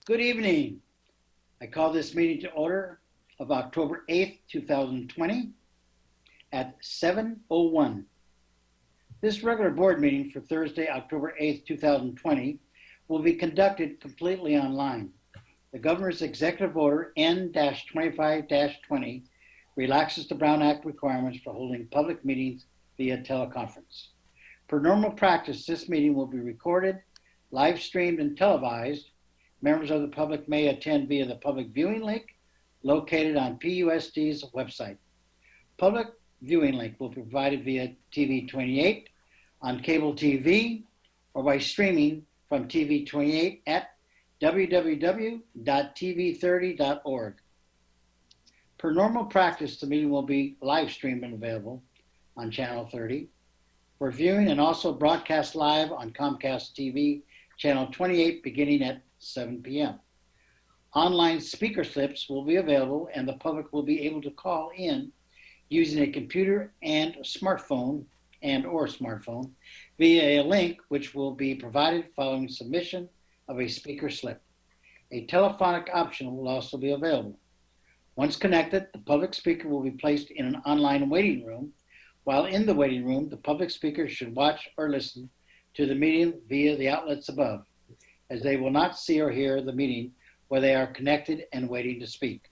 Good evening. I call this meeting to order of October 8th, 2020 at 7:01. This regular board meeting for Thursday, October 8th, 2020 will be conducted completely online. The Governor's Executive Order N-25-20 relaxes the Brown Act requirements for holding public meetings via teleconference. Per normal practice, this meeting will be recorded, live streamed, and televised. Members of the public may attend via the public viewing link located on PUSD's website. Public viewing link will be provided via TV 28 on cable TV or by streaming from TV 28 at www.tv30.org. Per normal practice, the meeting will be live streamed and available on Channel 30 for viewing and also broadcast live on Comcast TV Channel 28 beginning at 7 p.m. Online speaker slips will be available and the public will be able to call in using a computer and smartphone via a link which will be provided following submission of a speaker slip. A telephonic option will also be available. Once connected, the public speaker will be placed in an online waiting room. While in the waiting room, the public speaker should watch or listen to the meeting via the outlets above, as they will not see or hear the meeting where they are connected and waiting to speak.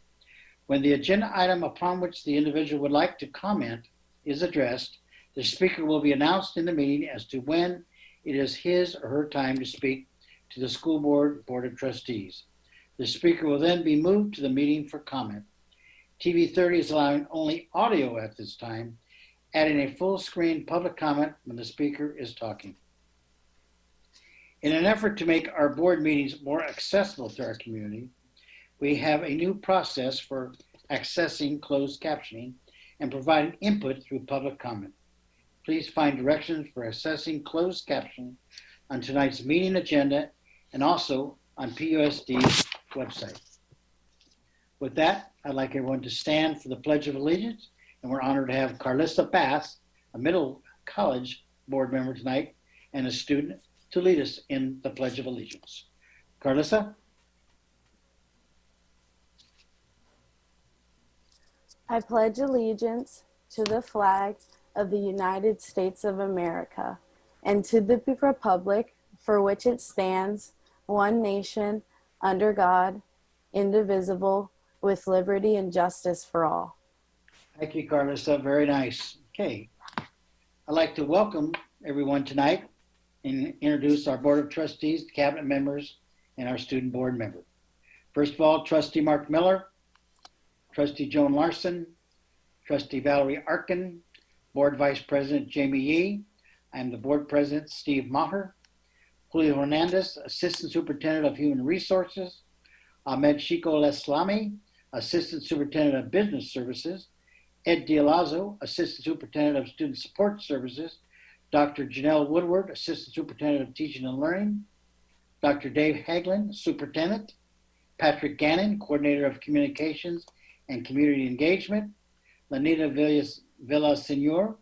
When the agenda item upon which the individual would like to comment is addressed, the speaker will be announced in the meeting as to when it is his or her time to speak to the school board, Board of Trustees. The speaker will then be moved to the meeting for comment. TV 30 is allowing only audio at this time, adding a full screen public comment when the speaker is talking. In an effort to make our board meetings more accessible to our community, we have a new process for accessing closed captioning and providing input through public comment. Please find directions for accessing closed captioning on tonight's meeting agenda and also on PUSD's website. With that, I'd like everyone to stand for the Pledge of Allegiance, and we're honored to have Carlissa Bass, a middle college board member tonight and a student, to lead us in the Pledge of Allegiance. Carlissa? I pledge allegiance to the flag of the United States of America and to the republic for which it stands, one nation, under God, indivisible, with liberty and justice for all. Thank you, Carlissa. Very nice. Okay. I'd like to welcome everyone tonight and introduce our Board of Trustees, cabinet members, and our student board member. First of all, Trustee Mark Miller, Trustee Joan Larson, Trustee Valerie Arkin, Board Vice President Jamie Yee. I'm the Board President Steve Maher, Julio Hernandez, Assistant Superintendent of Human Resources, Ahmed Shiko Leslami, Assistant Superintendent of Business Services, Ed Dialazo, Assistant Superintendent of Student Support Services, Dr. Janelle Woodward, Assistant Superintendent of Teaching and Learning, Dr. Dave Haglin, Superintendent, Patrick Gannon, Coordinator of Communications and Community Engagement, Lanita Villasenor,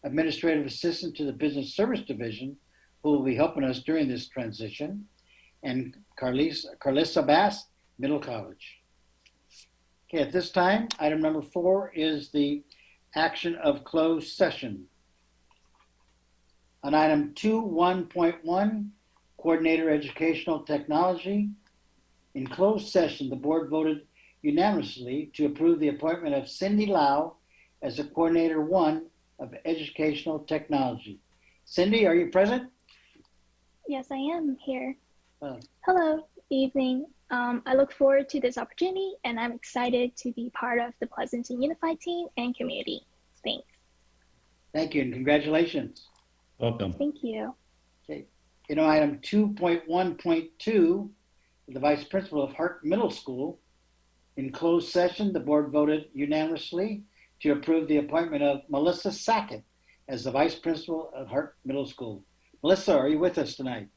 Administrative Assistant to the Business Service Division, who will be helping us during this transition, and Carlissa Bass, Middle College. Okay, at this time, item number 4 is the action of closed session. On item 2.1.1, Coordinator Educational Technology, in closed session, the board voted unanimously to approve the appointment of Cindy Lau as the Coordinator 1 of Educational Technology. Cindy, are you present? Yes, I am here. Hello, evening. I look forward to this opportunity and I'm excited to be part of the Pleasanton Unified team and community. Thanks. Thank you and congratulations. Welcome. Thank you. Okay. Item 2.1.2, the Vice Principal of Hart Middle School. In closed session, the board voted unanimously to approve the appointment of Melissa Sackett as the Vice Principal of Hart Middle School. Melissa, are you with us tonight?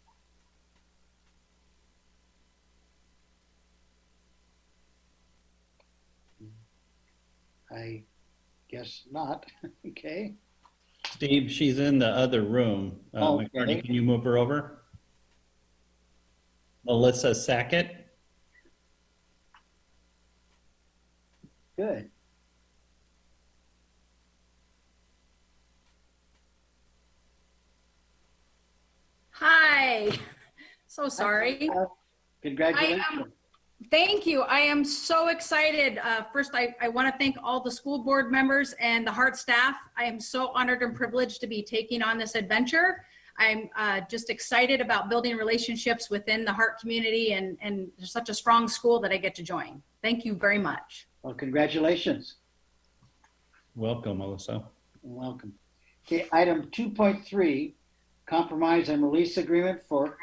I guess not. Okay. Steve, she's in the other room. Okay. McCartney, can you move her over? Melissa Sackett. Good. Hi. So sorry. Congratulations. Thank you. I am so excited. First, I want to thank all the school board members and the Heart staff. I am so honored and privileged to be taking on this adventure. I'm just excited about building relationships within the Heart community, and there's such a strong school that I get to join. Thank you very much. Well, congratulations. Welcome, Alyssa. Welcome. Okay, item 2.3, compromise and release agreement for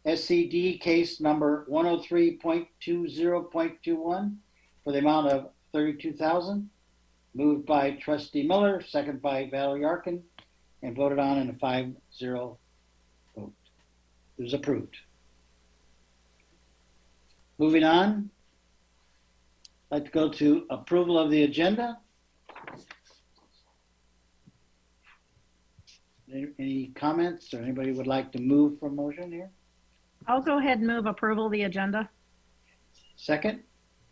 SCD case number 103.20.21 for the amount of $32,000. Moved by Trustee Miller, second by Valerie Arkin, and voted on in a 5-0 vote. It was approved. Moving on, I'd like to go to approval of the agenda. Any comments, or anybody would like to move for motion here? I'll go ahead and move approval of the agenda. Second?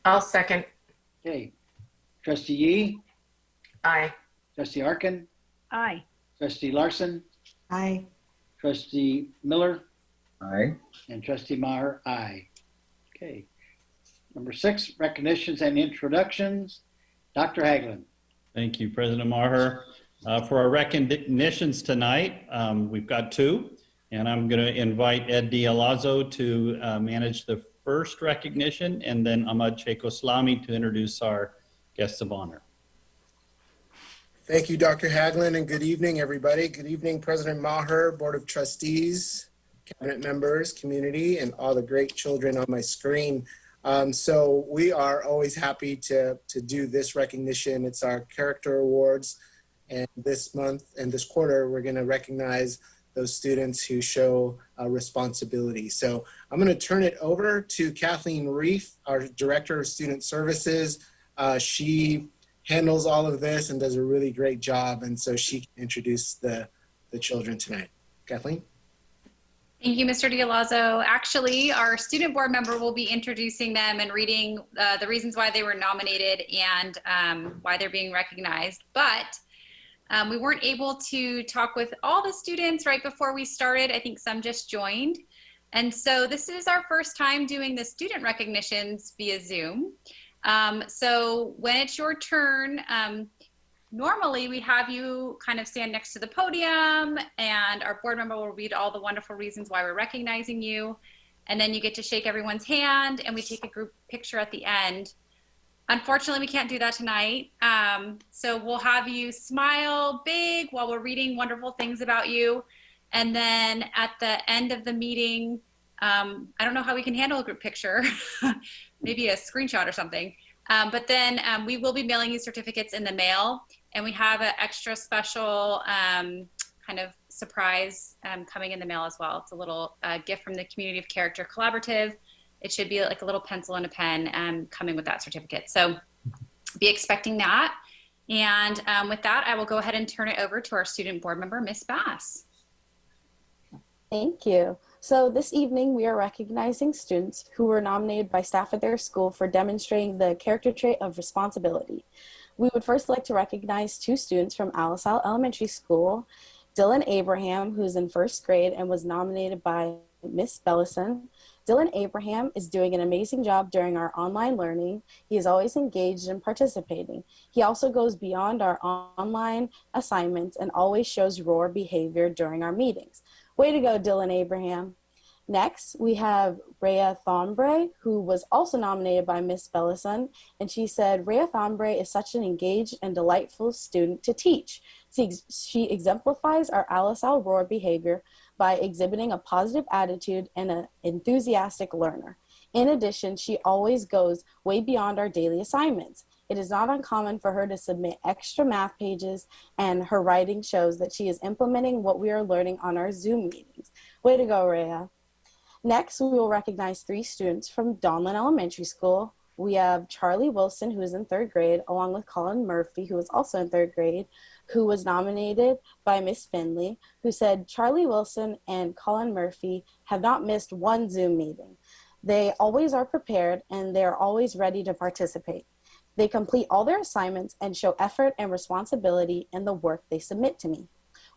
I'll second. Okay. Trustee Yee, Aye. Trustee Arkin, Aye. Trustee Larson, Aye. Trustee Miller, Aye. and Trustee Maher, aye. Okay. Number 6, recognitions and introductions. Dr. Haglund. Thank you, President Maher. For our recognitions tonight, we've got 2, and I'm going to invite Ed Dialazzo to manage the first recognition, and then Ahmad Sheikhoslami to introduce our guests of honor. Thank you, Dr. Haglund, and good evening, everybody. Good evening, President Maher, Board of Trustees, cabinet members, community, and all the great children on my screen. So we are always happy to do this recognition. It's our character awards. And this month and this quarter, we're going to recognize those students who show responsibility. So I'm going to turn it over to Kathleen Reif, our Director of Student Services. She handles all of this and does a really great job. And so she can introduce the children tonight. Kathleen? Thank you, Mr. Dialazzo. Actually, our student board member will be introducing them and reading the reasons why they were nominated and why they're being recognized. But we weren't able to talk with all the students right before we started. I think some just joined. And so this is our first time doing the student recognitions via Zoom. So when it's your turn, normally we have you kind of stand next to the podium and our board member will read all the wonderful reasons why we're recognizing you. And then you get to shake everyone's hand and we take a group picture at the end. Unfortunately, we can't do that tonight. So we'll have you smile big while we're reading wonderful things about you. And then at the end of the meeting, I don't know how we can handle a group picture, maybe a screenshot or something. But then we will be mailing you certificates in the mail. And we have an extra special kind of surprise coming in the mail as well. It's a little gift from the Community of Character Collaborative. It should be like a little pencil and a pen coming with that certificate. So be expecting that. And with that, I will go ahead and turn it over to our student board member, Miss Bass. Thank you. So this evening, we are recognizing students who were nominated by staff at their school for demonstrating the character trait of responsibility. We would first like to recognize 2 students from Alisal Elementary School, Dylan Abraham, who's in 1st grade and was nominated by Miss Bellison. Dylan Abraham is doing an amazing job during our online learning. He is always engaged and participating. He also goes beyond our online assignments and always shows roar behavior during our meetings. Way to go, Dylan Abraham. Next, we have Rhea Thombre, who was also nominated by Miss Bellison, and she said, Rhea Thombre is such an engaged and delightful student to teach. She exemplifies our Alisal roar behavior by exhibiting a positive attitude and an enthusiastic learner. In addition, she always goes way beyond our daily assignments. It is not uncommon for her to submit extra math pages, and her writing shows that she is implementing what we are learning on our Zoom meetings. Way to go, Rhea. Next, we will recognize 3 students from Donlin Elementary School. We have Charlie Wilson, who is in 3rd grade, along with Colin Murphy, who is also in 3rd grade, who was nominated by Miss Finley, who said Charlie Wilson and Colin Murphy have not missed one Zoom meeting. They always are prepared and they're always ready to participate. They complete all their assignments and show effort and responsibility in the work they submit to me.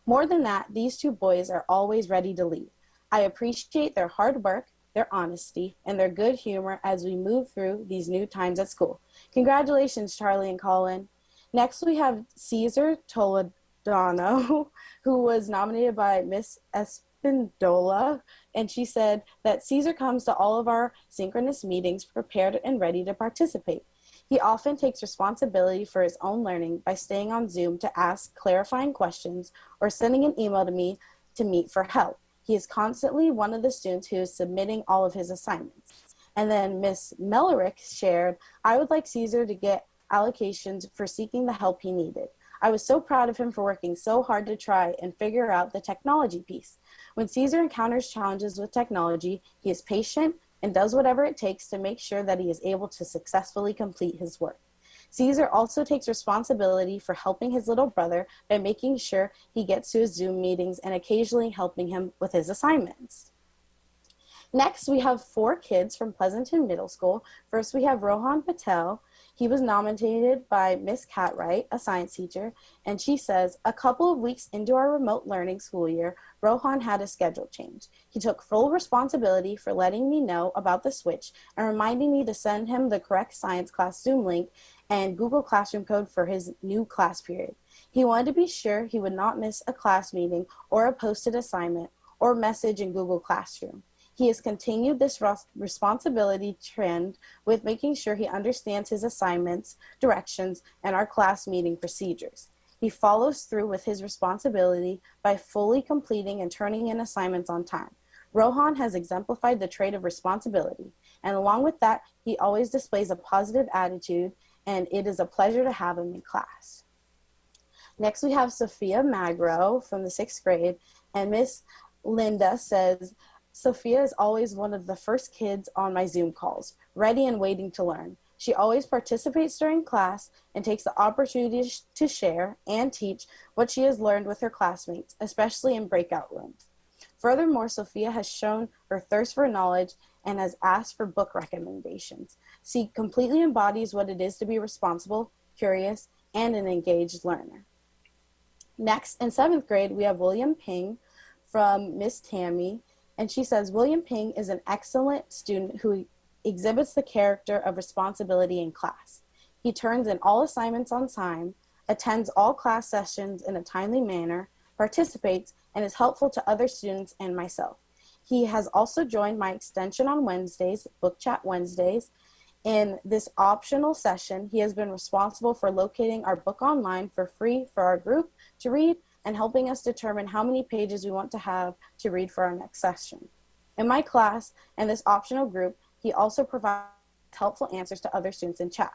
More than that, these two boys are always ready to lead. I appreciate their hard work, their honesty, and their good humor as we move through these new times at school. Congratulations, Charlie and Colin. Next, we have Caesar Toledano, who was nominated by Miss Espindola, and she said that Caesar comes to all of our synchronous meetings prepared and ready to participate. He often takes responsibility for his own learning by staying on Zoom to ask clarifying questions or sending an email to me to meet for help. He is constantly one of the students who is submitting all of his assignments. And then Miss Mellerick shared, I would like Caesar to get allocations for seeking the help he needed. I was so proud of him for working so hard to try and figure out the technology piece. When Caesar encounters challenges with technology, he is patient and does whatever it takes to make sure that he is able to successfully complete his work. Caesar also takes responsibility for helping his little brother by making sure he gets to his Zoom meetings and occasionally helping him with his assignments. Next, we have 4 kids from Pleasanton Middle School. First, we have Rohan Patel. He was nominated by Miss Catwright, a science teacher, and she says, a couple of weeks into our remote learning school year, Rohan had a schedule change. He took full responsibility for letting me know about the switch and reminding me to send him the correct science class Zoom link and Google Classroom code for his new class period. He wanted to be sure he would not miss a class meeting or a posted assignment or message in Google Classroom. He has continued this responsibility trend with making sure he understands his assignments, directions, and our class meeting procedures. He follows through with his responsibility by fully completing and turning in assignments on time. Rohan has exemplified the trait of responsibility, and along with that, he always displays a positive attitude, and it is a pleasure to have him in class. Next, we have Sophia Magro from the 6th grade, and Miss Linda says, Sophia is always one of the first kids on my Zoom calls, ready and waiting to learn. She always participates during class and takes the opportunity to share and teach what she has learned with her classmates, especially in breakout rooms. Furthermore, Sophia has shown her thirst for knowledge and has asked for book recommendations. She completely embodies what it is to be responsible, curious, and an engaged learner. Next, in 7th grade, we have William Ping from Miss Tammy. And she says, William Ping is an excellent student who exhibits the character of responsibility in class. He turns in all assignments on time, attends all class sessions in a timely manner, participates, and is helpful to other students and myself. He has also joined my extension on Wednesdays, Book Chat Wednesdays. In this optional session, he has been responsible for locating our book online for free for our group to read and helping us determine how many pages we want to have to read for our next session. In my class and this optional group, he also provides helpful answers to other students in chat.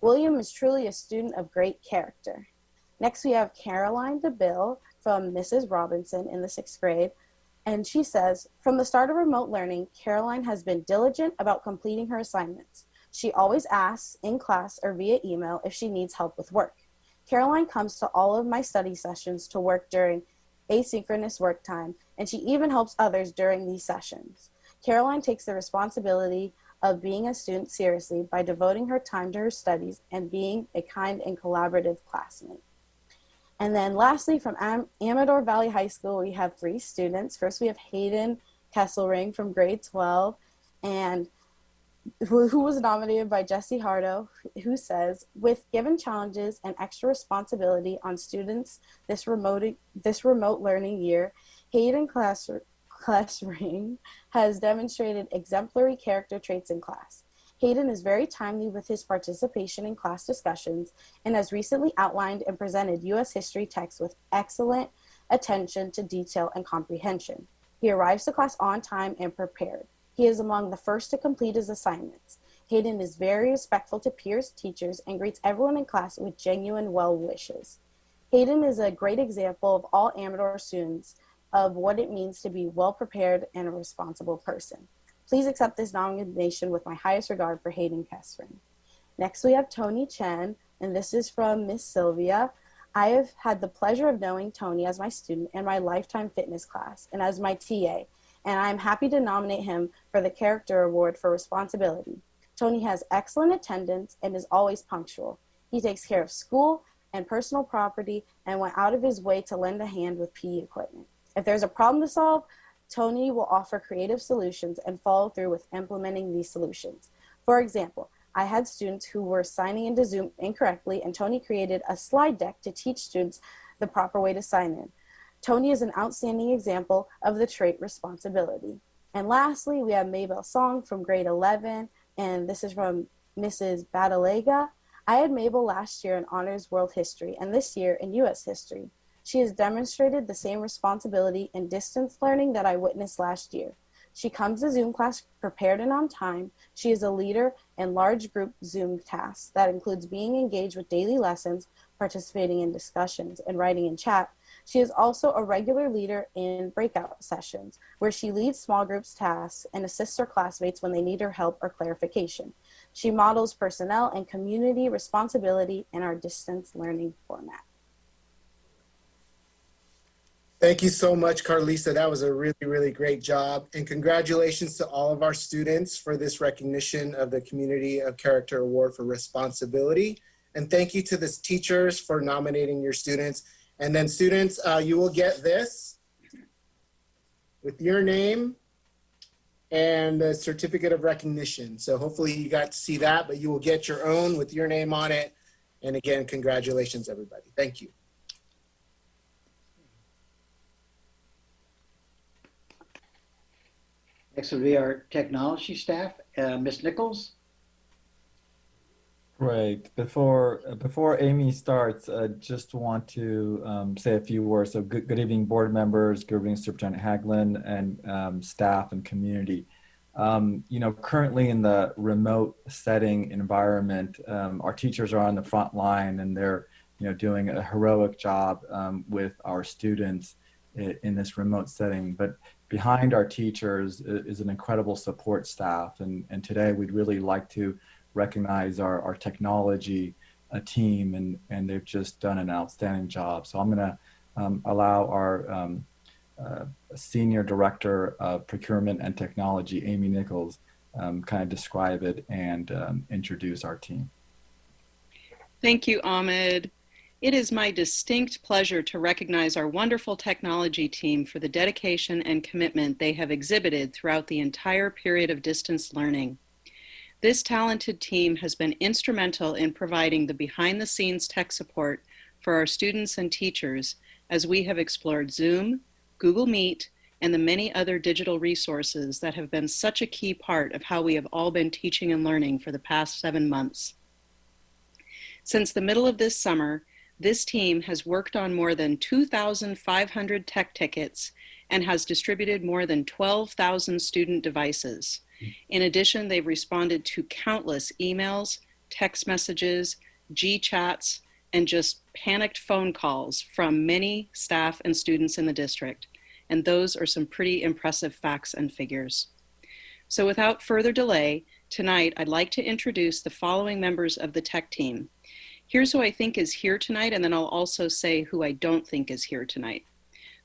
William is truly a student of great character. Next, we have Caroline DeBill from Mrs. Robinson in the 6th grade. And she says, from the start of remote learning, Caroline has been diligent about completing her assignments. She always asks in class or via email if she needs help with work. Caroline comes to all of my study sessions to work during asynchronous work time, and she even helps others during these sessions. Caroline takes the responsibility of being a student seriously by devoting her time to her studies and being a kind and collaborative classmate. And then lastly, from Amador Valley High School, we have 3 students. First, we have Hayden Kesselring from grade 12, and who was nominated by Jesse Hardo, who says, with given challenges and extra responsibility on students this remote learning year, Hayden Kesselring has demonstrated exemplary character traits in class. Hayden is very timely with his participation in class discussions and has recently outlined and presented U.S. history texts with excellent attention to detail and comprehension. He arrives to class on time and prepared. He is among the first to complete his assignments. Hayden is very respectful to peers, teachers, and greets everyone in class with genuine well wishes. Hayden is a great example of all Amador students of what it means to be well prepared and a responsible person. Please accept this nomination with my highest regard for Hayden Kesselring. Next, we have Tony Chen, and this is from Miss Sylvia. I have had the pleasure of knowing Tony as my student in my lifetime fitness class and as my TA, and I'm happy to nominate him for the Character Award for Responsibility. Tony has excellent attendance and is always punctual. He takes care of school and personal property and went out of his way to lend a hand with PE equipment. If there's a problem to solve, Tony will offer creative solutions and follow through with implementing these solutions. For example, I had students who were signing into Zoom incorrectly, and Tony created a slide deck to teach students the proper way to sign in. Tony is an outstanding example of the trait responsibility. And lastly, we have Maybell Song from grade 11, and this is from Mrs. Badalega. I had Mabel last year in Honors World History and this year in U.S. History. She has demonstrated the same responsibility in distance learning that I witnessed last year. She comes to Zoom class prepared and on time. She is a leader in large group Zoom tasks. That includes being engaged with daily lessons, participating in discussions, and writing in chat. She is also a regular leader in breakout sessions, where she leads small groups tasks and assists her classmates when they need her help or clarification. She models personnel and community responsibility in our distance learning format. Thank you so much, Carlisa. That was a really, really great job. And congratulations to all of our students for this recognition of the Community of Character Award for Responsibility. And thank you to the teachers for nominating your students. And then students, you will get this with your name and the certificate of recognition. So hopefully you got to see that, but you will get your own with your name on it. And again, congratulations, everybody. Thank you. Next will be our technology staff, Ms. Nichols. Right. Before Amy starts, I just want to say a few words. So good evening, board members, good evening, Superintendent Haglund, and staff and community. Currently in the remote setting environment, our teachers are on the front line, and they're doing a heroic job with our students in this remote setting. But behind our teachers is an incredible support staff, and today we'd really like to recognize our technology team, and they've just done an outstanding job. So I'm going to allow our Senior Director of Procurement and Technology, Amy Nichols, kind of describe it and introduce our team. Thank you, Ahmed. It is my distinct pleasure to recognize our wonderful technology team for the dedication and commitment they have exhibited throughout the entire period of distance learning. This talented team has been instrumental in providing the behind-the-scenes tech support for our students and teachers as we have explored Zoom, Google Meet, and the many other digital resources that have been such a key part of how we have all been teaching and learning for the past 7 months. Since the middle of this summer, this team has worked on more than 2,500 tech tickets and has distributed more than 12,000 student devices. In addition, they've responded to countless emails, text messages, G-chats, and just panicked phone calls from many staff and students in the district. And those are some pretty impressive facts and figures. So without further delay, tonight I'd like to introduce the following members of the tech team. Here's who I think is here tonight, and then I'll also say who I don't think is here tonight.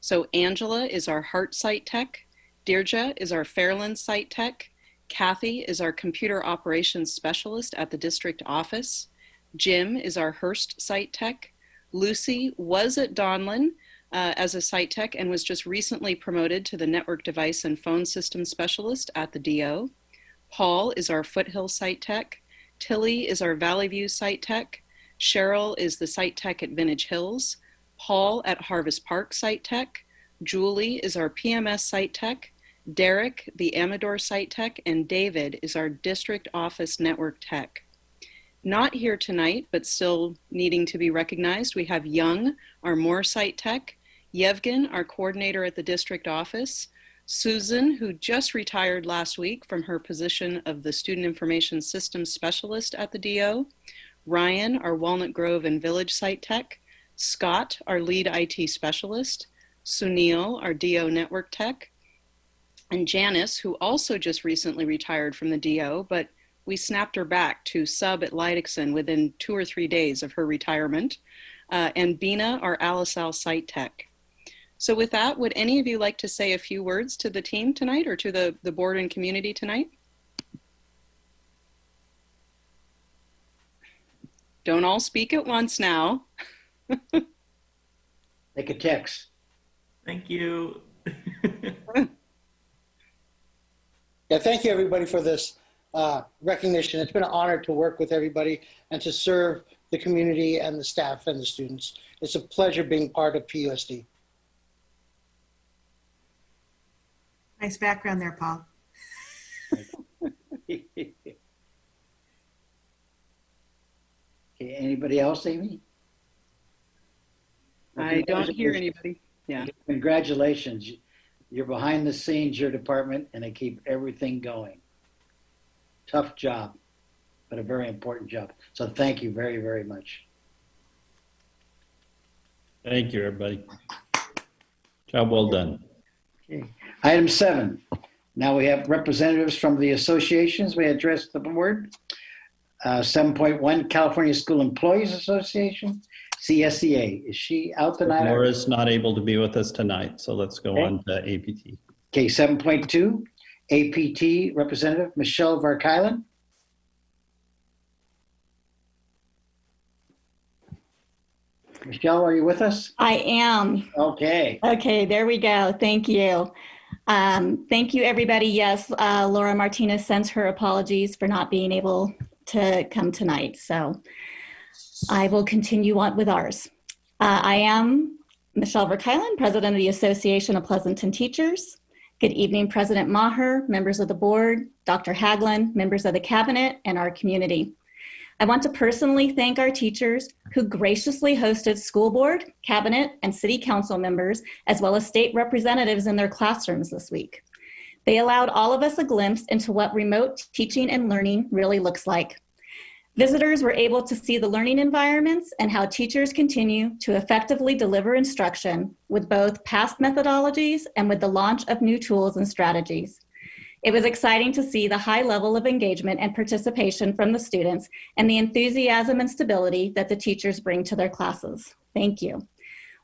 So Angela is our Heart Site Tech, Deirdre is our Fairland Site Tech, Kathy is our Computer Operations Specialist at the district office, Jim is our Hearst Site Tech, Lucy was at Donlin as a Site Tech and was just recently promoted to the Network Device and Phone System Specialist at the DO, Paul is our Foothill Site Tech, Tilly is our Valley View Site Tech, Cheryl is the Site Tech at Vintage Hills, Paul at Harvest Park Site Tech, Julie is our PMS Site Tech, Derek, the Amador Site Tech, and David is our District Office Network Tech. Not here tonight, but still needing to be recognized, we have Young, our Moore Site Tech, Yevgen, our Coordinator at the District Office, Susan, who just retired last week from her position of the Student Information Systems Specialist at the DO, Ryan, our Walnut Grove and Village Site Tech, Scott, our Lead IT Specialist, Sunil, our DO Network Tech, and Janice, who also just recently retired from the DO, but we snapped her back to sub at Leidixon within 2 or 3 days of her retirement, and Bina, our Alisal Site Tech. So with that, would any of you like to say a few words to the team tonight or to the board and community tonight? Don't all speak at once now. Make a text. Thank you. Yeah, thank you everybody for this recognition. It's been an honor to work with everybody and to serve the community and the staff and the students. It's a pleasure being part of PUSD. Nice background there, Paul. Okay, anybody else, Amy? I don't hear anybody. Yeah. Congratulations. You're behind the scenes, your department, and they keep everything going. Tough job, but a very important job. So thank you very, very much. Thank you, everybody. Job well done. Okay. Item 7. Now we have representatives from the associations. We address the board. 7.1, California School Employees Association, CSEA. Is she out tonight? Laura's not able to be with us tonight, so let's go on to APT. Okay, 7.2, APT representative, Michelle Varkylen. Michelle, are you with us? I am. Okay. Okay, there we go. Thank you. Thank you, everybody. Yes, Laura Martinez sends her apologies for not being able to come tonight. So I will continue on with ours. I am Michelle Verkylen, president of the Association of Pleasanton Teachers. Good evening, President Maher, members of the board, Dr. Haglund, members of the cabinet, and our community. I want to personally thank our teachers who graciously hosted school board, cabinet, and city council members, as well as state representatives in their classrooms this week. They allowed all of us a glimpse into what remote teaching and learning really looks like. Visitors were able to see the learning environments and how teachers continue to effectively deliver instruction with both past methodologies and with the launch of new tools and strategies. It was exciting to see the high level of engagement and participation from the students and the enthusiasm and stability that the teachers bring to their classes. Thank you.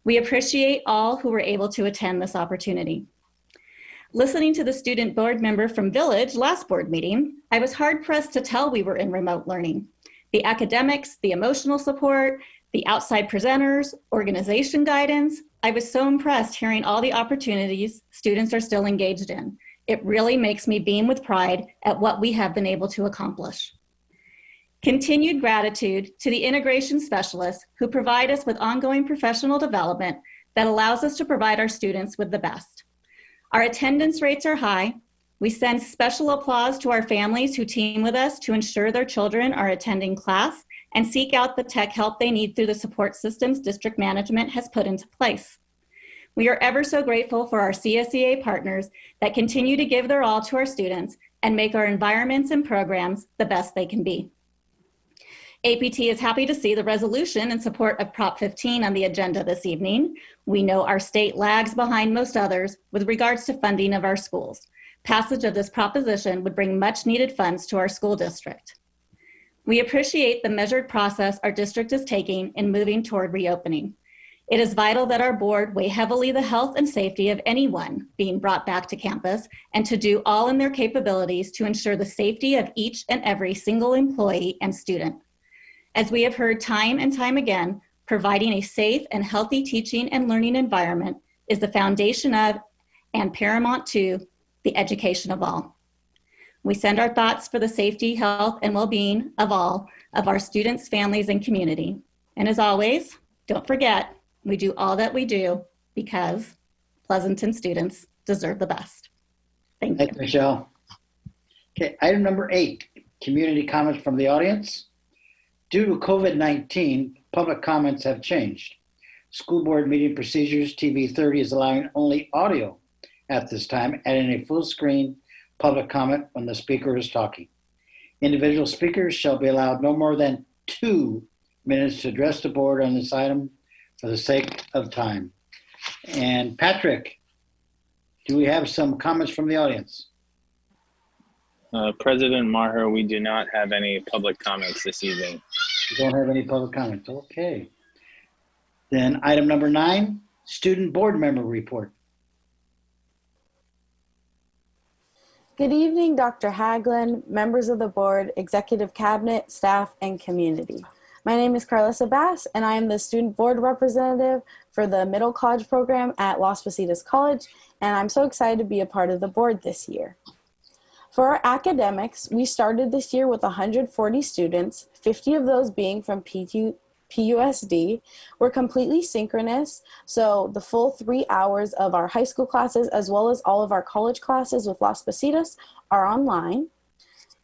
We appreciate all who were able to attend this opportunity. Listening to the student board member from Village last board meeting, I was hard pressed to tell we were in remote learning. The academics, the emotional support, the outside presenters, organization guidance, I was so impressed hearing all the opportunities students are still engaged in. It really makes me beam with pride at what we have been able to accomplish. Continued gratitude to the integration specialists who provide us with ongoing professional development that allows us to provide our students with the best. Our attendance rates are high. We send special applause to our families who team with us to ensure their children are attending class and seek out the tech help they need through the support systems district management has put into place. We are ever so grateful for our CSEA partners that continue to give their all to our students and make our environments and programs the best they can be. APT is happy to see the resolution in support of Prop 15 on the agenda this evening. We know our state lags behind most others with regards to funding of our schools. Passage of this proposition would bring much needed funds to our school district. We appreciate the measured process our district is taking in moving toward reopening. It is vital that our board weigh heavily the health and safety of anyone being brought back to campus and to do all in their capabilities to ensure the safety of each and every single employee and student. As we have heard time and time again, providing a safe and healthy teaching and learning environment is the foundation of and paramount to the education of all. We send our thoughts for the safety, health, and well-being of all of our students, families, and community. And as always, don't forget, we do all that we do because Pleasanton students deserve the best. Thank you. Thanks, Michelle. Okay, item number 8, community comments from the audience. Due to COVID-19, public comments have changed. School board meeting procedures, TV 30 is allowing only audio at this time, adding a full screen public comment when the speaker is talking. Individual speakers shall be allowed no more than 2 minutes to address the board on this item for the sake of time. And Patrick, do we have some comments from the audience? President Maher, we do not have any public comments this evening. You don't have any public comments, okay. Then item number 9, student board member report. Good evening, Dr. Haglund, members of the board, executive cabinet, staff, and community. My name is Carlissa Bass, and I am the student board representative for the middle college program at Las Positas College, and I'm so excited to be a part of the board this year. For our academics, we started this year with 140 students, 50 of those being from PUSD. We're completely synchronous, so the full 3 hours of our high school classes as well as all of our college classes with Las Positas are online.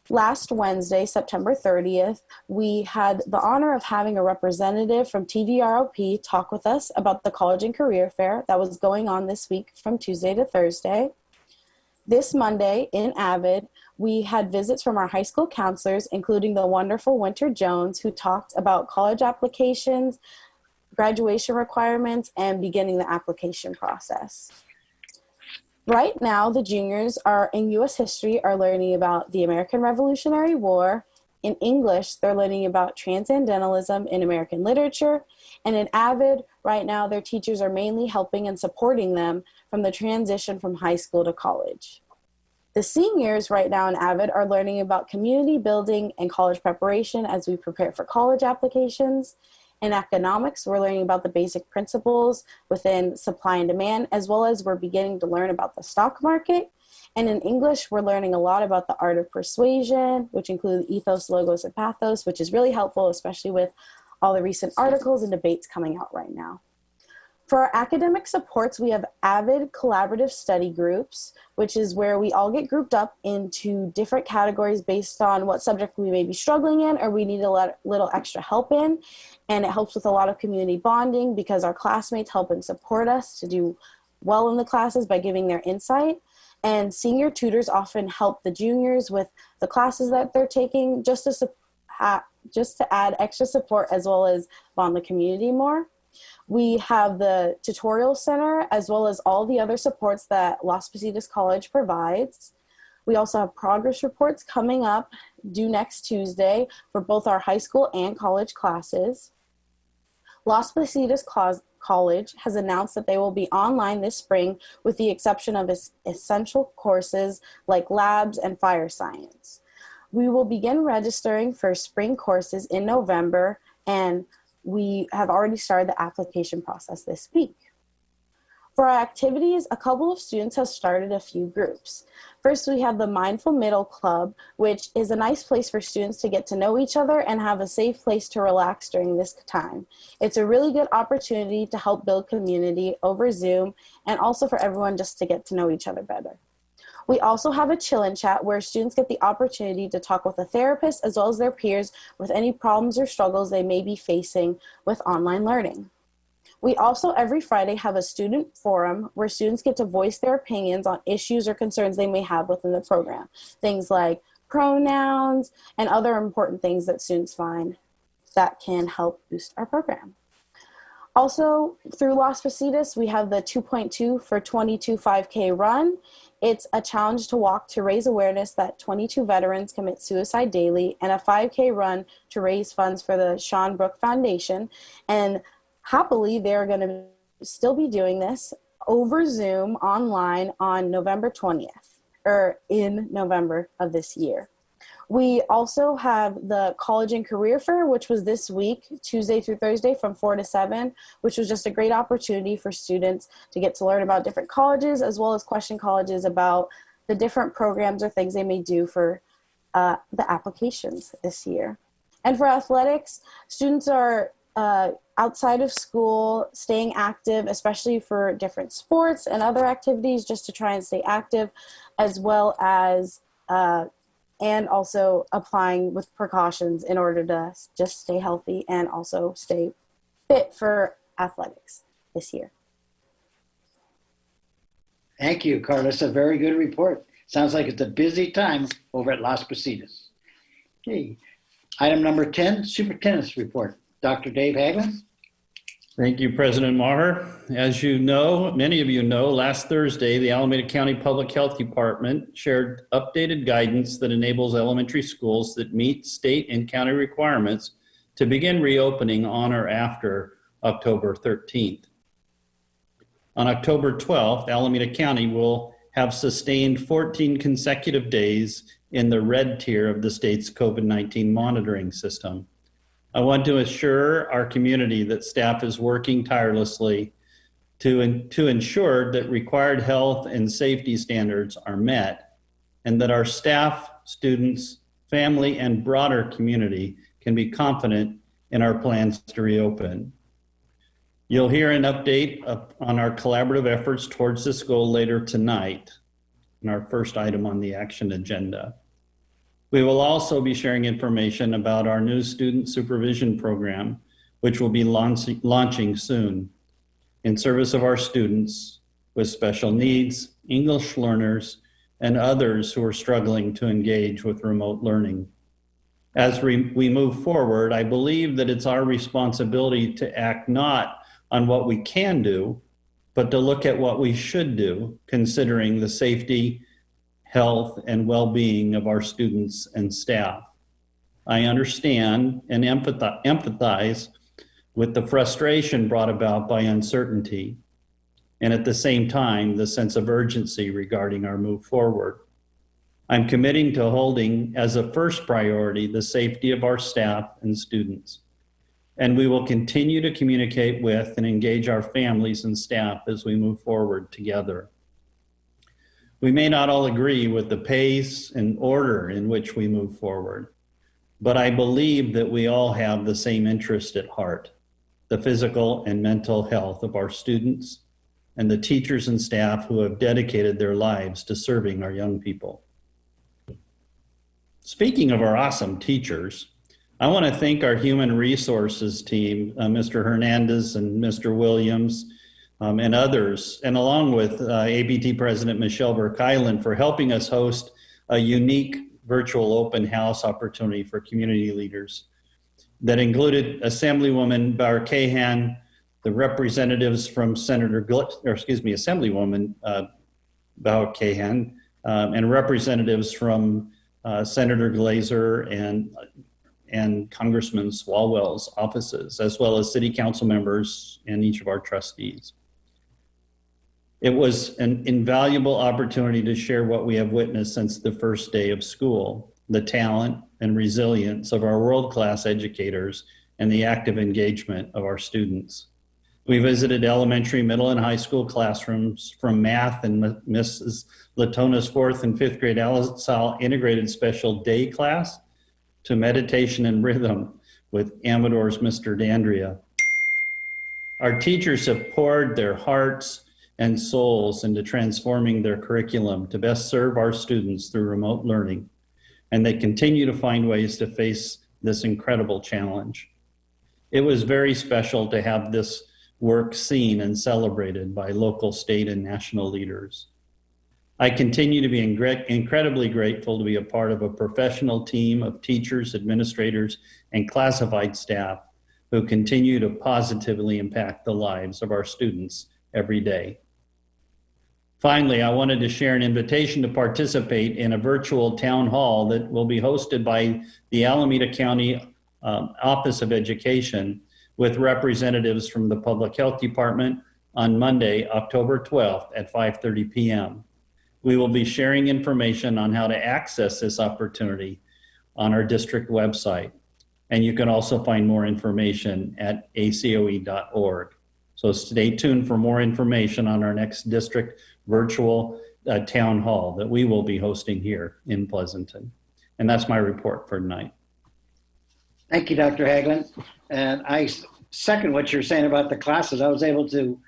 Last Wednesday, September 30th, we had the honor of having a representative from TVROP talk with us about the College and Career Fair that was going on this week from Tuesday to Thursday. This Monday in Avid, we had visits from our high school counselors, including the wonderful Winter Jones, who talked about college applications, graduation requirements, and beginning the application process. Right now, the juniors are in U.S. history are learning about the American Revolutionary War. In English, they're learning about transcendentalism in American literature. And in Avid, right now, their teachers are mainly helping and supporting them from the transition from high school to college. The seniors right now in Avid are learning about community building and college preparation as we prepare for college applications. In economics, we're learning about the basic principles within supply and demand, as well as we're beginning to learn about the stock market. And in English, we're learning a lot about the art of persuasion, which include ethos, logos, and pathos, which is really helpful, especially with all the recent articles and debates coming out right now. For our academic supports, we have Avid collaborative study groups, which is where we all get grouped up into different categories based on what subject we may be struggling in or we need a little extra help in. And it helps with a lot of community bonding because our classmates help and support us to do well in the classes by giving their insight. And senior tutors often help the juniors with the classes that they're taking just to add extra support as well as bond the community more. We have the tutorial center as well as all the other supports that Las Positas College provides. We also have progress reports coming up due next Tuesday for both our high school and college classes. Las Positas College has announced that they will be online this spring with the exception of essential courses like labs and fire science. We will begin registering for spring courses in November, and we have already started the application process this week. For our activities, a couple of students have started a few groups. First, we have the Mindful Middle Club, which is a nice place for students to get to know each other and have a safe place to relax during this time. It's a really good opportunity to help build community over Zoom and also for everyone just to get to know each other better. We also have a chill and chat where students get the opportunity to talk with a therapist as well as their peers with any problems or struggles they may be facing with online learning. We also every Friday have a student forum where students get to voice their opinions on issues or concerns they may have within the program. Things like pronouns and other important things that students find that can help boost our program. Also, through Las Positas, we have the 2.2 for 22 5K run. It's a challenge to walk to raise awareness that 22 veterans commit suicide daily and a 5K run to raise funds for the Sean Brook Foundation. And happily, they're going to still be doing this over Zoom online on November 20th, or in November of this year. We also have the College and Career Fair, which was this week, Tuesday through Thursday from 4 to 7, which was just a great opportunity for students to get to learn about different colleges as well as question colleges about the different programs or things they may do for the applications this year. And for athletics, students are outside of school, staying active, especially for different sports and other activities just to try and stay active, as well as and also applying with precautions in order to just stay healthy and also stay fit for athletics this year. Thank you, Carlos. A very good report. Sounds like it's a busy time over at Las Positas. Okay. Item number 10, Superintendent's Report. Dr. Dave Haglund. Thank you, President Maher. As you know, many of you know, last Thursday, the Alameda County Public Health Department shared updated guidance that enables elementary schools that meet state and county requirements to begin reopening on or after October 13th. On October 12th, Alameda County will have sustained 14 consecutive days in the red tier of the state's COVID-19 monitoring system. I want to assure our community that staff is working tirelessly to ensure that required health and safety standards are met, and that our staff, students, family, and broader community can be confident in our plans to reopen. You'll hear an update on our collaborative efforts towards this goal later tonight in our first item on the action agenda. We will also be sharing information about our new student supervision program, which will be launching soon in service of our students with special needs, English learners, and others who are struggling to engage with remote learning. As we move forward, I believe that it's our responsibility to act not on what we can do, but to look at what we should do, considering the safety, health, and well-being of our students and staff. I understand and empathize with the frustration brought about by uncertainty, and at the same time, the sense of urgency regarding our move forward. I'm committing to holding as a first priority the safety of our staff and students, and we will continue to communicate with and engage our families and staff as we move forward together. We may not all agree with the pace and order in which we move forward, but I believe that we all have the same interest at heart: the physical and mental health of our students and the teachers and staff who have dedicated their lives to serving our young people. Speaking of our awesome teachers, I want to thank our human resources team, Mr. Hernandez and Mr. Williams, and others, and along with ABT President Michelle Burke-Island, for helping us host a unique virtual open house opportunity for community leaders that included Assemblywoman Burke-Island, the representatives from Assemblywoman Burke-Island, and representatives from Senator Glazer and Congressman Swalwell's offices, as well as city council members and each of our trustees. It was an invaluable opportunity to share what we have witnessed since the first day of school, the talent and resilience of our world-class educators and the active engagement of our students. We visited elementary, middle, and high school classrooms, from math and Mrs. Latona's 4th and 5th grade ALSAL integrated special day class to meditation and rhythm with Amador's Mr. Dandria. Our teachers have poured their hearts and souls into transforming their curriculum to best serve our students through remote learning, and they continue to find ways to face this incredible challenge. It was very special to have this work seen and celebrated by local, state, and national leaders. I continue to be incredibly grateful to be a part of a professional team of teachers, administrators, and classified staff who continue to positively impact the lives of our students every day. Finally, I wanted to share an invitation to participate in a virtual town hall that will be hosted by the Alameda County Office of Education with representatives from the Public Health Department on Monday, October 12th at 5:30 p.m. We will be sharing information on how to access this opportunity on our district website. And you can also find more information at acoe.org. So stay tuned for more information on our next district virtual town hall that we will be hosting here in Pleasanton. And that's my report for tonight. Thank you, Dr. Haglund. And I second what you're saying about the classes. I was able to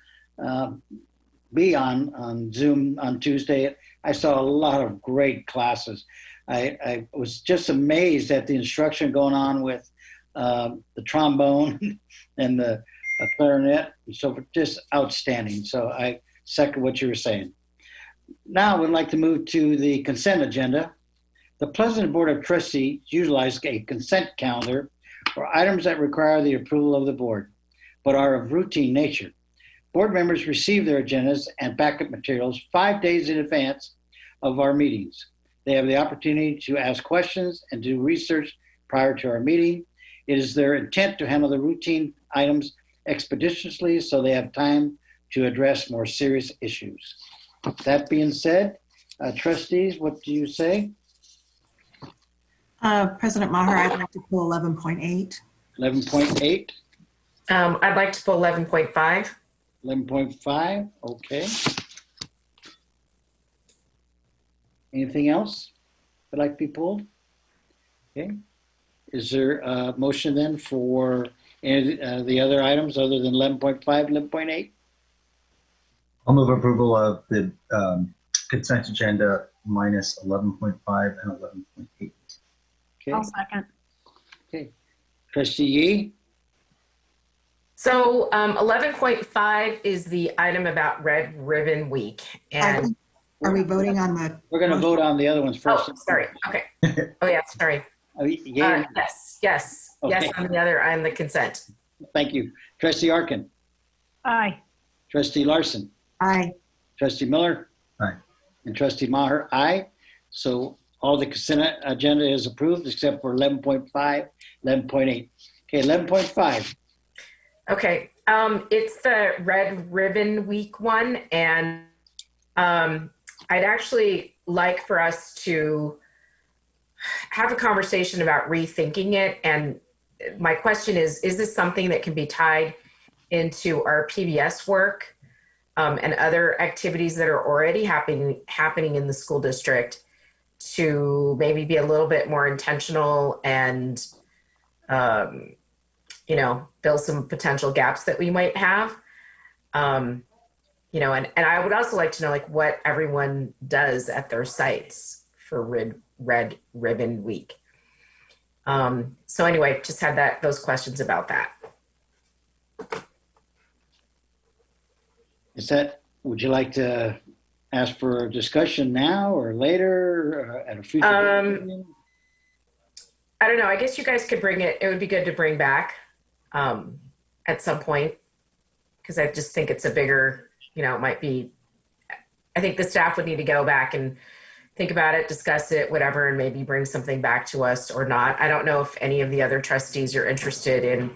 be on Zoom on Tuesday. I saw a lot of great classes. I was just amazed at the instruction going on with the trombone and the clarinet. So just outstanding. So I second what you were saying. Now we'd like to move to the consent agenda. The Pleasanton Board of Trustees utilizes a consent calendar for items that require the approval of the board, but are of routine nature. Board members receive their agendas and backup materials 5 days in advance of our meetings. They have the opportunity to ask questions and do research prior to our meeting. It is their intent to handle the routine items expeditiously so they have time to address more serious issues. That being said, trustees, what do you say? President Maher, I'd like to pull 11.8. 11.8, I'd like to pull 11.5. 11.5, okay. Anything else that'd like to be pulled? Okay. Is there a motion then for the other items other than 11.5, 11.8? I'll move approval of the consent agenda minus 11.5 and 11.8. Okay. I'll second. Okay. Trustee Yee? So 11.5 is the item about Red Ribbon Week. And Are we voting on the? We're going to vote on the other ones first. oh, sorry. Okay. Oh yeah, sorry. Yeah. Yes. Okay. Yes, on the other, on the consent. Thank you. Trustee Arkin? Aye. Trustee Larson? Aye. Trustee Miller? Aye. And Trustee Maher, aye. So all the consent agenda is approved except for 11.5, 11.8. Okay, 11.5. Okay. It's the Red Ribbon Week one, and I'd actually like for us to have a conversation about rethinking it. And my question is this something that can be tied into our PBS work and other activities that are already happening in the school district to maybe be a little bit more intentional and, fill some potential gaps that we might have? And I would also like to know like what everyone does at their sites for Red Ribbon Week. So anyway, just had those questions about that. Would you like to ask for a discussion now or later or at a future meeting? I don't know. I guess you guys could bring it. It would be good to bring back at some point, because I just think it's a bigger, it might be, I think the staff would need to go back and think about it, discuss it, whatever, and maybe bring something back to us or not. I don't know if any of the other trustees are interested in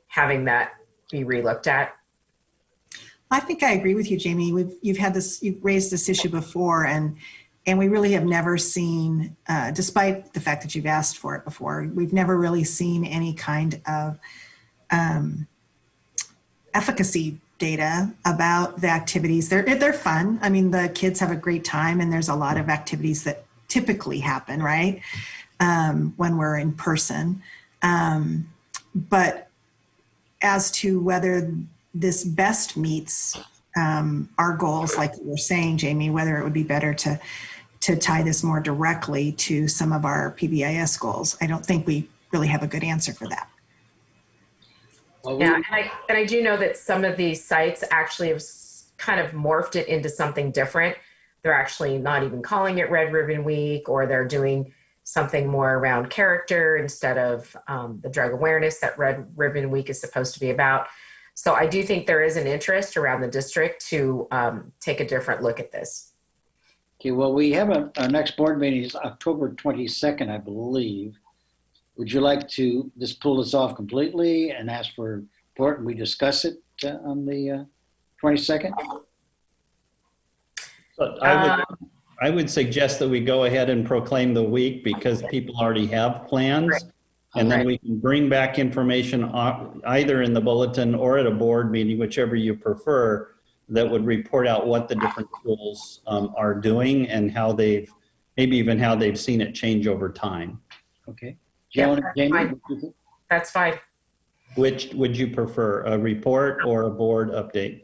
having that be relooked at. I think I agree with you, Jamie. You've raised this issue before, and we really have never seen, despite the fact that you've asked for it before, we've never really seen any kind of efficacy data about the activities. They're fun. I mean, the kids have a great time, and there's a lot of activities that typically happen, right, when we're in person. But as to whether this best meets our goals, like you were saying, Jamie, whether it would be better to tie this more directly to some of our PBIS goals, I don't think we really have a good answer for that. Yeah, and I do know that some of these sites actually have kind of morphed it into something different. They're actually not even calling it Red Ribbon Week, or they're doing something more around character instead of the drug awareness that Red Ribbon Week is supposed to be about. So I do think there is an interest around the district to take a different look at this. Okay, well, we have our next board meeting is October 22nd, I believe. Would you like to just pull this off completely and ask for report and we discuss it on the 22nd? I would suggest that we go ahead and proclaim the week, because people already have plans. Right. And then we can bring back information either in the bulletin or at a board meeting, whichever you prefer, that would report out what the different schools are doing and how maybe even how they've seen it change over time. Okay. Yeah, that's fine. Which would you prefer, a report or a board update?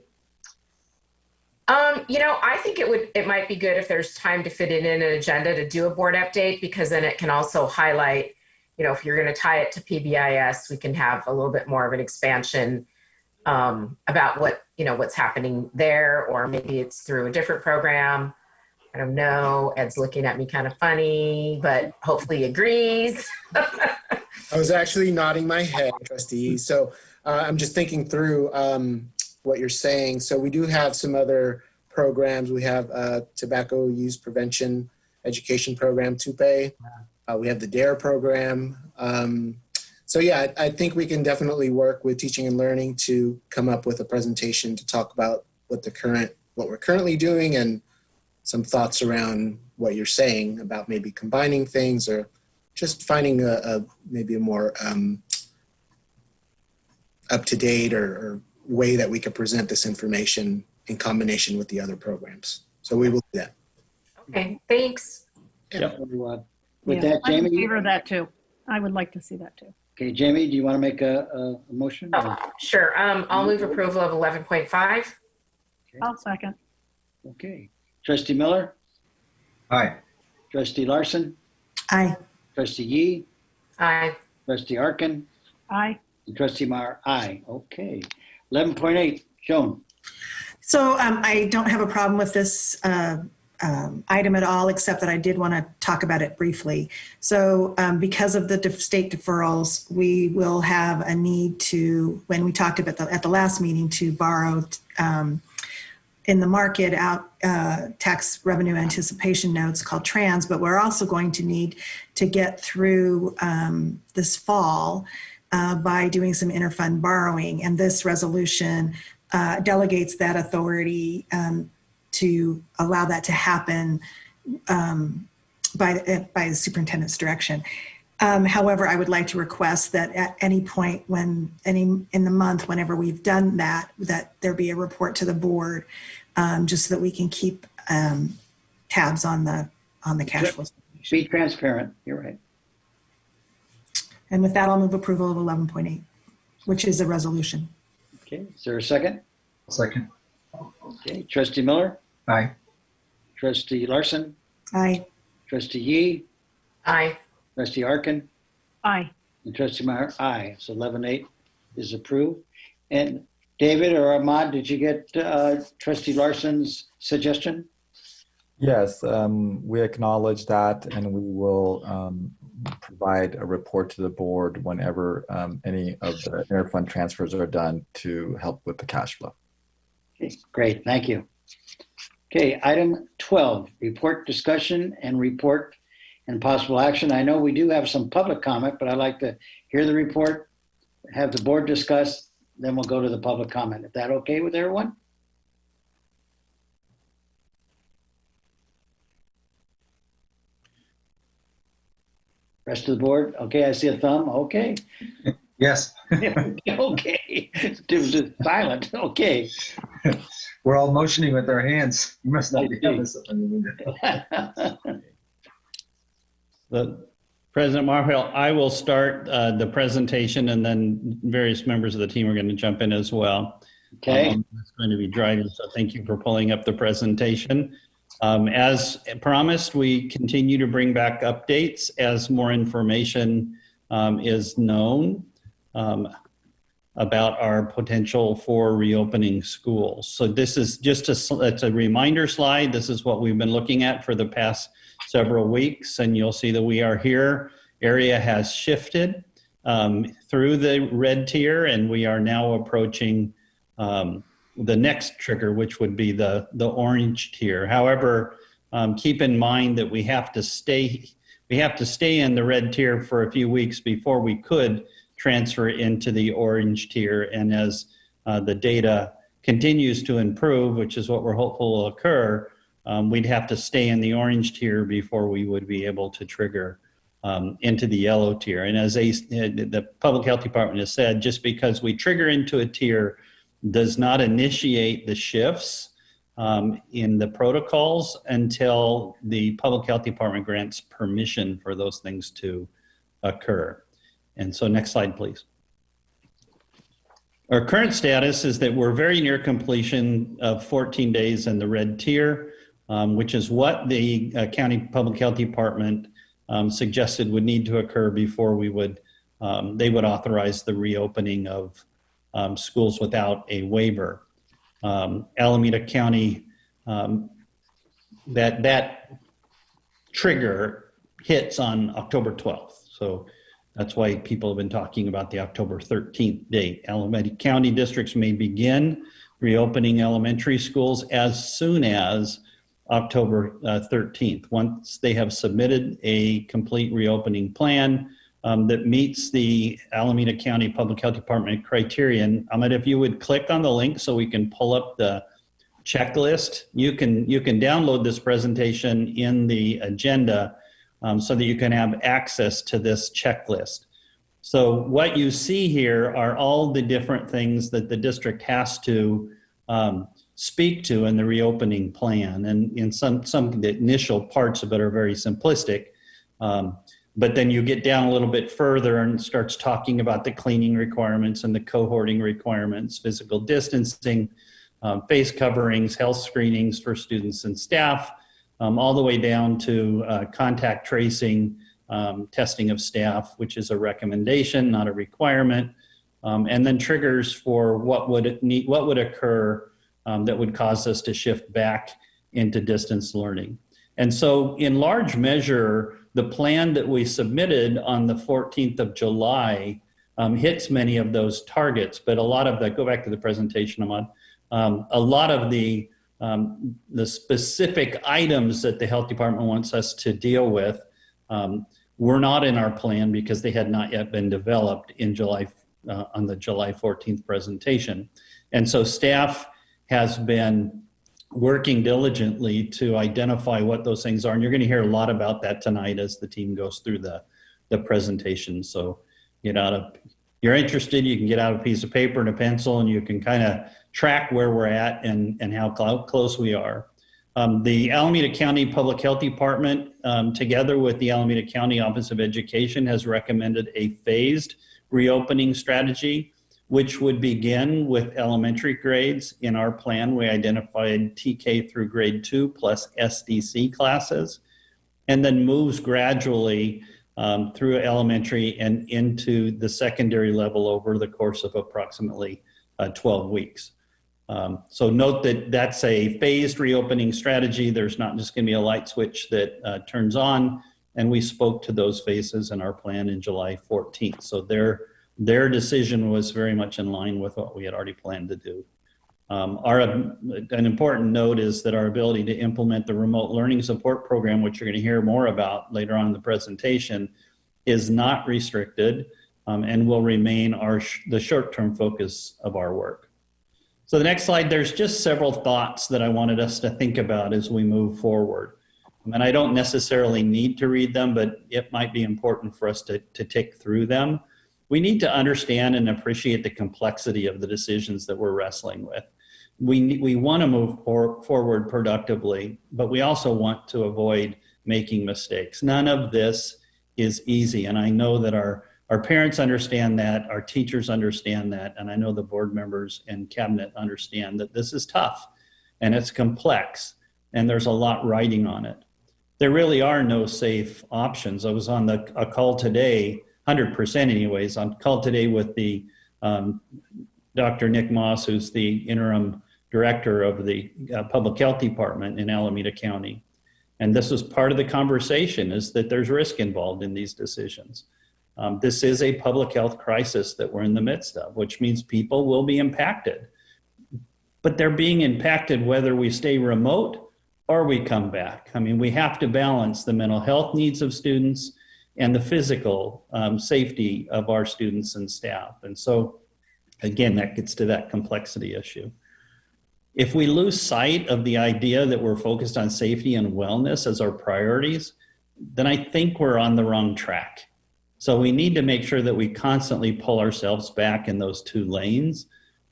I think it might be good if there's time to fit it in an agenda to do a board update, because then it can also highlight, if you're going to tie it to PBIS, we can have a little bit more of an expansion about what's happening there, or maybe it's through a different program. I don't know. Ed's looking at me kind of funny, but hopefully he agrees. I was actually nodding my head, trustee. So I'm just thinking through what you're saying. So we do have some other programs. We have tobacco use prevention education program, TUPE. We have the DARE program. So yeah, I think we can definitely work with teaching and learning to come up with a presentation to talk about what we're currently doing, and some thoughts around what you're saying about maybe combining things, or just finding maybe a more up to date or way that we could present this information in combination with the other programs. So we will do that. Okay, thanks. Yep. With Yeah, that, I'm in Jamie. favor of that too. I would like to see that too. Okay, Jamie, do you want to make a motion? Oh, sure. I'll move approval of 11.5. I'll second. Okay. Trustee Miller? Aye. Trustee Larson? Aye. Trustee Yee? Aye. Trustee Arkin? Aye. And Trustee Meyer? Aye. Okay. 11.8, Joan. So I don't have a problem with this item at all, except that I did want to talk about it briefly. So because of the state deferrals, we will have a need to, when we talked about at the last meeting, to borrow in the market out tax revenue anticipation notes called trans, but we're also going to need to get through this fall by doing some interfund borrowing. And this resolution delegates that authority to allow that to happen by the superintendent's direction. However, I would like to request that at any point in the month, whenever we've done that there be a report to the board, just so that we can keep tabs on the cash flow. Be transparent. You're right. And with that, I'll move approval of 11.8, which is a resolution. Okay. Is there a second? Second. Okay. Trustee Miller? Aye. Trustee Larson? Aye. Trustee Yee? Aye. Trustee Arkin? Aye. And Trustee Meyer? Aye. So 11.8 is approved. And David or Ahmad, did you get Trustee Larson's suggestion? Yes, we acknowledge that, and we will provide a report to the board whenever any of the interfund transfers are done to help with the cash flow. Okay, great. Thank you. Okay, item 12, report discussion and report and possible action. I know we do have some public comment, but I'd like to hear the report, have the board discuss, then we'll go to the public comment. Is that okay with everyone? Rest of the board? Okay, I see a thumb. Okay. Yes. Okay. It was just silent. Okay. We're all motioning with our hands. You must not be having this up in the window. President Marhill, I will start the presentation, and then various members of the team are going to jump in as well. Okay. It's going to be driving, so thank you for pulling up the presentation. As promised, we continue to bring back updates as more information is known about our potential for reopening schools. So this is just it's a reminder slide. This is what we've been looking at for the past several weeks, and you'll see that we are here. Area has shifted through the red tier, and we are now approaching the next trigger, which would be the orange tier. However, keep in mind that we have to stay in the red tier for a few weeks before we could transfer into the orange tier. And as the data continues to improve, which is what we're hopeful will occur, we'd have to stay in the orange tier before we would be able to trigger into the yellow tier. And as the Public Health Department has said, just because we trigger into a tier does not initiate the shifts in the protocols until the Public Health Department grants permission for those things to occur. And so next slide, please. Our current status is that we're very near completion of 14 days in the red tier, which is what the County Public Health Department suggested would need to occur before they would authorize the reopening of schools without a waiver. Alameda County, that trigger hits on October 12th. So that's why people have been talking about the October 13th date. Alameda County districts may begin reopening elementary schools as soon as October 13th, once they have submitted a complete reopening plan that meets the Alameda County Public Health Department criterion. Ahmed, if you would click on the link so we can pull up the checklist. You can download this presentation in the agenda so that you can have access to this checklist. So what you see here are all the different things that the district has to speak to in the reopening plan. And in some of the initial parts of it are very simplistic. But then you get down a little bit further and starts talking about the cleaning requirements and the cohorting requirements, physical distancing, face coverings, health screenings for students and staff, all the way down to contact tracing, testing of staff, which is a recommendation, not a requirement, and then triggers for what would occur that would cause us to shift back into distance learning. And so in large measure, the plan that we submitted on the 14th of July hits many of those targets, but a lot of the, go back to the presentation I'm on, a lot of the specific items that the health department wants us to deal with were not in our plan because they had not yet been developed in July, on the July 14th presentation. And so staff has been working diligently to identify what those things are. And you're going to hear a lot about that tonight as the team goes through the presentation. So you're interested, you can get out a piece of paper and a pencil and you can kind of track where we're at and how close we are. The Alameda County Public Health Department, together with the Alameda County Office of Education, has recommended a phased reopening strategy, which would begin with elementary grades. In our plan, we identified TK through grade 2 plus SDC classes, and then moves gradually through elementary and into the secondary level over the course of approximately 12 weeks. So note that that's a phased reopening strategy. There's not just going to be a light switch that turns on, and we spoke to those phases in our plan in July 14th. So their decision was very much in line with what we had already planned to do. An important note is that our ability to implement the remote learning support program, which you're going to hear more about later on in the presentation, is not restricted and will remain the short-term focus of our work. So the next slide, there's just several thoughts that I wanted us to think about as we move forward. And I don't necessarily need to read them, but it might be important for us to tick through them. We need to understand and appreciate the complexity of the decisions that we're wrestling with. We want to move forward productively, but we also want to avoid making mistakes. None of this is easy, and I know that our parents understand that, our teachers understand that, and I know the board members and cabinet understand that this is tough, and it's complex, and there's a lot riding on it. There really are no safe options. I was on a call today, 100% anyways, on call today with the Dr. Nick Moss, who's the interim director of the public health department in Alameda County. And this was part of the conversation, is that there's risk involved in these decisions. This is a public health crisis that we're in the midst of, which means people will be impacted. But they're being impacted whether we stay remote or we come back. I mean, we have to balance the mental health needs of students and the physical safety of our students and staff. And so, again, that gets to that complexity issue. If we lose sight of the idea that we're focused on safety and wellness as our priorities, then I think we're on the wrong track. So we need to make sure that we constantly pull ourselves back in those two lanes.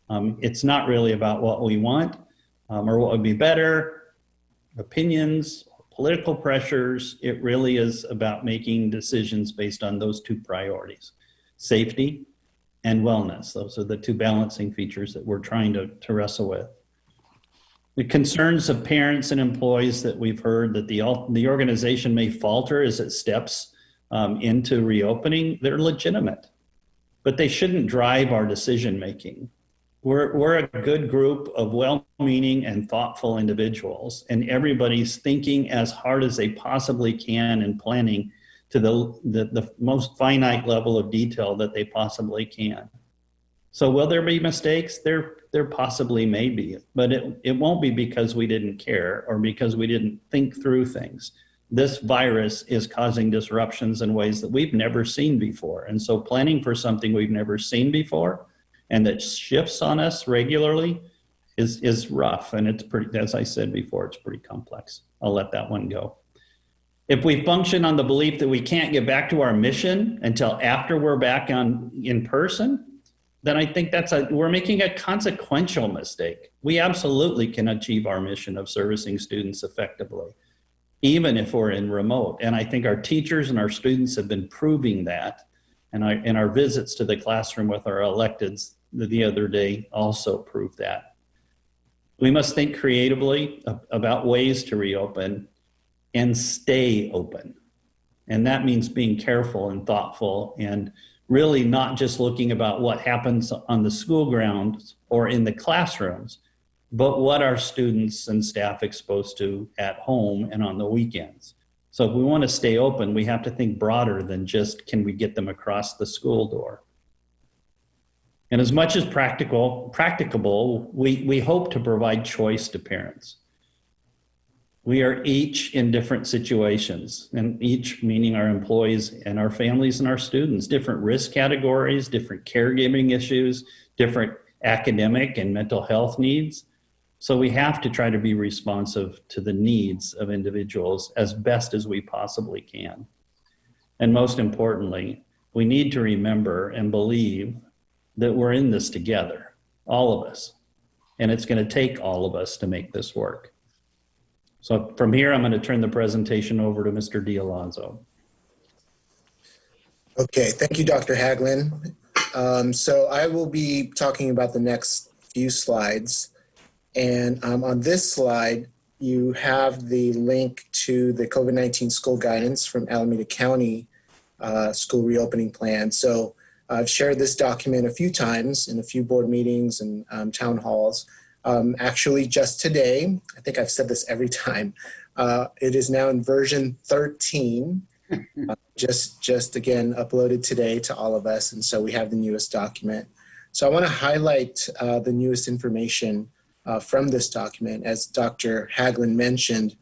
It's not really about what we want or what would be better, opinions, political pressures. It really is about making decisions based on those two priorities, safety and wellness. Those are the two balancing features that we're trying to wrestle with. The concerns of parents and employees that we've heard that the organization may falter as it steps into reopening, they're legitimate, but they shouldn't drive our decision making. We're a good group of well-meaning and thoughtful individuals, and everybody's thinking as hard as they possibly can and planning to the most finite level of detail that they possibly can. So will there be mistakes? There possibly may be, but it won't be because we didn't care or because we didn't think through things. This virus is causing disruptions in ways that we've never seen before. And so planning for something we've never seen before and that shifts on us regularly is rough. And it's pretty, as I said before, it's pretty complex. I'll let that one go. If we function on the belief that we can't get back to our mission until after we're back in person, then I think we're making a consequential mistake. We absolutely can achieve our mission of servicing students effectively, even if we're in remote. And I think our teachers and our students have been proving that. And our visits to the classroom with our electeds the other day also proved that. We must think creatively about ways to reopen and stay open. And that means being careful and thoughtful and really not just looking about what happens on the school grounds or in the classrooms, but what are students and staff exposed to at home and on the weekends. So if we want to stay open, we have to think broader than just, can we get them across the school door? And as much as practicable, we hope to provide choice to parents. We are each in different situations, and each meaning our employees and our families and our students, different risk categories, different caregiving issues, different academic and mental health needs. So we have to try to be responsive to the needs of individuals as best as we possibly can. And most importantly, we need to remember and believe that we're in this together, all of us. And it's going to take all of us to make this work. So from here, I'm going to turn the presentation over to Mr. D'Alonzo. Okay, thank you, Dr. Haglin. So I will be talking about the next few slides. And on this slide, you have the link to the COVID-19 school guidance from Alameda County school reopening plan. So I've shared this document a few times in a few board meetings and town halls. Actually, just today, I think I've said this every time, it is now in version 13, just again uploaded today to all of us. And so we have the newest document. So I want to highlight the newest information from this document. As Dr. Haglin mentioned,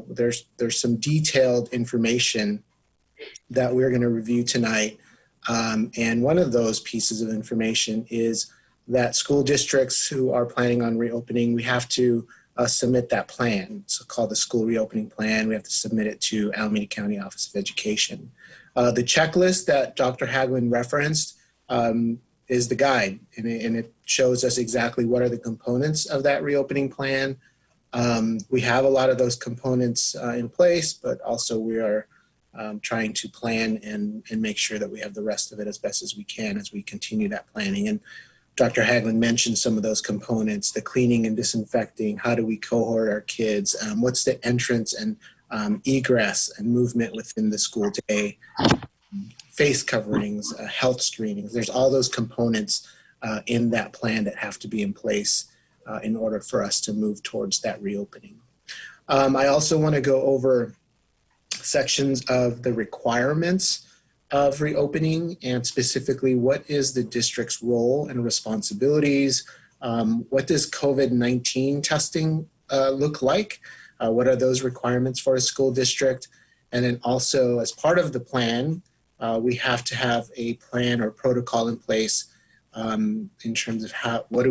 there's some detailed information that we're going to review tonight. And one of those pieces of information is that school districts who are planning on reopening, we have to submit that plan. It's called the school reopening plan. We have to submit it to Alameda County Office of Education. The checklist that Dr. Haglin referenced is the guide, and it shows us exactly what are the components of that reopening plan. We have a lot of those components in place, but also we are trying to plan and make sure that we have the rest of it as best as we can as we continue that planning. And Dr. Haglin mentioned some of those components, the cleaning and disinfecting, how do we cohort our kids, what's the entrance and egress and movement within the school day, face coverings, health screenings. There's all those components in that plan that have to be in place in order for us to move towards that reopening. I also want to go over sections of the requirements of reopening, and specifically what is the district's role and responsibilities? What does COVID-19 testing look like? What are those requirements for a school district? And then also as part of the plan, we have to have a plan or protocol in place in terms of what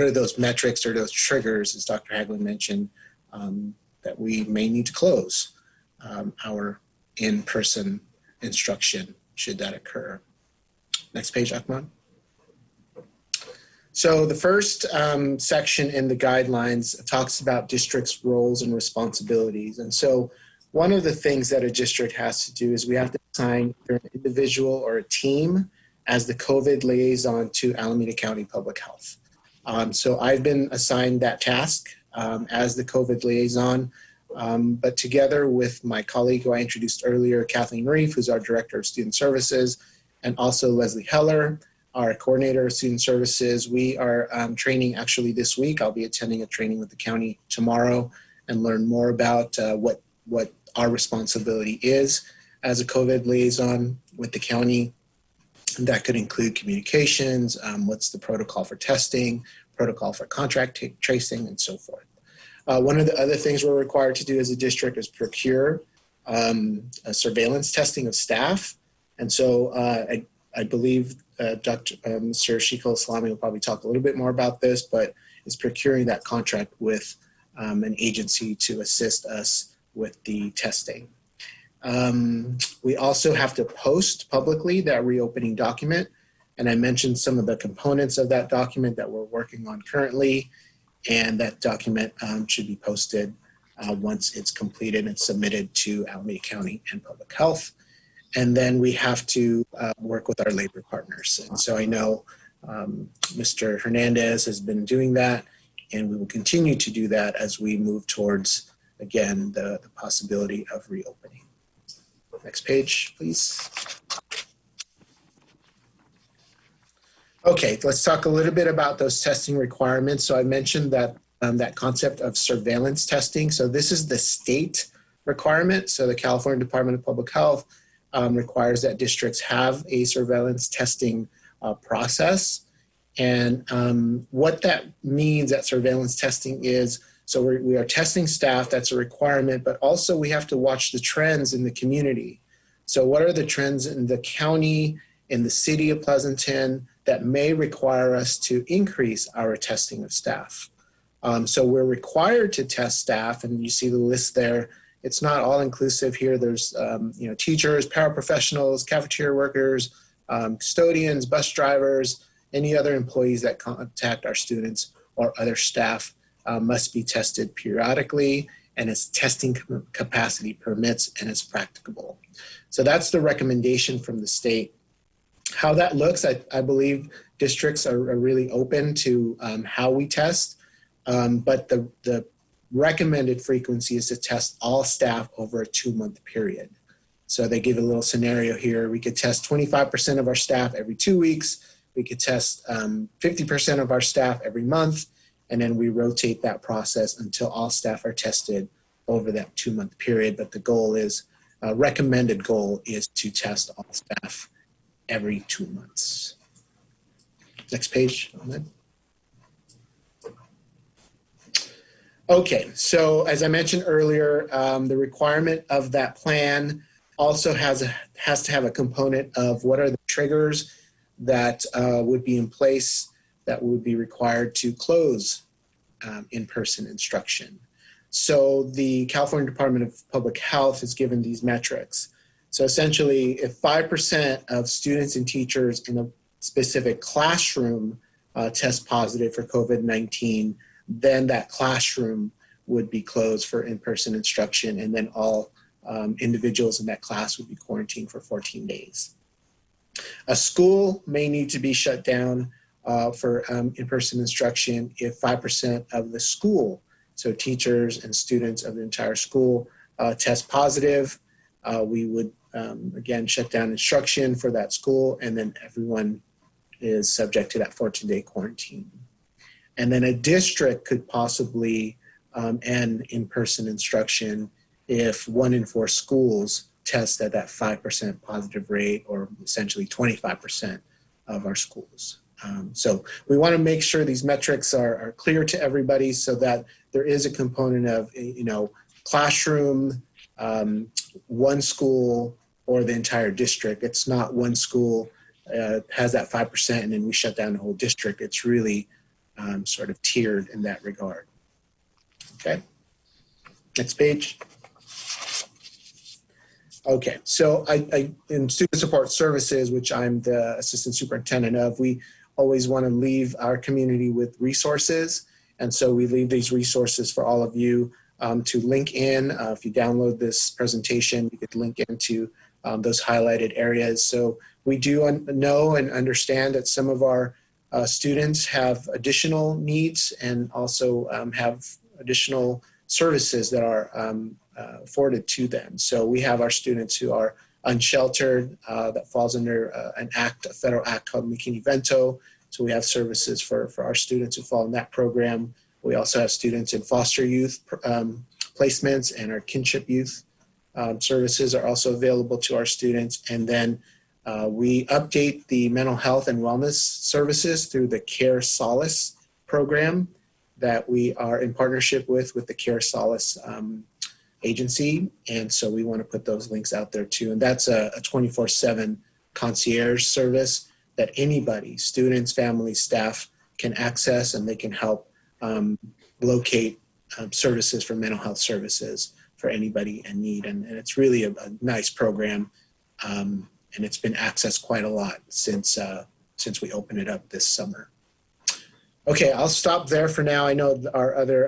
are those metrics or those triggers, as Dr. Haglin mentioned, that we may need to close our in-person instruction should that occur. Next page, Ahmad. So the first section in the guidelines talks about districts' roles and responsibilities. And so one of the things that a district has to do is we have to assign either an individual or a team as the COVID liaison to Alameda County Public Health. So I've been assigned that task as the COVID liaison. But together with my colleague who I introduced earlier, Kathleen Reif, who's our Director of Student Services, and also Leslie Heller, our Coordinator of Student Services, we are training actually this week. I'll be attending a training with the county tomorrow and learn more about what our responsibility is as a COVID liaison with the county. And that could include communications, what's the protocol for testing, protocol for contact tracing, and so forth. One of the other things we're required to do as a district is procure a surveillance testing of staff. And so I believe Mr. Shikul Islami will probably talk a little bit more about this, but it's procuring that contract with an agency to assist us with the testing. We also have to post publicly that reopening document. And I mentioned some of the components of that document that we're working on currently. And that document should be posted once it's completed and submitted to Alameda County and Public Health. And then we have to work with our labor partners. And so I know Mr. Hernandez has been doing that, and we will continue to do that as we move towards, again, the possibility of reopening. Next page, please. Okay, let's talk a little bit about those testing requirements. So I mentioned that that concept of surveillance testing. So this is the state requirement. So the California Department of Public Health requires that districts have a surveillance testing process. And what that means, that surveillance testing is, so we are testing staff, that's a requirement, but also we have to watch the trends in the community. So what are the trends in the county, in the city of Pleasanton, that may require us to increase our testing of staff? So we're required to test staff, and you see the list there. It's not all inclusive here. There's teachers, paraprofessionals, cafeteria workers, custodians, bus drivers, any other employees that contact our students or other staff must be tested periodically, and its testing capacity permits and is practicable. So that's the recommendation from the state. How that looks, I believe districts are really open to how we test, but the recommended frequency is to test all staff over a 2-month period. So they give a little scenario here. We could test 25% of our staff every 2 weeks. We could test 50% of our staff every month, and then we rotate that process until all staff are tested over that 2-month period. But the goal is, recommended goal is to test all staff every 2 months. Next page, Ahmed. Okay, so as I mentioned earlier, the requirement of that plan also has to have a component of what are the triggers that would be in place that would be required to close in-person instruction. So the California Department of Public Health has given these metrics. So essentially, if 5% of students and teachers in a specific classroom test positive for COVID-19, then that classroom would be closed for in-person instruction, and then all individuals in that class would be quarantined for 14 days. A school may need to be shut down for in-person instruction if 5% of the school, so teachers and students of the entire school, test positive. We would, again, shut down instruction for that school, and then everyone is subject to that 14-day quarantine. And then a district could possibly end in-person instruction if 1 in 4 schools test at that 5% positive rate, or essentially 25% of our schools. So we want to make sure these metrics are clear to everybody, so that there is a component of, classroom, one school, or the entire district. It's not one school has that 5% and then we shut down the whole district. It's really sort of tiered in that regard. Okay, next page. Okay, so I in student support services, which I'm the assistant superintendent of, we always want to leave our community with resources. And so we leave these resources for all of you to link in. If you download this presentation, you could link into those highlighted areas. So we do know and understand that some of our students have additional needs, and also have additional services that are afforded to them. So we have our students who are unsheltered, that falls under a federal act called McKinney-Vento. So we have services for our students who fall in that program. We also have students in foster youth placements, and our kinship youth services are also available to our students. And then we update the mental health and wellness services through the Care Solace program that we are in partnership with the Care Solace agency. And so we want to put those links out there too. And that's a 24/7 concierge service that anybody, students, families, staff, can access, and they can help locate services for mental health services for anybody in need. And it's really a nice program. And it's been accessed quite a lot since we opened it up this summer. Okay, I'll stop there for now. I know our other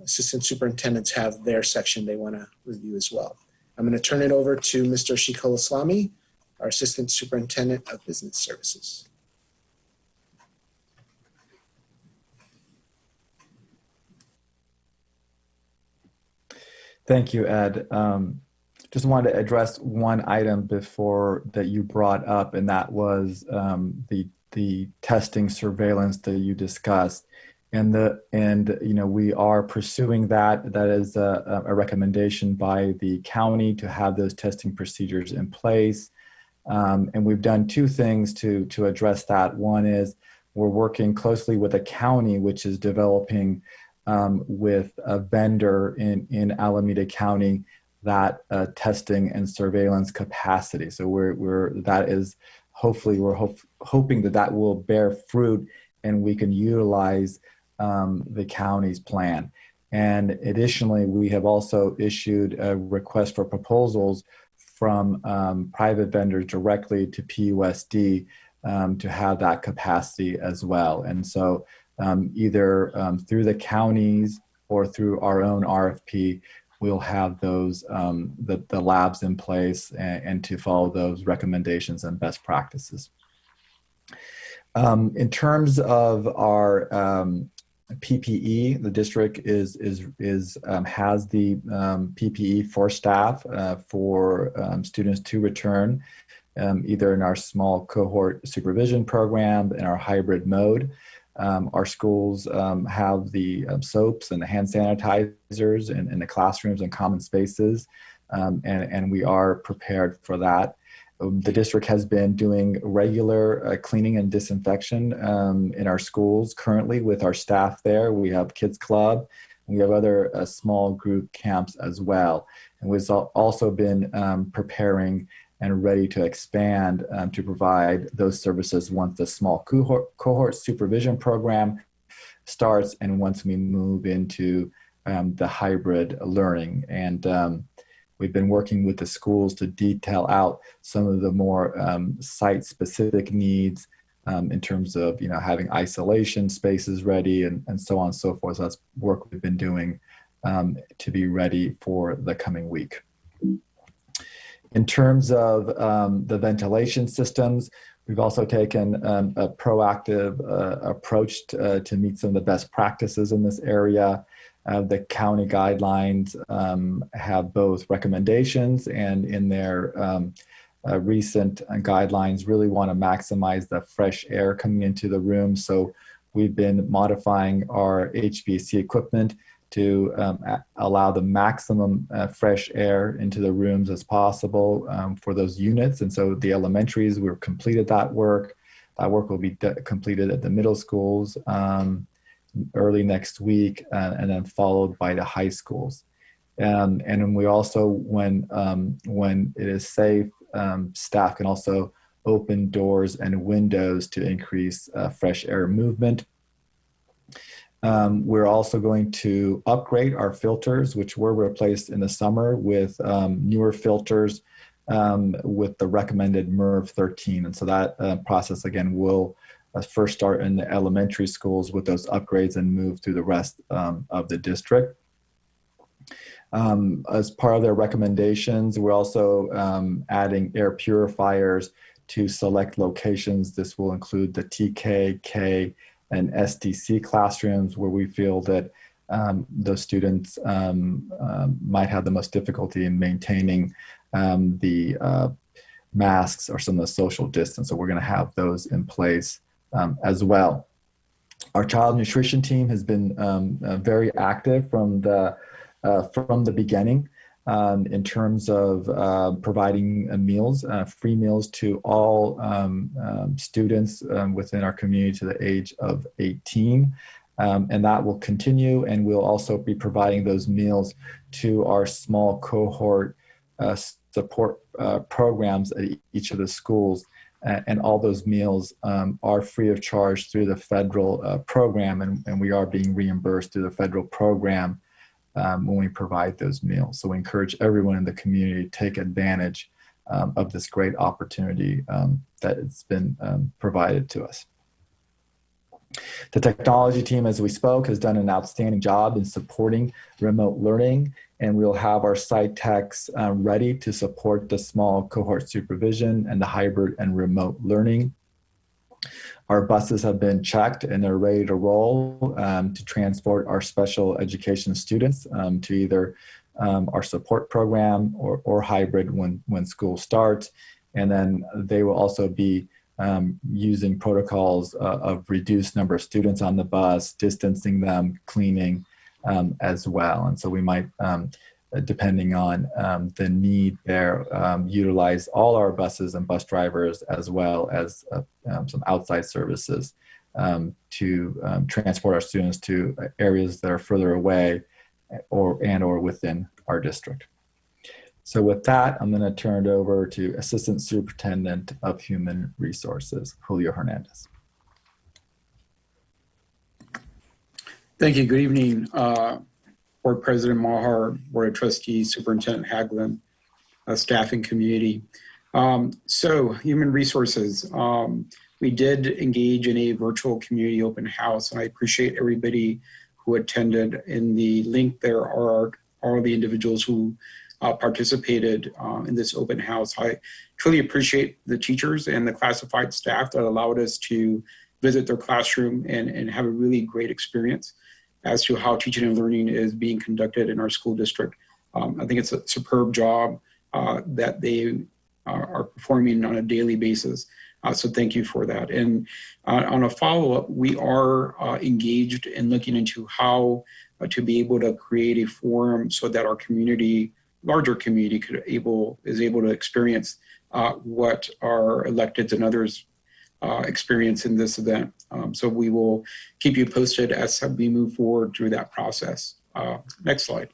assistant superintendents have their section they want to review as well. I'm going to turn it over to Mr. Shikul Islami, our Assistant Superintendent of Business Services. Thank you, Ed. Just wanted to address one item before that you brought up, and that was the testing surveillance that you discussed. And we are pursuing that. That is a recommendation by the county to have those testing procedures in place. And we've done two things to address that. One is we're working closely with a county which is developing with a vendor in Alameda County that testing and surveillance capacity. So we're hoping that will bear fruit and we can utilize the county's plan. And additionally, we have also issued a request for proposals from private vendors directly to PUSD to have that capacity as well. And so either through the counties or through our own RFP, we'll have those the labs in place and to follow those recommendations and best practices. In terms of our PPE, the district has the PPE for staff for students to return either in our small cohort supervision program in our hybrid mode. Our schools have the soaps and the hand sanitizers in the classrooms and common spaces, and we are prepared for that. The district has been doing regular cleaning and disinfection in our schools currently with our staff there. We have Kids Club, and we have other small group camps as well. And we've also been preparing and ready to expand to provide those services once the small cohort supervision program starts and once we move into the hybrid learning. And we've been working with the schools to detail out some of the more site-specific needs in terms of having isolation spaces ready and so on and so forth. So that's work we've been doing to be ready for the coming week. In terms of the ventilation systems, we've also taken a proactive approach to meet some of the best practices in this area. The county guidelines have both recommendations and in their recent guidelines really want to maximize the fresh air coming into the room. So we've been modifying our HVAC equipment to allow the maximum fresh air into the rooms as possible for those units. And so the elementaries, we've completed that work. That work will be completed at the middle schools early next week, and then followed by the high schools. And then we also, when it is safe, staff can also open doors and windows to increase fresh air movement. We're also going to upgrade our filters, which were replaced in the summer with newer filters with the recommended MERV 13. And so that process, again, will first start in the elementary schools with those upgrades and move through the rest of the district. As part of their recommendations, we're also adding air purifiers to select locations. This will include the TK, K, and SDC classrooms where we feel that those students might have the most difficulty in maintaining the masks or some of the social distance. So we're going to have those in place as well. Our child nutrition team has been very active from the beginning in terms of providing meals, free meals to all students within our community to the age of 18. And that will continue, and we'll also be providing those meals to our small cohort support programs at each of the schools. And all those meals are free of charge through the federal program, and we are being reimbursed through the federal program when we provide those meals. So we encourage everyone in the community to take advantage of this great opportunity that has been provided to us. The technology team, as we spoke, has done an outstanding job in supporting remote learning, and we'll have our site techs ready to support the small cohort supervision and the hybrid and remote learning. Our buses have been checked and they're ready to roll to transport our special education students to either our support program or hybrid when school starts. And then they will also be using protocols of reduced number of students on the bus, distancing them, cleaning as well. And so we might, depending on the need there, utilize all our buses and bus drivers as well as some outside services to transport our students to areas that are further away or within our district. So with that, I'm going to turn it over to Assistant Superintendent of Human Resources, Julio Hernandez. Thank you. Good evening, Board President Maher, Board of Trustees, Superintendent Haglund, staff and community. So human resources, we did engage in a virtual community open house, and I appreciate everybody who attended. In the link there are all the individuals who participated in this open house. I truly appreciate the teachers and the classified staff that allowed us to visit their classroom and have a really great experience as to how teaching and learning is being conducted in our school district. I think it's a superb job that they are performing on a daily basis. So thank you for that. And on a follow-up, we are engaged in looking into how to be able to create a forum so that our community, larger community, is able to experience what our electeds and others experience in this event. So we will keep you posted as we move forward through that process. Next slide.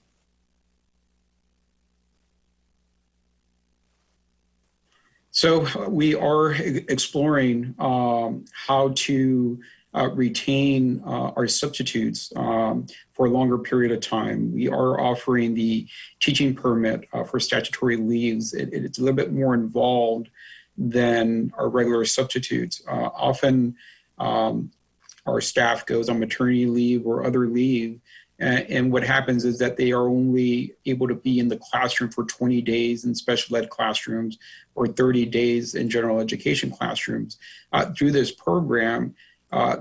So we are exploring how to retain our substitutes for a longer period of time. We are offering the teaching permit for statutory leaves. It's a little bit more involved than our regular substitutes. Often our staff goes on maternity leave or other leave, and what happens is that they are only able to be in the classroom for 20 days in special ed classrooms or 30 days in general education classrooms. Through this program,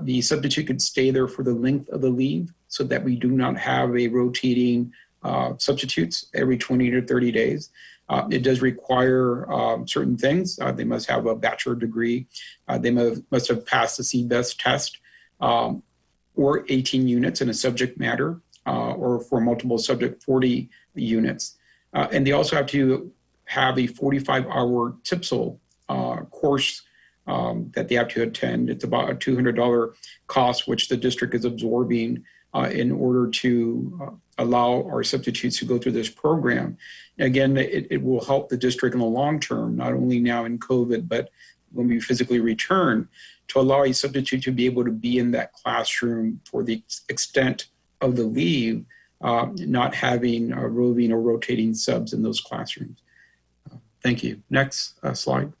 the substitute could stay there for the length of the leave so that we do not have a rotating substitutes every 20 to 30 days. It does require certain things. They must have a bachelor degree. They must have passed the CBEST test or 18 units in a subject matter or for multiple subject 40 units. And they also have to have a 45-hour TPSL course that they have to attend. It's about a $200 cost, which the district is absorbing in order to allow our substitutes to go through this program. Again, it will help the district in the long term, not only now in COVID, but when we physically return, to allow a substitute to be able to be in that classroom for the extent of the leave, not having roving or rotating subs in those classrooms. Thank you. Next slide.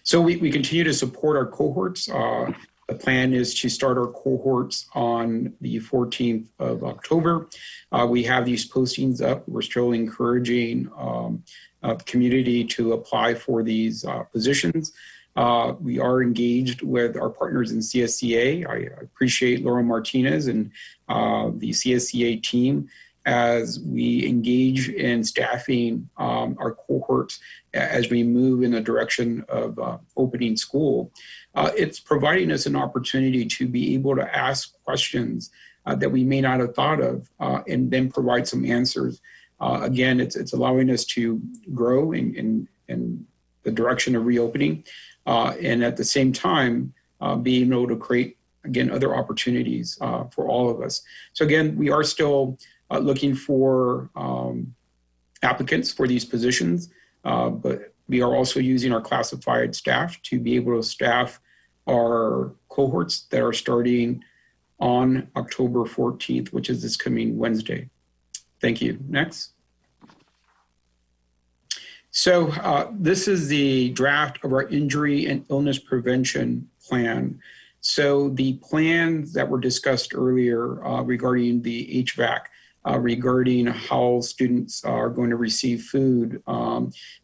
So we continue to support our cohorts. The plan is to start our cohorts on the 14th of October. We have these postings up. We're still encouraging the community to apply for these positions. We are engaged with our partners in CSCA. I appreciate Laura Martinez and the CSCA team as we engage in staffing our cohorts as we move in the direction of opening school. It's providing us an opportunity to be able to ask questions that we may not have thought of and then provide some answers. Again, it's allowing us to grow in the direction of reopening and at the same time being able to create, again, other opportunities for all of us. So again, we are still looking for applicants for these positions, but we are also using our classified staff to be able to staff our cohorts that are starting on October 14th, which is this coming Wednesday. Thank you. Next. So this is the draft of our injury and illness prevention plan. So the plans that were discussed earlier regarding the HVAC, regarding how students are going to receive food,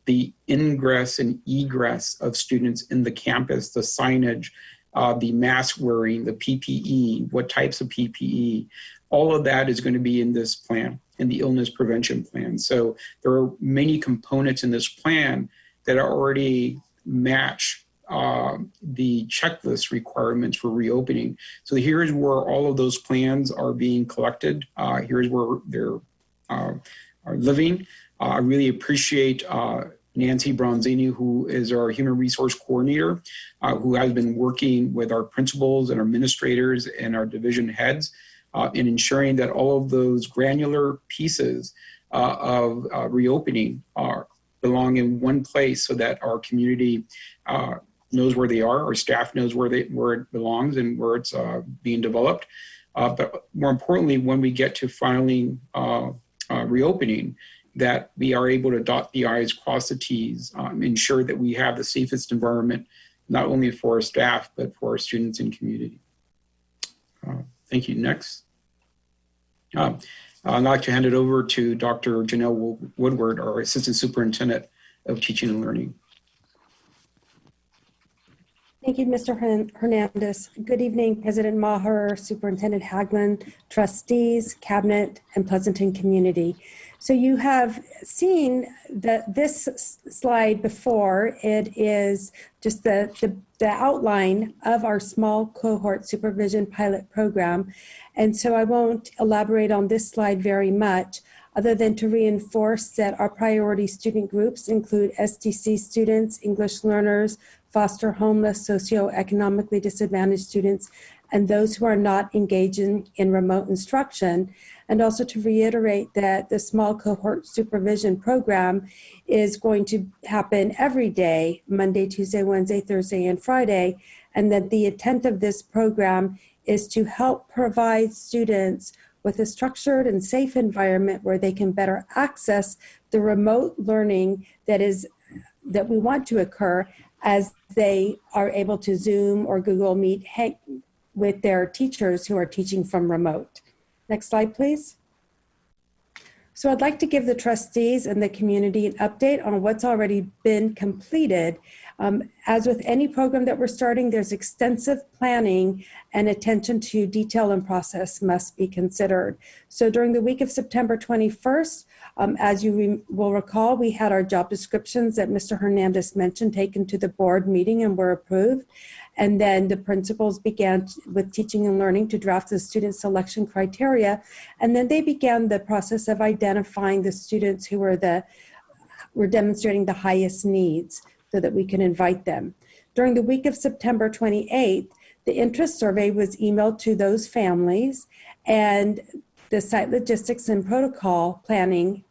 the ingress and egress of students in the campus, the signage, the mask wearing, the PPE, what types of PPE, all of that is going to be in this plan, in the illness prevention plan. So there are many components in this plan that already match the checklist requirements for reopening. So here's where all of those plans are being collected. Here's where they're are living. I really appreciate Nancy Bronzini, who is our human resource coordinator, who has been working with our principals and our administrators and our division heads in ensuring that all of those granular pieces of reopening belong in one place so that our community knows where they are, our staff knows where it belongs and where it's being developed. But more importantly, when we get to filing reopening, that we are able to dot the I's, cross the T's, ensure that we have the safest environment, not only for our staff, but for our students and community. Thank you. Next. I'd like to hand it over to Dr. Janelle Woodward, our Assistant Superintendent of Teaching and Learning. Thank you, Mr. Hernandez. Good evening, President Maher, Superintendent Haglund, trustees, cabinet, and Pleasanton community. So you have seen this slide before. It is just the outline of our small cohort supervision pilot program. And so I won't elaborate on this slide very much, other than to reinforce that our priority student groups include SDC students, English learners, foster homeless, socioeconomically disadvantaged students, and those who are not engaging in remote instruction. And also to reiterate that the small cohort supervision program is going to happen every day, Monday, Tuesday, Wednesday, Thursday, and Friday, and that the intent of this program is to help provide students with a structured and safe environment where they can better access the remote learning that we want to occur as they are able to Zoom or Google Meet with their teachers who are teaching from remote. Next slide, please. So I'd like to give the trustees and the community an update on what's already been completed. As with any program that we're starting, there's extensive planning and attention to detail and process must be considered. So during the week of September 21st, as you will recall, we had our job descriptions that Mr. Hernandez mentioned taken to the board meeting and were approved. And then the principals began with teaching and learning to draft the student selection criteria. And then they began the process of identifying the students who were demonstrating the highest needs so that we can invite them. During the week of September 28th, the interest survey was emailed to those families, and the site logistics and protocol planning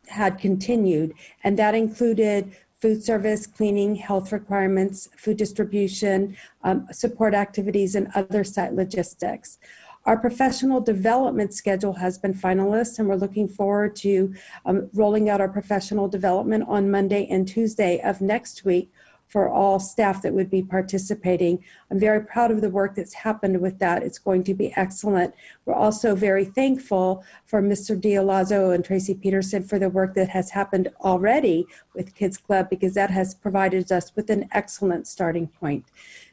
had continued, and that included food service, cleaning, health requirements, food distribution, support activities, and other site logistics. Our professional development schedule has been finalized, and we're looking forward to rolling out our professional development on Monday and Tuesday of next week for all staff that would be participating. I'm very proud of the work that's happened with that. It's going to be excellent. We're also very thankful for Mr. Dialazzo and Tracy Peterson for the work that has happened already with Kids Club, because that has provided us with an excellent starting point.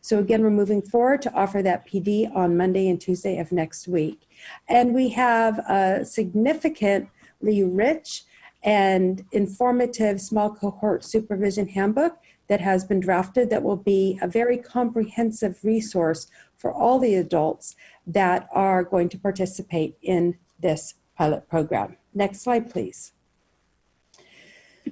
So again, we're moving forward to offer that PD on Monday and Tuesday of next week. And we have a significantly rich and informative small cohort supervision handbook that has been drafted that will be a very comprehensive resource for all the adults that are going to participate in this pilot program. Next slide, please.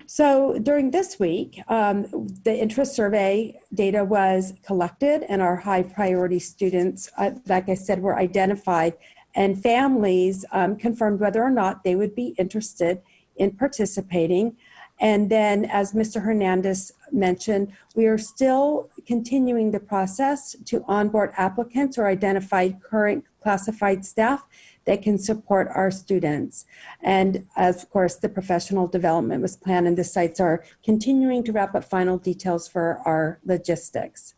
So during this week, the interest survey data was collected and our high priority students, like I said, were identified, and families confirmed whether or not they would be interested in participating. And then, as Mr. Hernandez mentioned, we are still continuing the process to onboard applicants or identify current classified staff that can support our students. And of course, the professional development was planned, and the sites are continuing to wrap up final details for our logistics.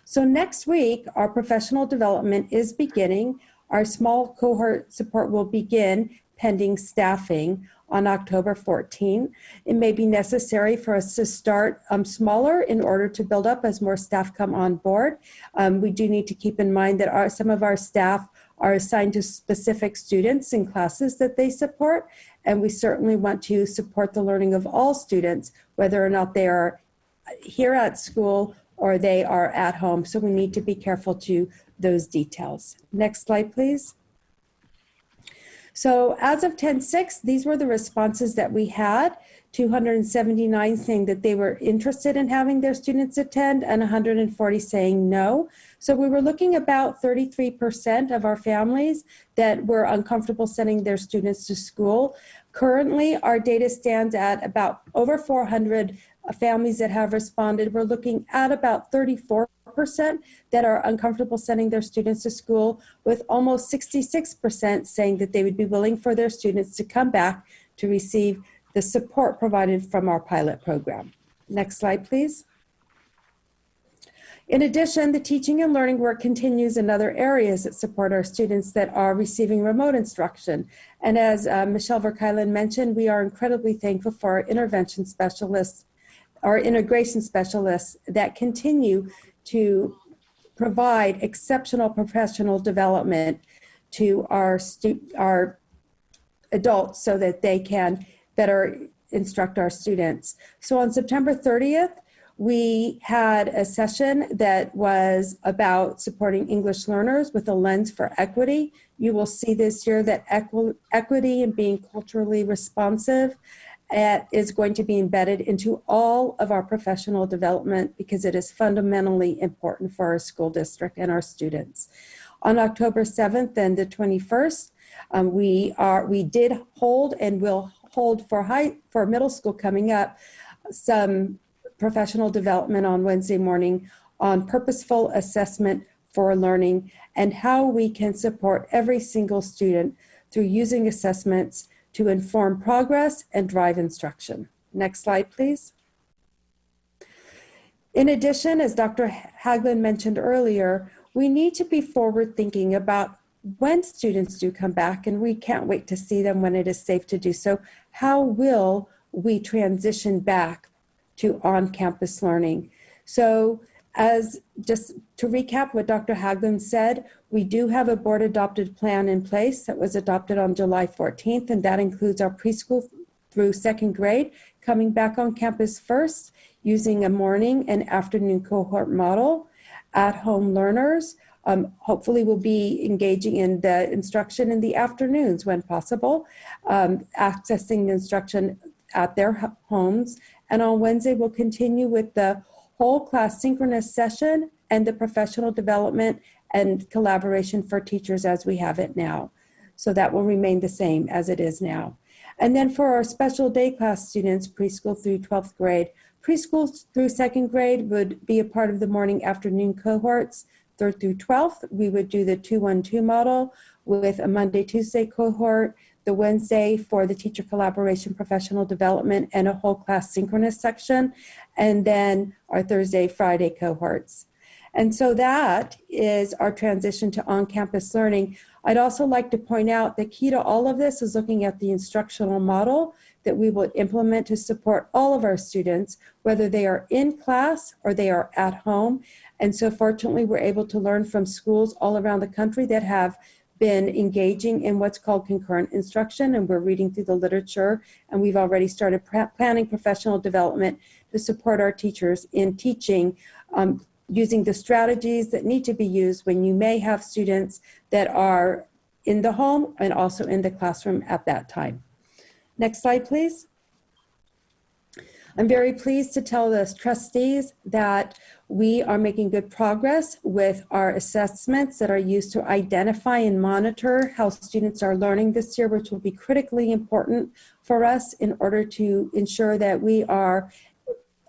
So next week, our professional development is beginning. Our small cohort support will begin pending staffing on October 14. It may be necessary for us to start smaller in order to build up as more staff come on board. We do need to keep in mind that some of our staff are assigned to specific students in classes that they support, and we certainly want to support the learning of all students, whether or not they are here at school or they are at home. So we need to be careful to those details. Next slide, please. So as of 10/6, these were the responses that we had. 279 saying that they were interested in having their students attend, and 140 saying no. So we were looking about 33% of our families that were uncomfortable sending their students to school. Currently, our data stands at about over 400 families that have responded. We're looking at about 34% that are uncomfortable sending their students to school, with almost 66% saying that they would be willing for their students to come back to receive the support provided from our pilot program. Next slide, please. In addition, the teaching and learning work continues in other areas that support our students that are receiving remote instruction. And as Michelle Verkeilen mentioned, we are incredibly thankful for our intervention specialists, our integration specialists that continue to provide exceptional professional development to our adults so that they can better instruct our students. So on September 30th, we had a session that was about supporting English learners with a lens for equity. You will see this year that equity and being culturally responsive is going to be embedded into all of our professional development because it is fundamentally important for our school district and our students. On October 7th and the 21st, we did hold and will hold for middle school coming up some professional development on Wednesday morning on purposeful assessment for learning and how we can support every single student through using assessments to inform progress and drive instruction. Next slide, please. In addition, as Dr. Haglund mentioned earlier, we need to be forward thinking about when students do come back, and we can't wait to see them when it is safe to do so. How will we transition back to on-campus learning? So as just to recap what Dr. Haglund said, we do have a board adopted plan in place that was adopted on July 14th, and that includes our preschool through second grade coming back on campus first using a morning and afternoon cohort model. At-home learners hopefully will be engaging in the instruction in the afternoons when possible, accessing the instruction at their homes. And on Wednesday, we'll continue with the whole class synchronous session and the professional development and collaboration for teachers as we have it now. So that will remain the same as it is now. And then for our special day class students, preschool through 12th grade, preschool through second grade would be a part of the morning afternoon cohorts. 3rd through 12th, we would do the 2-1-2 model with a Monday, Tuesday cohort, the Wednesday for the teacher collaboration, professional development, and a whole class synchronous section, and then our Thursday, Friday cohorts. And so that is our transition to on-campus learning. I'd also like to point out the key to all of this is looking at the instructional model that we will implement to support all of our students, whether they are in class or they are at home. And so fortunately, we're able to learn from schools all around the country that have been engaging in what's called concurrent instruction, and we're reading through the literature, and we've already started planning professional development to support our teachers in teaching using the strategies that need to be used when you may have students that are in the home and also in the classroom at that time. Next slide, please. I'm very pleased to tell the trustees that we are making good progress with our assessments that are used to identify and monitor how students are learning this year, which will be critically important for us in order to ensure that we are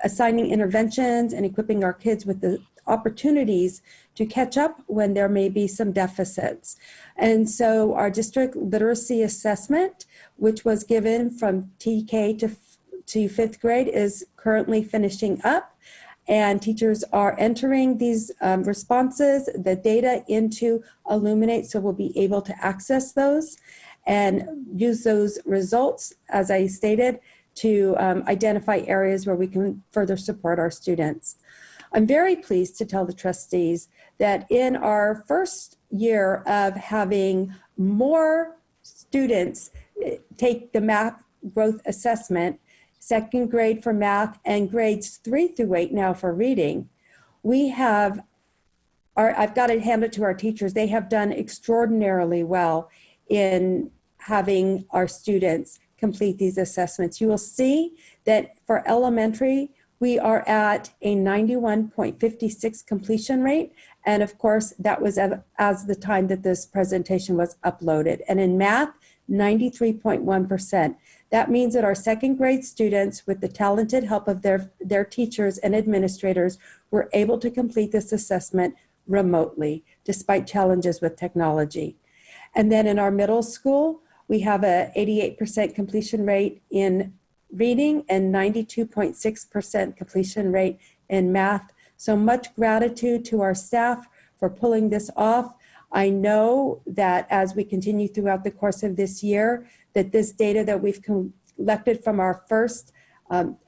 assigning interventions and equipping our kids with the opportunities to catch up when there may be some deficits. And so our district literacy assessment, which was given from TK to fifth grade, is currently finishing up. And teachers are entering these responses, the data into Illuminate, so we'll be able to access those and use those results, as I stated, to identify areas where we can further support our students. I'm very pleased to tell the trustees that in our first year of having more students take the math growth assessment, second grade for math and grades 3 through 8 now for reading, I've got to hand it to our teachers. They have done extraordinarily well in having our students complete these assessments. You will see that for elementary, we are at a 91.56 completion rate. And of course, that was as the time that this presentation was uploaded. And in math, 93.1%. That means that our second grade students, with the talented help of their teachers and administrators, were able to complete this assessment remotely, despite challenges with technology. And then in our middle school, we have a 88% completion rate in reading and 92.6% completion rate in math. So much gratitude to our staff for pulling this off. I know that as we continue throughout the course of this year, that this data that we've collected from our first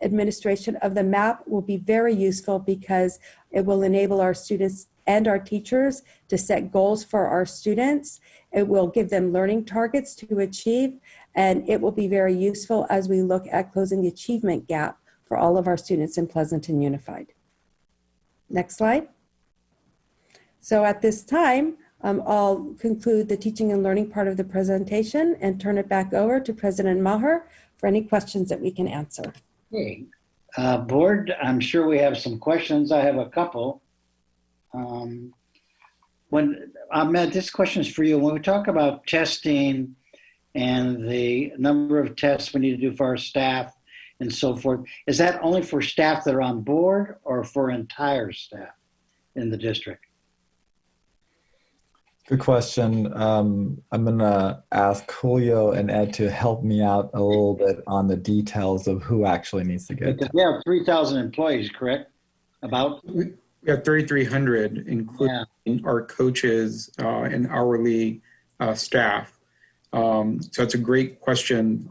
administration of the map will be very useful, because it will enable our students and our teachers to set goals for our students. It will give them learning targets to achieve, and it will be very useful as we look at closing the achievement gap for all of our students in Pleasanton Unified. Next slide. So at this time, I'll conclude the teaching and learning part of the presentation and turn it back over to President Maher for any questions that we can answer. Okay. Board, I'm sure we have some questions. I have a couple. Ahmed, this question is for you. When we talk about testing and the number of tests we need to do for our staff and so forth, is that only for staff that are on board or for entire staff in the district? Good question. I'm going to ask Julio and Ed to help me out a little bit on the details of who actually needs to get Because we have 3,000 employees, correct? About? We have 3,300, including our coaches and hourly staff. So it's a great question,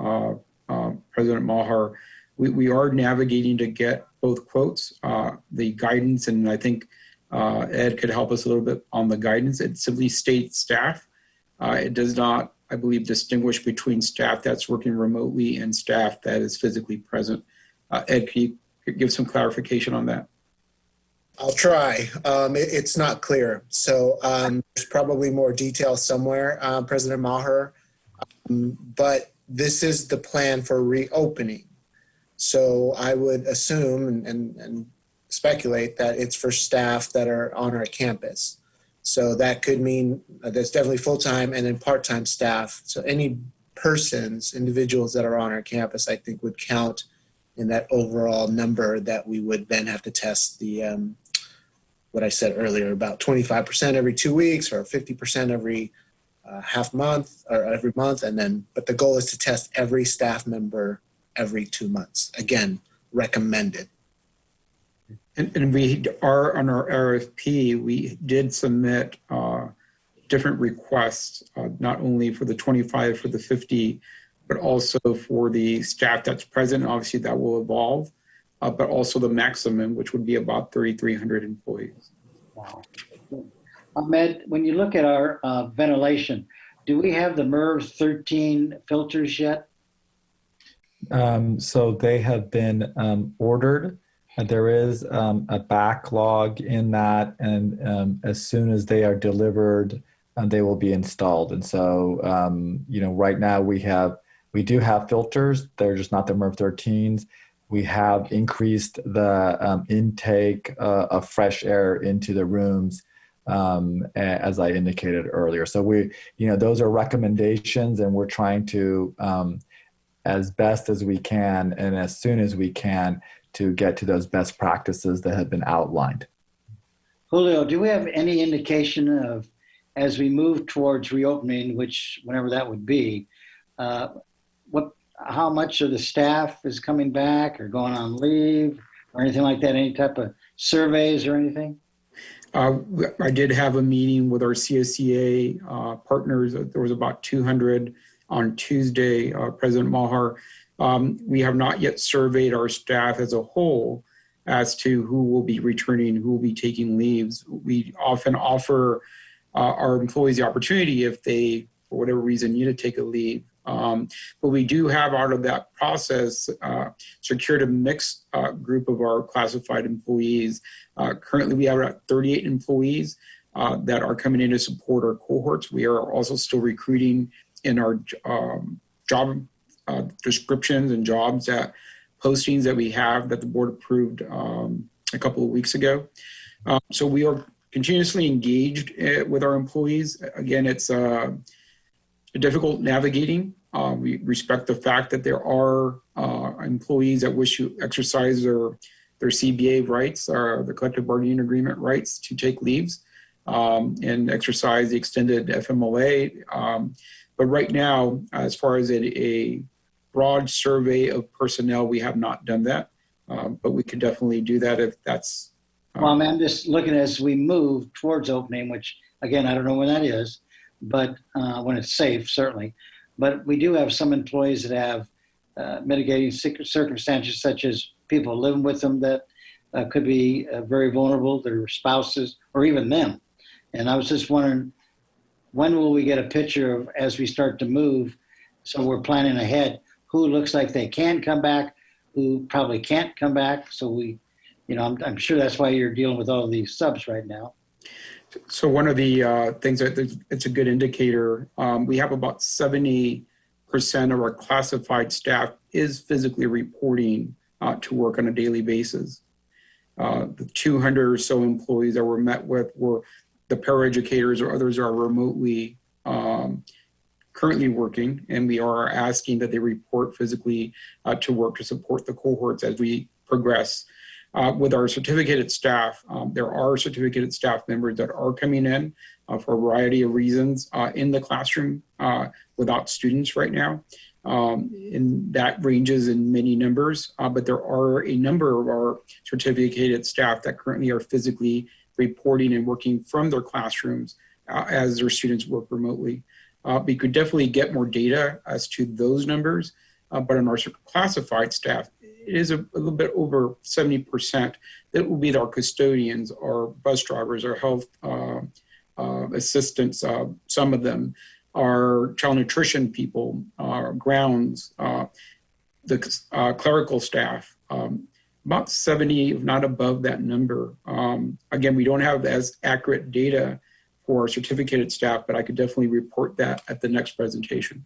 President Maher. We are navigating to get both quotes, the guidance, and I think Ed could help us a little bit on the guidance. It simply states staff. It does not, I believe, distinguish between staff that's working remotely and staff that is physically present. Ed, can you give some clarification on that? I'll try. It's not clear. So there's probably more detail somewhere, President Maher. But this is the plan for reopening. So I would assume and speculate that it's for staff that are on our campus. So that could mean that's definitely full-time and then part-time staff. So any individuals that are on our campus, I think would count in that overall number that we would then have to test the, what I said earlier, about 25% every 2 weeks or 50% every half month or every month. And then, but the goal is to test every staff member every 2 months. Again, recommended. And we are on our RFP, we did submit different requests, not only for the 25, for the 50, but also for the staff that's present. Obviously that will evolve, but also the maximum, which would be about 3,300 employees. Wow. Ahmed, when you look at our ventilation, do we have the MERV 13 filters yet? So they have been ordered. There is a backlog in that, and as soon as they are delivered, they will be installed. And so, right now we do have filters. They're just not the MERV 13s. We have increased the intake of fresh air into the rooms, as I indicated earlier. So those are recommendations, and we're trying to, as best as we can and as soon as we can, to get to those best practices that have been outlined. Julio, do we have any indication of, as we move towards reopening, which whenever that would be, how much of the staff is coming back or going on leave or anything like that? Any type of surveys or anything? I did have a meeting with our CSCA partners. There was about 200 on Tuesday, President Maher. We have not yet surveyed our staff as a whole as to who will be returning, who will be taking leaves. We often offer our employees the opportunity if they, for whatever reason, need to take a leave. But we do have, out of that process, secured a mixed group of our classified employees. Currently, we have about 38 employees that are coming in to support our cohorts. We are also still recruiting in our job descriptions and jobs postings that we have that the board approved a couple of weeks ago. So we are continuously engaged with our employees. Again, it's difficult navigating. We respect the fact that there are employees that wish to exercise their CBA rights, the collective bargaining agreement rights to take leaves and exercise the extended FMLA. But right now, as far as a broad survey of personnel, we have not done that. But we could definitely do that if that's... Well, I'm just looking as we move towards opening, which, again, I don't know when that is, but when it's safe, certainly. But we do have some employees that have mitigating circumstances, such as people living with them that could be very vulnerable, their spouses, or even them. And I was just wondering, when will we get a picture of, as we start to move, so we're planning ahead, who looks like they can come back, who probably can't come back? So we, I'm sure that's why you're dealing with all of these subs right now. So one of the things that it's a good indicator, we have about 70% of our classified staff is physically reporting to work on a daily basis. The 200 or so employees that were met with were the paraeducators, or others are remotely currently working, and we are asking that they report physically to work to support the cohorts as we progress. With our certificated staff, there are certificated staff members that are coming in for a variety of reasons in the classroom without students right now. And that ranges in many numbers, but there are a number of our certificated staff that currently are physically reporting and working from their classrooms as their students work remotely. We could definitely get more data as to those numbers, but on our classified staff, it is a little bit over 70% that will be our custodians, our bus drivers, our health assistants. Some of them are child nutrition people, grounds, the clerical staff, about 70, if not above that number. Again, we don't have as accurate data for our certificated staff, but I could definitely report that at the next presentation.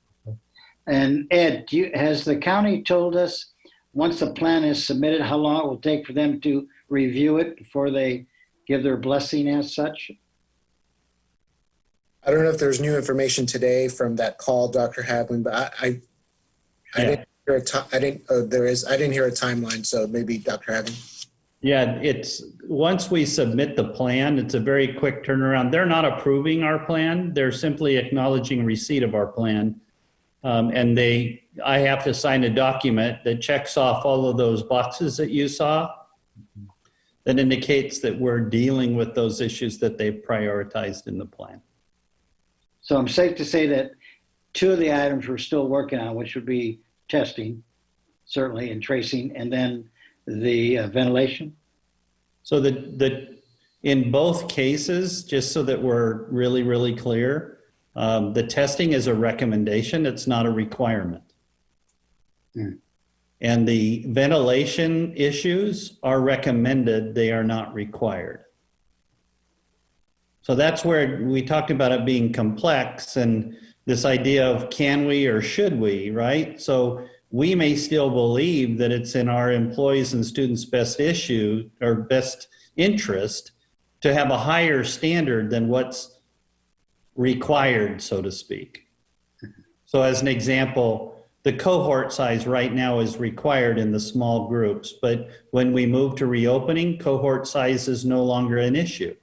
And Ed, has the county told us, once the plan is submitted, how long it will take for them to review it before they give their blessing as such? I don't know if there's new information today from that call, Dr. Haglund, but I didn't hear I didn't hear a timeline, so maybe Dr. Haglund. Yeah, it's once we submit the plan, it's a very quick turnaround. They're not approving our plan. They're simply acknowledging receipt of our plan. And I have to sign a document that checks off all of those boxes that you saw that indicates that we're dealing with those issues that they've prioritized in the plan. So I'm safe to say that 2 of the items we're still working on, which would be testing, certainly, and tracing, and then the ventilation. So in both cases, just so that we're really, really clear, the testing is a recommendation, it's not a requirement. And the ventilation issues are recommended, they are not required. So that's where we talked about it being complex and this idea of can we or should we, right? So we may still believe that it's in our employees and students' best issue or best interest to have a higher standard than what's required, so to speak. So as an example, the cohort size right now is required in the small groups, but when we move to reopening, cohort size is no longer an issue.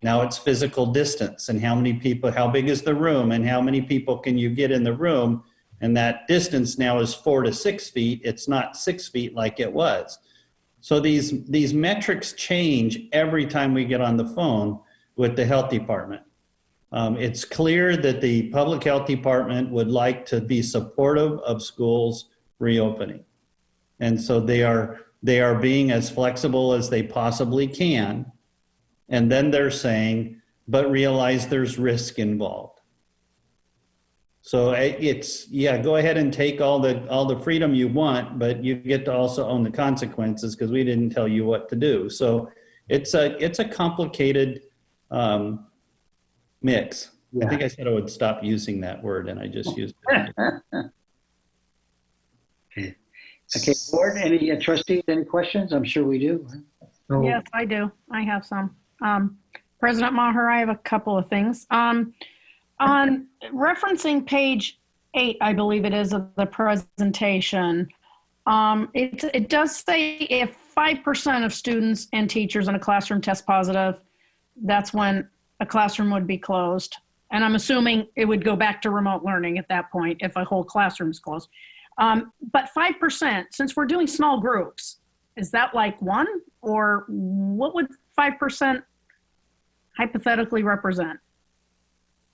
Now it's physical distance and how many people, how big is the room and how many people can you get in the room? And that distance now is 4 to 6 feet. It's not 6 feet like it was. So these metrics change every time we get on the phone with the health department. It's clear that the public health department would like to be supportive of schools reopening. And so they are being as flexible as they possibly can. And then they're saying, but realize there's risk involved. So it's, yeah, go ahead and take all the freedom you want, but you get to also own the consequences because we didn't tell you what to do. So it's a complicated mix. Yeah. I think I said I would stop using that word and I just used it. Okay, board, any trustees, any questions? I'm sure we do. Yes, I do. I have some. President Maher, I have a couple of things. On referencing page 8, I believe it is, of the presentation, it does say if 5% of students and teachers in a classroom test positive, that's when a classroom would be closed. And I'm assuming it would go back to remote learning at that point if a whole classroom is closed. But 5%, since we're doing small groups, is that like 1? Or what would 5% hypothetically represent?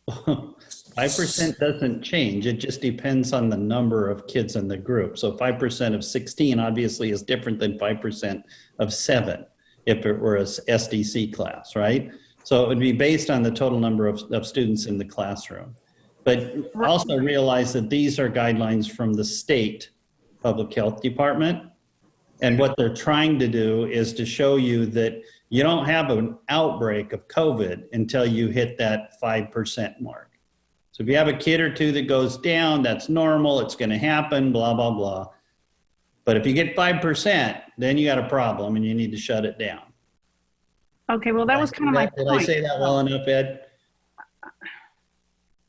5% doesn't change. It just depends on the number of kids in the group. So 5% of 16 obviously is different than 5% of 7 if it were a SDC class, right? So it would be based on the total number of students in the classroom. But also realize that these are guidelines from the state public health department. And what they're trying to do is to show you that you don't have an outbreak of COVID until you hit that 5% mark. So if you have a kid or two that goes down, that's normal, it's gonna happen, blah, blah, blah. But if you get 5%, then you got a problem and you need to shut it down. Okay, well, that was kind of my point. Did I say that well enough, Ed?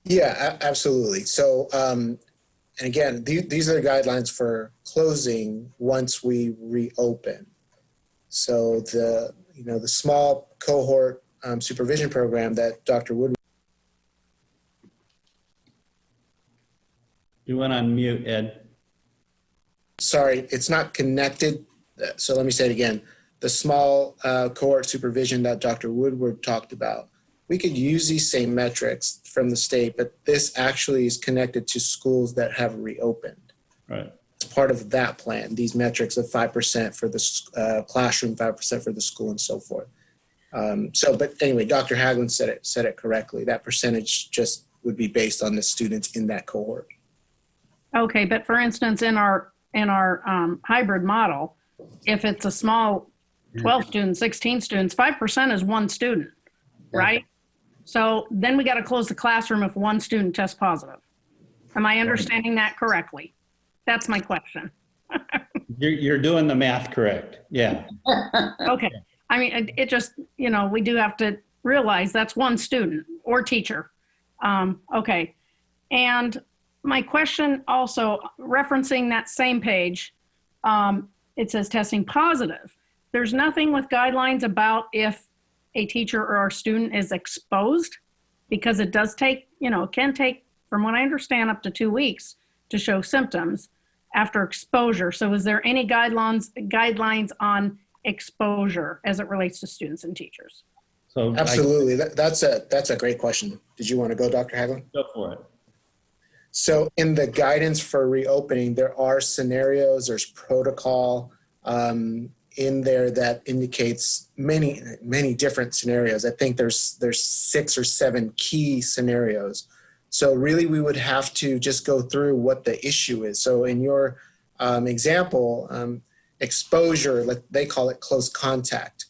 Yeah, absolutely. So, and again, these are the guidelines for closing once we reopen. So the small cohort supervision program that Dr. Wood. You went on mute, Ed. Sorry, it's not connected. So let me say it again. The small cohort supervision that Dr. Woodward talked about, we could use these same metrics from the state, but this actually is connected to schools that have reopened. Right. It's part of that plan, these metrics of 5% for the classroom, 5% for the school, and so forth. But anyway, Dr. Haglund said it correctly. That percentage just would be based on the students in that cohort. Okay, but for instance, in our hybrid model, if it's a small 12 students, 16 students, 5% is 1 student, right? So then we got to close the classroom if 1 student tests positive. Am I understanding that correctly? That's my question. You're doing the math correct. Yeah. Okay. I mean, it just, we do have to realize that's 1 student or teacher. Okay. And my question also, referencing that same page, it says testing positive. There's nothing with guidelines about if a teacher or a student is exposed, because it does take, it can take, from what I understand, up to 2 weeks to show symptoms after exposure. So is there any guidelines on exposure as it relates to students and teachers? So absolutely. That's a great question. Did you want to go, Dr. Haglund? Go for it. So in the guidance for reopening, there are scenarios, there's protocol in there that indicates many different scenarios. I think there's 6 or 7 key scenarios. So really we would have to just go through what the issue is. So in your example, exposure, they call it close contact,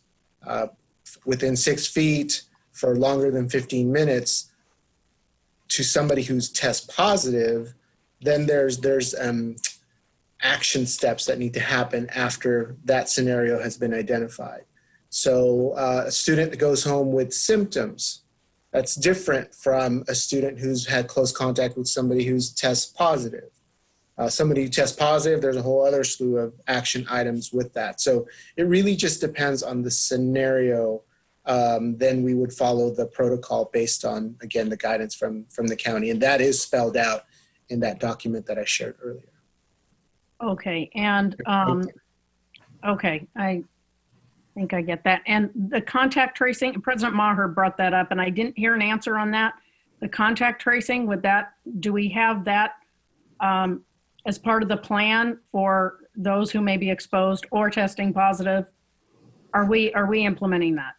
within 6 feet for longer than 15 minutes, to somebody who's test positive, then there's action steps that need to happen after that scenario has been identified. So a student that goes home with symptoms, that's different from a student who's had close contact with somebody who's test positive. Somebody who tests positive, there's a whole other slew of action items with that. So it really just depends on the scenario. Then we would follow the protocol based on, again, the guidance from the county. And that is spelled out in that document that I shared earlier. Okay, and okay, I think I get that. And the contact tracing, President Maher brought that up, and I didn't hear an answer on that. The contact tracing, do we have that as part of the plan for those who may be exposed or testing positive? Are we implementing that?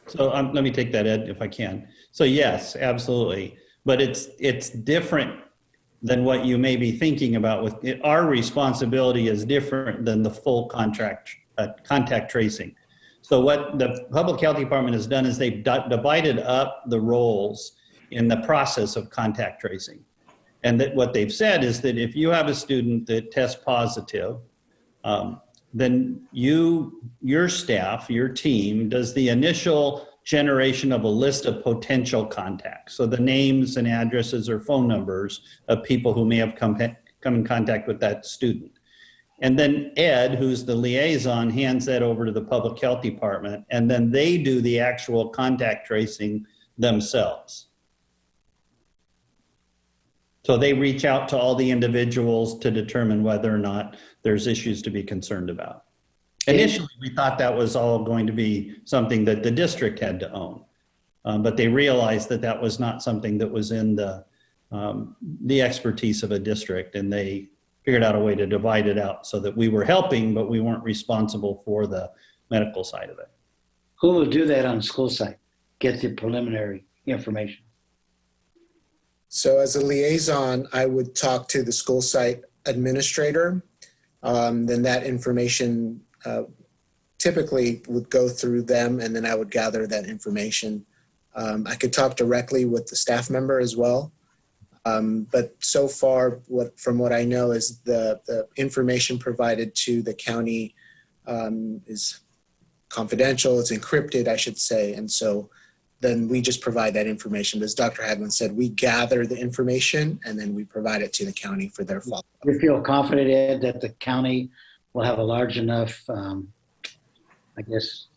So let me take that, Ed, if I can. So yes, absolutely. But it's different than what you may be thinking about. With it, our responsibility is different than the full contact tracing. So what the Public Health Department has done is they've divided up the roles in the process of contact tracing. And that what they've said is that if you have a student that tests positive, then your staff, your team, does the initial generation of a list of potential contacts. So the names and addresses or phone numbers of people who may have come in contact with that student. And then Ed, who's the liaison, hands that over to the Public Health Department, and then they do the actual contact tracing themselves. So they reach out to all the individuals to determine whether or not there's issues to be concerned about. Initially, we thought that was all going to be something that the district had to own, but they realized that that was not something that was in the expertise of a district, and they figured out a way to divide it out so that we were helping, but we weren't responsible for the medical side of it. Who will do that on the school site? Get the preliminary information. So as a liaison, I would talk to the school site administrator. Then that information typically would go through them, and then I would gather that information. I could talk directly with the staff member as well. But so far, from what I know is the information provided to the county is confidential, it's encrypted, I should say. And so then we just provide that information. As Dr. Haglund said, we gather the information and then we provide it to the county for their follow-up. You feel confident, Ed, that the county will have a large enough, I guess,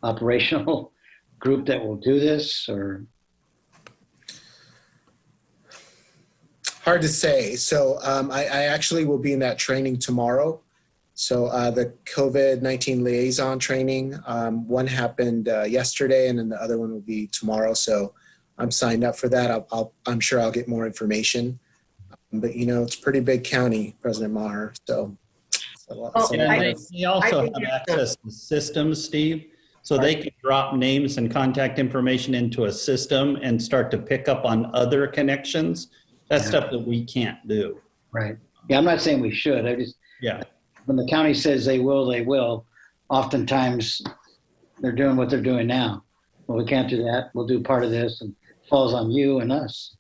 operational group that will do this, or? Hard to say. So I actually will be in that training tomorrow. So the COVID-19 liaison training, one happened yesterday and then the other one will be tomorrow. So I'm signed up for that. I'm sure I'll get more information. But, you know, it's a pretty big county, President Maher. So they also have access to systems, Steve. So they can drop names and contact information into a system and start to pick up on other connections. That's stuff that we can't do. Right. Yeah, I'm not saying we should. When the county says they will, they will. Oftentimes, they're doing what they're doing now. Well, we can't do that. We'll do part of this, and it falls on you and us.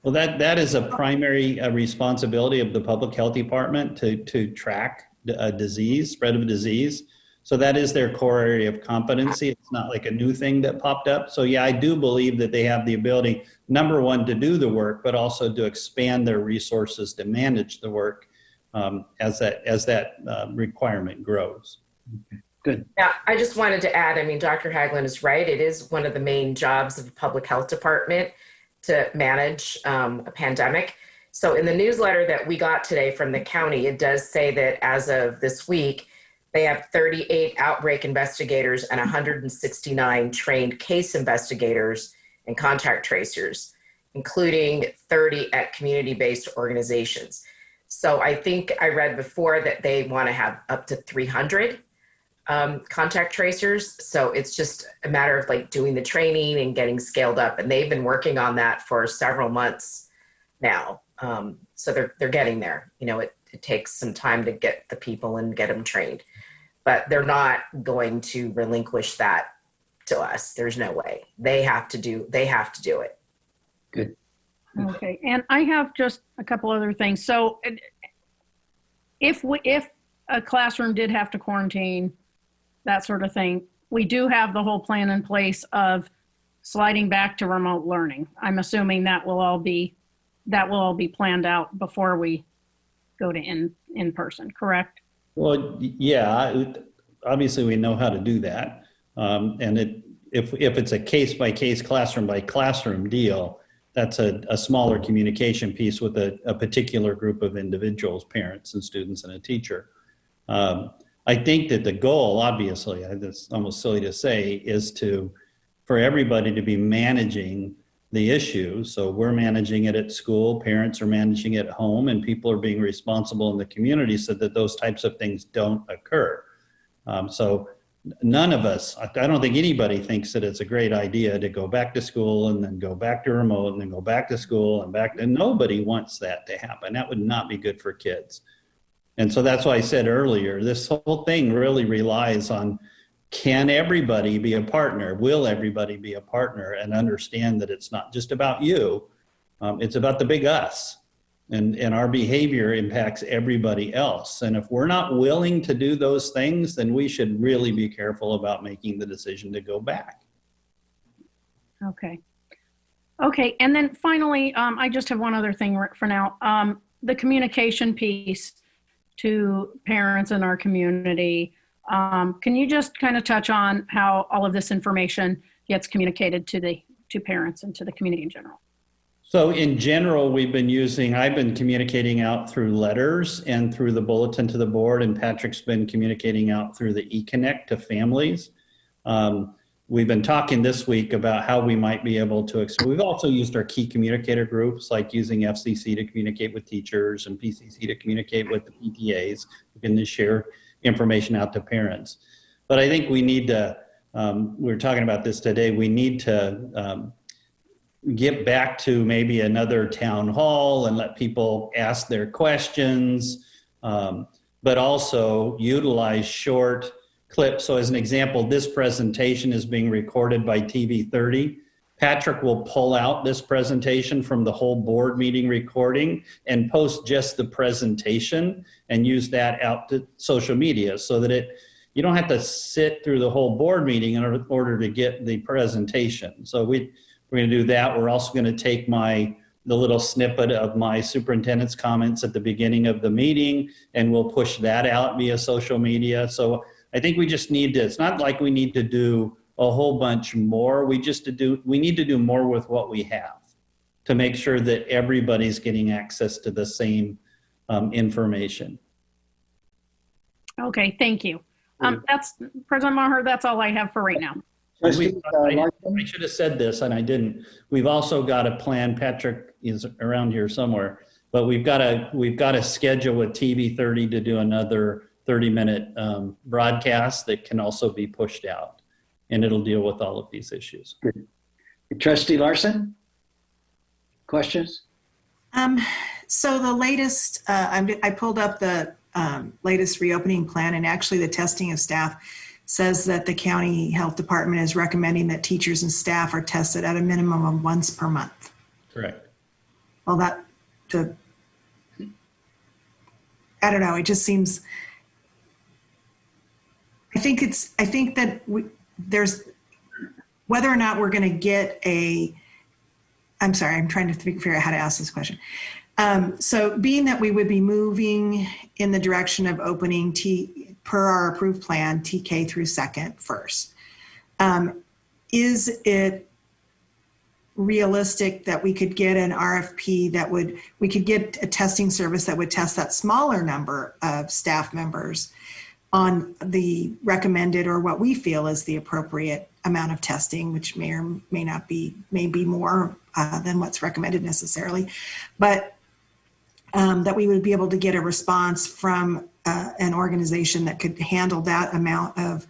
Well, that is a primary responsibility of the Public Health Department to track a disease, spread of a disease. So that is their core area of competency. It's not like a new thing that popped up. So yeah, I do believe that they have the ability, number one, to do the work, but also to expand their resources to manage the work as that requirement grows. Good. Yeah, I just wanted to add, I mean, Dr. Haglund is right. It is one of the main jobs of the Public Health Department to manage a pandemic. So in the newsletter that we got today from the county, it does say that as of this week, they have 38 outbreak investigators and 169 trained case investigators and contact tracers, including 30 at community-based organizations. So I think I read before that they want to have up to 300 contact tracers. So it's just a matter of like doing the training and getting scaled up. And they've been working on that for several months now. So they're getting there. You know, it takes some time to get the people and get them trained, but they're not going to relinquish that to us. There's no way. They have to do it. Good. Okay, and I have just a couple other things. So if a classroom did have to quarantine, that sort of thing, we do have the whole plan in place of sliding back to remote learning. I'm assuming that will all be planned out before we go to in person, correct? Well, yeah, obviously we know how to do that. And if it's a case by case, classroom by classroom deal, that's a smaller communication piece with a particular group of individuals, parents and students and a teacher. I think that the goal, obviously, it's almost silly to say, is for everybody to be managing the issue. So we're managing it at school, parents are managing it at home, and people are being responsible in the community so that those types of things don't occur. So none of us, I don't think anybody thinks that it's a great idea to go back to school and then go back to remote and then go back to school and back, and nobody wants that to happen. That would not be good for kids. And so that's why I said earlier, this whole thing really relies on, can everybody be a partner? Will everybody be a partner and understand that it's not just about you, it's about the big us. And our behavior impacts everybody else. And if we're not willing to do those things, then we should really be careful about making the decision to go back. Okay. Okay, and then finally, I just have one other thing for now. The communication piece to parents in our community. Can you just kind of touch on how all of this information gets communicated to parents and to the community in general? So in general, I've been communicating out through letters and through the bulletin to the board, and Patrick's been communicating out through the eConnect to families. We've been talking this week about how we might be able to, we've also used our key communicator groups, like using FCC to communicate with teachers and PCC to communicate with the PTAs. We can just share information out to parents. But I think we need to, we were talking about this today, we need to get back to maybe another town hall and let people ask their questions, but also utilize short clips. So as an example, this presentation is being recorded by TV 30. Patrick will pull out this presentation from the whole board meeting recording and post just the presentation and use that out to social media so that you don't have to sit through the whole board meeting in order to get the presentation. So we're going to do that. We're also going to take the little snippet of my superintendent's comments at the beginning of the meeting, and we'll push that out via social media. So I think we just need to, it's not like we need to do a whole bunch more. We need to do more with what we have to make sure that everybody's getting access to the same information. Okay, thank you. That's President Maher, that's all I have for right now. I should have said this and I didn't. We've also got a plan. Patrick is around here somewhere, but we've got a schedule with TV 30 to do another 30-minute broadcast that can also be pushed out, and it'll deal with all of these issues. Good. Trustee Larson, questions? So the latest, I pulled up the latest reopening plan, and actually the testing of staff says that the county health department is recommending that teachers and staff are tested at a minimum of once per month. Correct. Well, I don't know. It just seems, I think that there's, whether or not we're going to get I'm sorry, I'm trying to figure out how to ask this question. So being that we would be moving in the direction of opening per our approved plan, TK through second first, is it realistic that we could get an RFP we could get a testing service that would test that smaller number of staff members on the recommended or what we feel is the appropriate amount of testing, which may or may not be, may be more than what's recommended necessarily, but that we would be able to get a response from an organization that could handle that amount of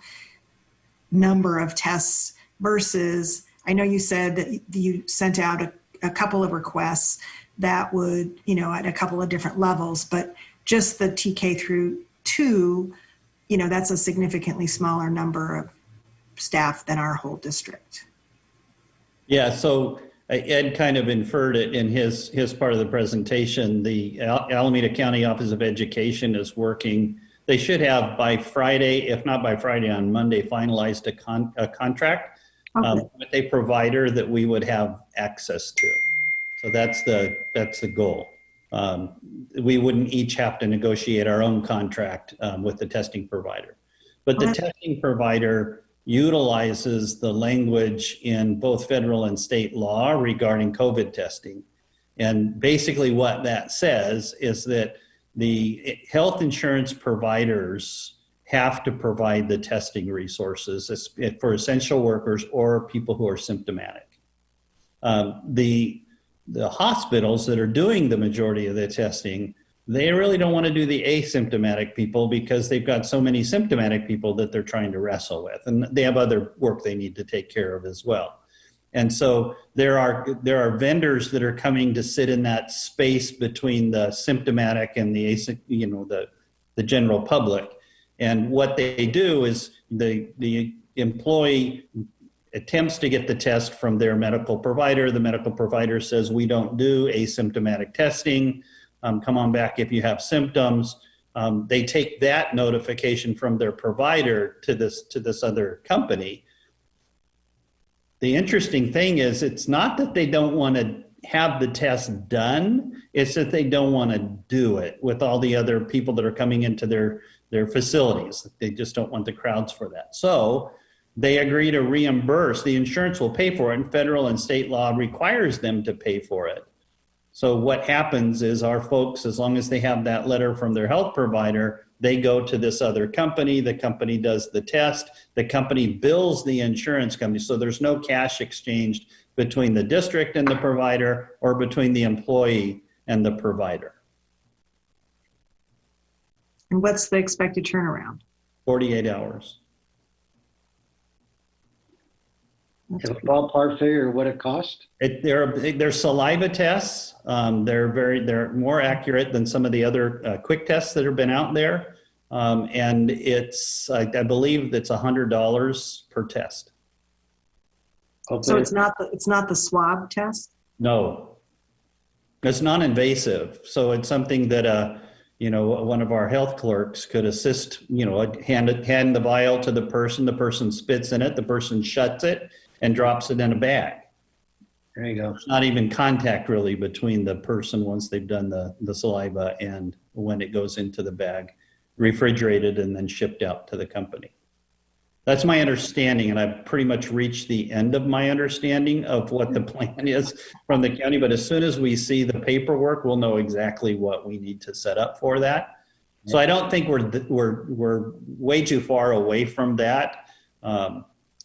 number of tests versus, I know you said that you sent out a couple of requests that would, at a couple of different levels, but just the TK through 2, that's a significantly smaller number of staff than our whole district. Yeah, so Ed kind of inferred it in his part of the presentation. The Alameda County Office of Education is working. They should have by Friday, if not by Friday, on Monday, finalized a contract with a provider that we would have access to. So that's the goal. We wouldn't each have to negotiate our own contract with the testing provider. But the testing provider utilizes the language in both federal and state law regarding COVID testing. And basically what that says is that the health insurance providers have to provide the testing resources for essential workers or people who are symptomatic. The hospitals that are doing the majority of the testing, they really don't want to do the asymptomatic people because they've got so many symptomatic people that they're trying to wrestle with, and they have other work they need to take care of as well. And so there are vendors that are coming to sit in that space between the symptomatic and the general public. And what they do is the employee attempts to get the test from their medical provider. The medical provider says, we don't do asymptomatic testing. Come on back if you have symptoms. They take that notification from their provider to this other company. The interesting thing is it's not that they don't want to have the test done, it's that they don't want to do it with all the other people that are coming into their facilities. They just don't want the crowds for that. So they agree to reimburse. The insurance will pay for it, and federal and state law requires them to pay for it. So what happens is our folks, as long as they have that letter from their health provider, they go to this other company. The company does the test. The company bills the insurance company. So there's no cash exchanged between the district and the provider or between the employee and the provider. And what's the expected turnaround? 48 hours. Have a ballpark figure of what it cost? They're saliva tests. They're more accurate than some of the other quick tests that have been out there. And it's, I believe it's $100 per test. Okay. So it's not the swab test? No, it's non-invasive. So it's something that, one of our health clerks could assist, hand the vial to the person spits in it, the person shuts it and drops it in a bag. There you go. There's not even contact really between the person once they've done the saliva and when it goes into the bag, refrigerated and then shipped out to the company. That's my understanding, and I've pretty much reached the end of my understanding of what the plan is from the county. But as soon as we see the paperwork, we'll know exactly what we need to set up for that. So I don't think we're way too far away from that.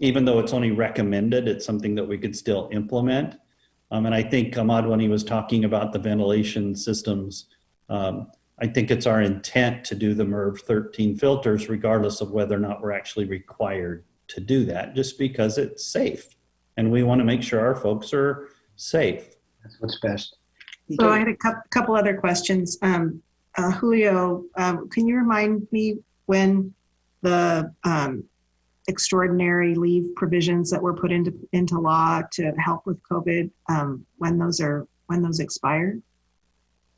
Even though it's only recommended, it's something that we could still implement. And I think Ahmad, when he was talking about the ventilation systems, I think it's our intent to do the MERV 13 filters, regardless of whether or not we're actually required to do that, just because it's safe. And we want to make sure our folks are safe. That's what's best. So I had a couple other questions. Julio, can you remind me when the extraordinary leave provisions that were put into law to help with COVID, when those expire?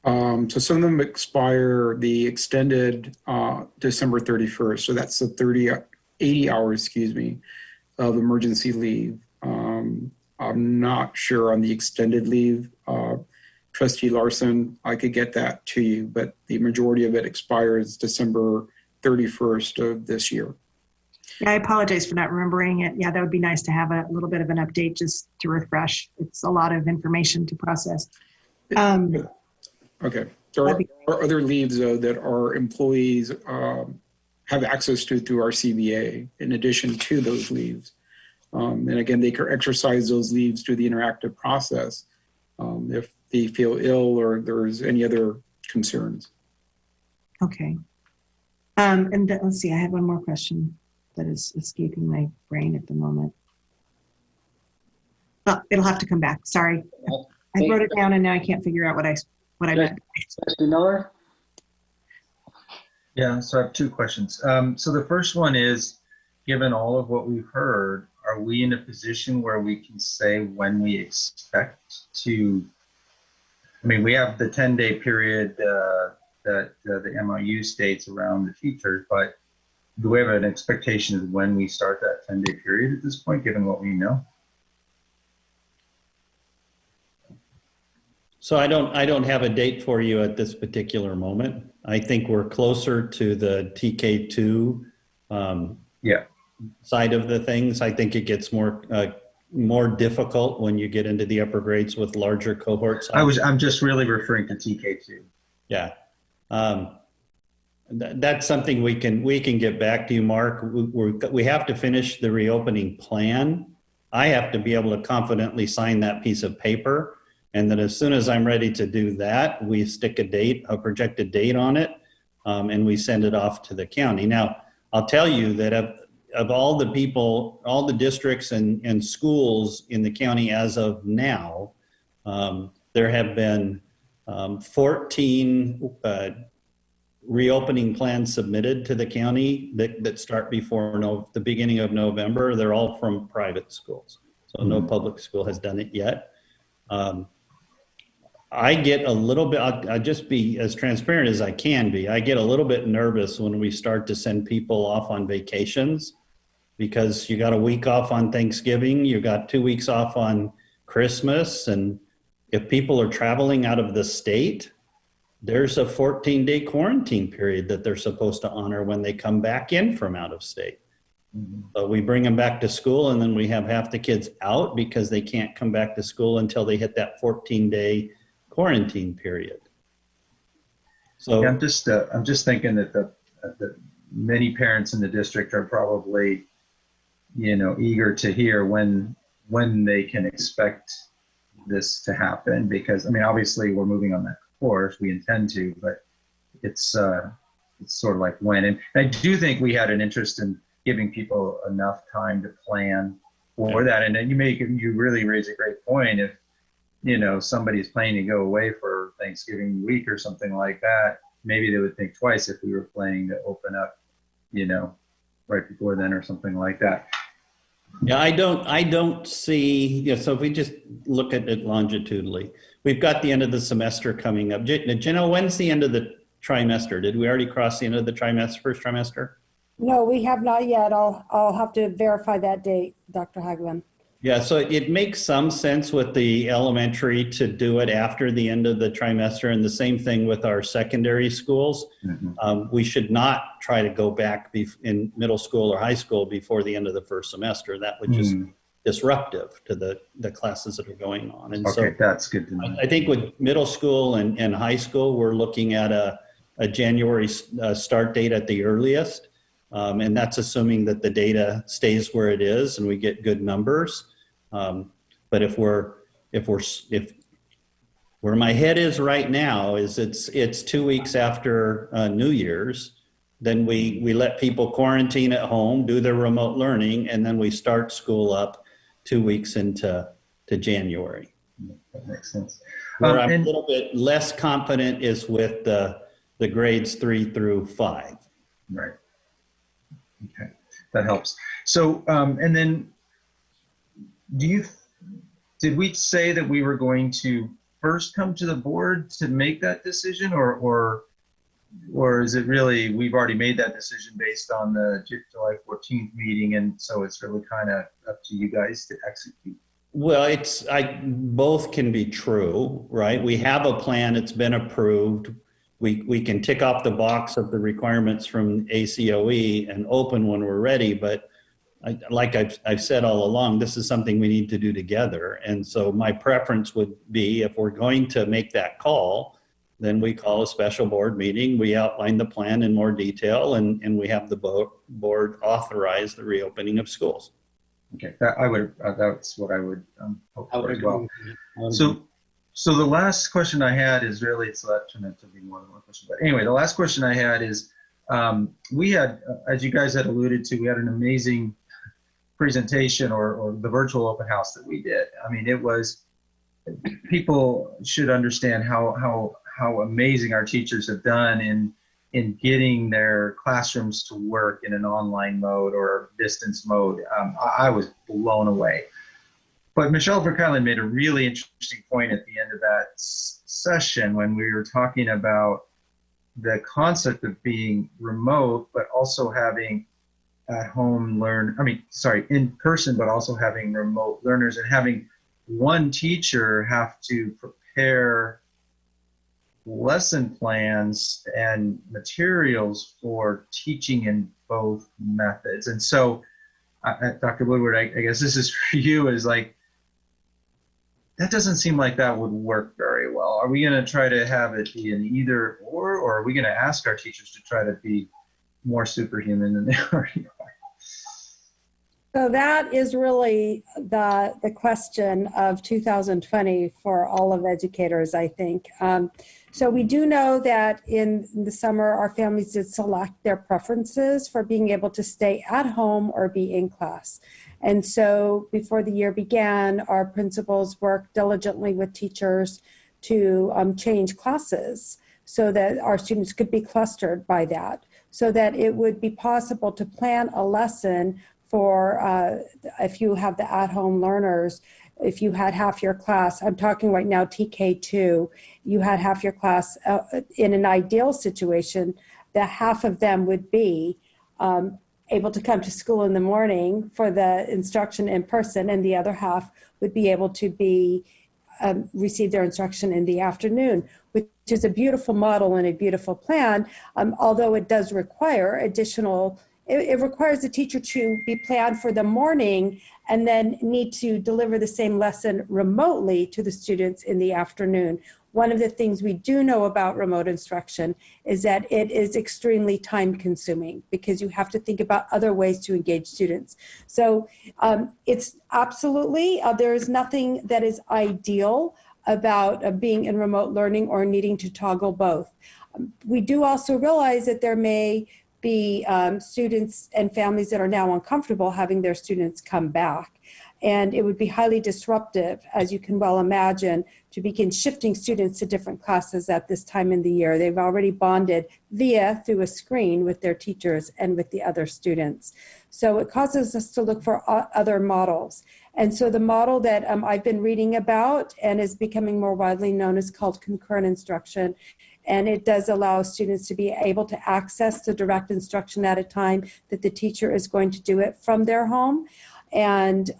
So some of them expire the extended December 31st. So that's the 80 hours, of emergency leave. I'm not sure on the extended leave. Trustee Larson, I could get that to you, but the majority of it expires December 31st of this year. Yeah, I apologize for not remembering it. Yeah, that would be nice to have a little bit of an update just to refresh. It's a lot of information to process. Okay. There are other leaves, though, that our employees have access to through our CBA in addition to those leaves. And again, they can exercise those leaves through the interactive process if they feel ill or there's any other concerns. Okay. Let's see, I had one more question that is escaping my brain at the moment. Oh, it'll have to come back. Sorry. I wrote it down and now I can't figure out what I meant. Trustee Miller? Yeah, so I have two questions. So the first one is, given all of what we've heard, are we in a position where we can say when we expect to, I mean, we have the 10-day period that the MOU states around the teachers, but do we have an expectation of when we start that 10-day period at this point, given what we know? So I don't have a date for you at this particular moment. I think we're closer to the TK2 side of the things. I think it gets more difficult when you get into the upper grades with larger cohorts. I'm just really referring to TK2. Yeah. That's something we can get back to you, Mark. We have to finish the reopening plan. I have to be able to confidently sign that piece of paper. And then as soon as I'm ready to do that, we stick a projected date on it, and we send it off to the county. Now, I'll tell you that of all the people, all the districts and schools in the county as of now, there have been 14 reopening plans submitted to the county that start before the beginning of November. They're all from private schools. So no public school has done it yet. I get a little bit, I'll just be as transparent as I can be. I get a little bit nervous when we start to send people off on vacations, because you got a week off on Thanksgiving, you got 2 weeks off on Christmas. And if people are traveling out of the state, there's a 14-day quarantine period that they're supposed to honor when they come back in from out of state. But we bring them back to school, and then we have half the kids out because they can't come back to school until they hit that 14-day quarantine period. So yeah, I'm just thinking that the many parents in the district are probably, eager to hear when they can expect this to happen, because I mean, obviously we're moving on that course, we intend to, but it's sort of like when. And I do think we had an interest in giving people enough time to plan for that. And then you really raise a great point. If somebody's planning to go away for Thanksgiving week or something like that, maybe they would think twice if we were planning to open up, right before then or something like that. Yeah, I don't see, so if we just look at it longitudinally, we've got the end of the semester coming up. Jenna, when's the end of the trimester? Did we already cross the end of the first trimester? No, we have not yet. I'll have to verify that date, Dr. Hagelin. Yeah, so it makes some sense with the elementary to do it after the end of the trimester, and the same thing with our secondary schools. We should not try to go back in middle school or high school before the end of the first semester. That would just be disruptive to the classes that are going on. And okay, so that's good to know. I think with middle school and high school, we're looking at a January start date at the earliest. And that's assuming that the data stays where it is and we get good numbers. But if where my head is right now is it's 2 weeks after New Year's, then we let people quarantine at home, do their remote learning, and then we start school up 2 weeks into January. That makes sense. Where I'm a little bit less confident is with the grades 3 through 5. Right. Okay, that helps. So, and then did we say that we were going to first come to the board to make that decision, or is it really, we've already made that decision based on the July 14th meeting, and so it's really kind of up to you guys to execute? Well, both can be true, right? We have a plan, it's been approved. We can tick off the box of the requirements from ACOE and open when we're ready, but like I've said all along, this is something we need to do together. And so my preference would be, if we're going to make that call, then we call a special board meeting, we outline the plan in more detail, and we have the board authorize the reopening of schools. Okay, that's what I would hope for as well. So the last question I had is really, so that turned out to be more than one question. But anyway, the last question I had is, we had, as you guys had alluded to, we had an amazing presentation or the virtual open house that we did. I mean, it was, people should understand how amazing our teachers have done in getting their classrooms to work in an online mode or distance mode. I was blown away. But Michelle Verkuylen made a really interesting point at the end of that session when we were talking about the concept of being remote, but also having in person, but also having remote learners, and having one teacher have to prepare lesson plans and materials for teaching in both methods. And so, Dr. Woodward, I guess this is for you, is like, that doesn't seem like that would work very well. Are we going to try to have it be an either or are we going to ask our teachers to try to be more superhuman than they already are? So that is really the question of 2020 for all of educators, I think. So we do know that in the summer, our families did select their preferences for being able to stay at home or be in class. And so before the year began, our principals worked diligently with teachers to change classes so that our students could be clustered by that, so that it would be possible to plan a lesson for if you have the at-home learners. If you had half your class, I'm talking right now TK2, you had half your class in an ideal situation, that half of them would be able to come to school in the morning for the instruction in person, and the other half would be able to be receive their instruction in the afternoon, which is a beautiful model and a beautiful plan, although it does require additional. It requires the teacher to be planned for the morning and then need to deliver the same lesson remotely to the students in the afternoon. One of the things we do know about remote instruction is that it is extremely time consuming because you have to think about other ways to engage students. So it's absolutely, there is nothing that is ideal about being in remote learning or needing to toggle both. We do also realize that there may be students and families that are now uncomfortable having their students come back. And it would be highly disruptive, as you can well imagine, to begin shifting students to different classes at this time in the year. They've already bonded through a screen with their teachers and with the other students. So it causes us to look for other models. And so the model that I've been reading about and is becoming more widely known is called concurrent instruction. And it does allow students to be able to access the direct instruction at a time that the teacher is going to do it from their home and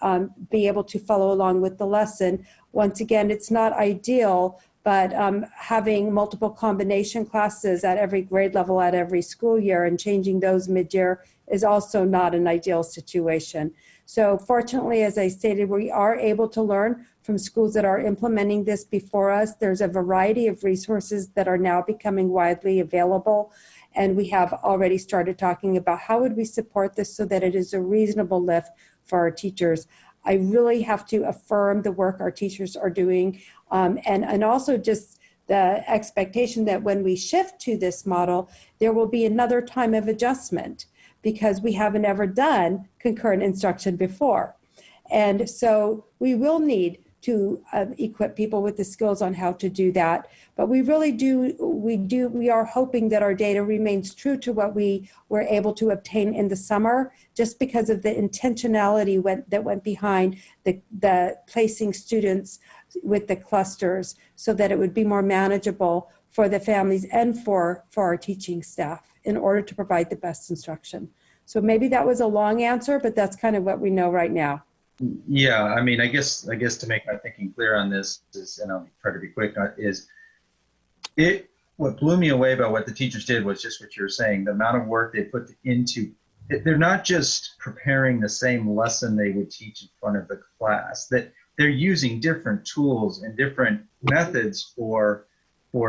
be able to follow along with the lesson. Once again, it's not ideal, but having multiple combination classes at every grade level at every school year and changing those mid-year is also not an ideal situation. So fortunately, as I stated, we are able to learn from schools that are implementing this before us. There's a variety of resources that are now becoming widely available. And we have already started talking about how would we support this so that it is a reasonable lift for our teachers. I really have to affirm the work our teachers are doing, and also just the expectation that when we shift to this model, there will be another time of adjustment because we haven't ever done concurrent instruction before. And so we will need to equip people with the skills on how to do that. But we really we are hoping that our data remains true to what we were able to obtain in the summer, just because of the intentionality that went behind the placing students with the clusters so that it would be more manageable for the families and for our teaching staff in order to provide the best instruction. So maybe that was a long answer, but that's kind of what we know right now. Yeah, I mean, I guess to make my thinking clear on this is, and I'll try to be quick, what blew me away about what the teachers did was just what you were saying, the amount of work they put into it. They're not just preparing the same lesson they would teach in front of the class, that they're using different tools and different methods for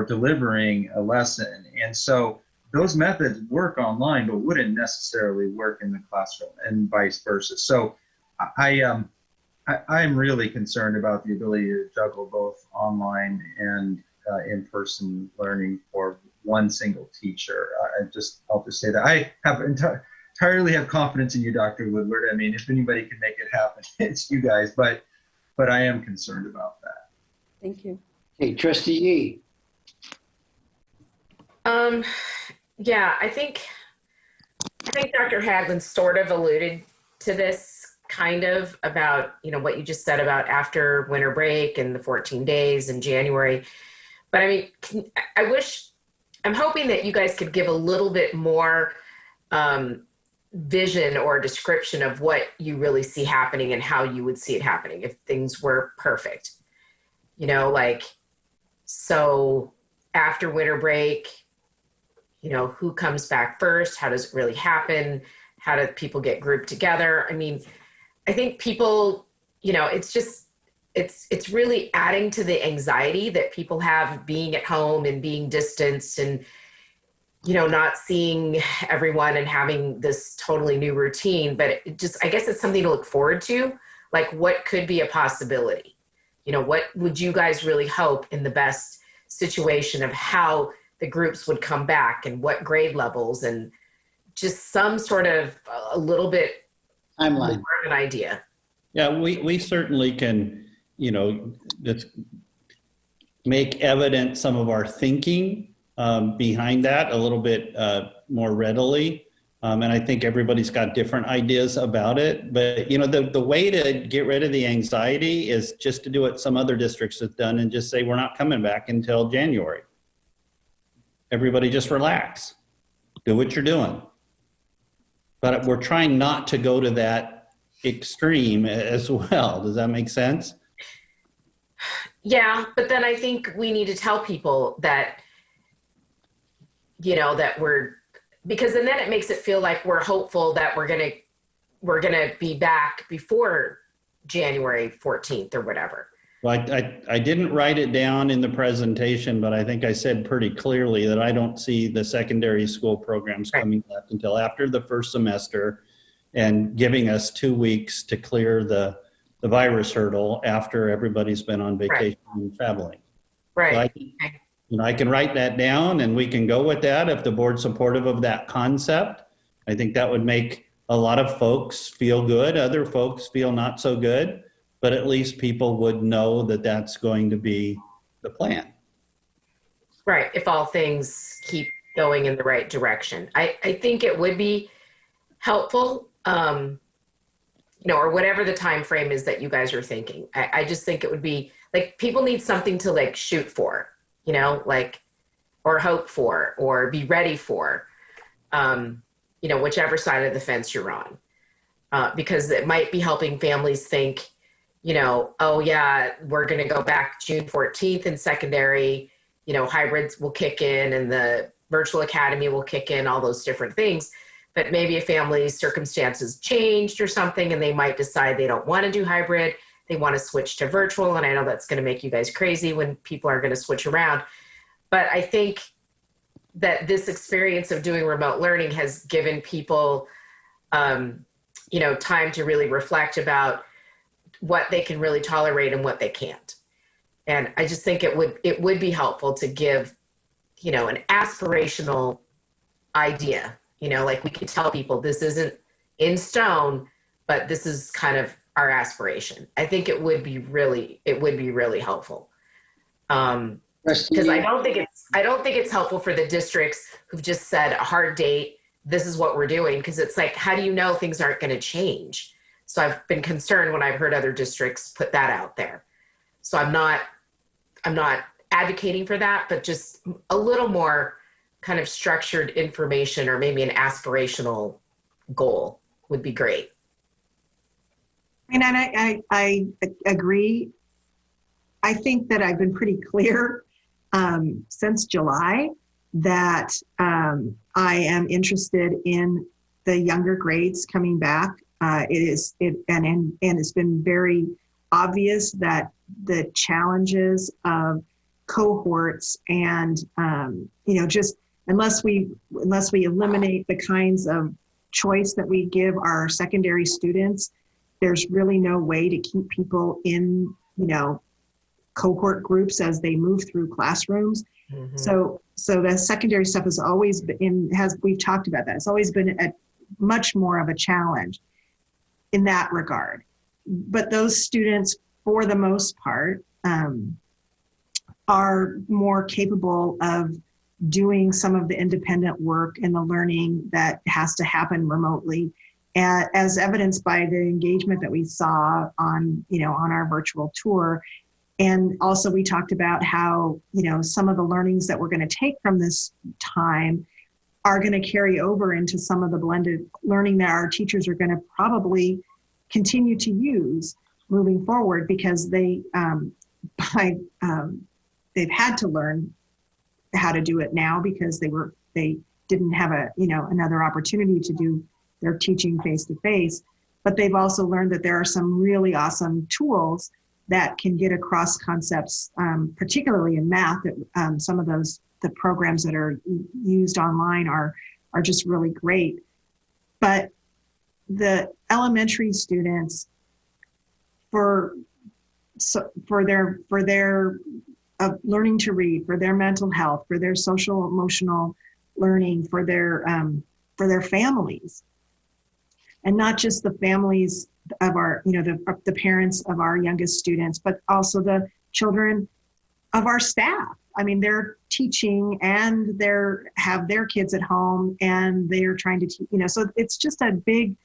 delivering a lesson. And so those methods work online, but wouldn't necessarily work in the classroom and vice versa. So I'm really concerned about the ability to juggle both online and in-person learning for one single teacher. I'll just say that I have entirely have confidence in you, Dr. Woodward. I mean, if anybody can make it happen, it's you guys. But I am concerned about that. Thank you. Hey, Trustee Yee. Yeah, I think Dr. Hadlin sort of alluded to this kind of about, what you just said about after winter break and the 14 days in January. But I mean, I'm hoping that you guys could give a little bit more vision or description of what you really see happening and how you would see it happening if things were perfect. So after winter break, who comes back first? How does it really happen? How do people get grouped together? I mean, I think people, it's really adding to the anxiety that people have being at home and being distanced and, not seeing everyone and having this totally new routine. But I guess it's something to look forward to. Like, what could be a possibility? What would you guys really hope in the best situation of how the groups would come back and what grade levels and just some sort of a little bit more of an idea? Yeah, we certainly can, just make evident some of our thinking behind that a little bit more readily. And I think everybody's got different ideas about it. But, the way to get rid of the anxiety is just to do what some other districts have done and just say, we're not coming back until January. Everybody just relax. Do what you're doing. But we're trying not to go to that extreme as well. Does that make sense? Yeah, but then I think we need to tell people that, that because then it makes it feel like we're hopeful that we're gonna be back before January 14th or whatever. Well, I didn't write it down in the presentation, but I think I said pretty clearly that I don't see the secondary school programs coming back until after the first semester and giving us 2 weeks to clear the virus hurdle after everybody's been on vacation and traveling. Right. So I can write that down and we can go with that if the board's supportive of that concept. I think that would make a lot of folks feel good. Other folks feel not so good. But at least people would know that that's going to be the plan. Right, if all things keep going in the right direction. I think it would be helpful, or whatever the time frame is that you guys are thinking. I just think it would be, like, people need something to, like, shoot for, or hope for, or be ready for, whichever side of the fence you're on. Because it might be helping families think, oh yeah, we're going to go back June 14th in secondary, hybrids will kick in and the virtual academy will kick in, all those different things. But maybe a family's circumstances changed or something, and they might decide they don't want to do hybrid. They want to switch to virtual. And I know that's going to make you guys crazy when people are going to switch around. But I think that this experience of doing remote learning has given people, time to really reflect about what they can really tolerate and what they can't. And I just think it would be helpful to give, an aspirational idea, like we could tell people this isn't in stone, but this is kind of our aspiration. I think it would be really helpful. Because I don't think it's helpful for the districts who've just said a hard date, this is what we're doing. Because it's like, how do you know things aren't going to change? So I've been concerned when I've heard other districts put that out there. So I'm not advocating for that, but just a little more kind of structured information or maybe an aspirational goal would be great. And I agree. I think that I've been pretty clear since July that I am interested in the younger grades coming back. It's been very obvious that the challenges of cohorts and just unless we eliminate the kinds of choice that we give our secondary students, there's really no way to keep people in cohort groups as they move through classrooms. Mm-hmm. So the secondary stuff has always been we've talked about that. It's always been a much more of a challenge in that regard. But those students, for the most part, are more capable of doing some of the independent work and the learning that has to happen remotely, as evidenced by the engagement that we saw on, on our virtual tour. And also we talked about how, some of the learnings that we're going to take from this time are going to carry over into some of the blended learning that our teachers are going to probably continue to use moving forward, because they've had to learn how to do it now because they didn't have another opportunity to do their teaching face to face. But they've also learned that there are some really awesome tools that can get across concepts, particularly in math. That some of the programs that are used online are just really great. But the elementary students, for their learning to read, for their mental health, for their social emotional learning, for their families, and not just the families of our, the parents of our youngest students, but also the children of our staff. I mean, they're teaching and have their kids at home, and they're trying to teach, so it's just a big,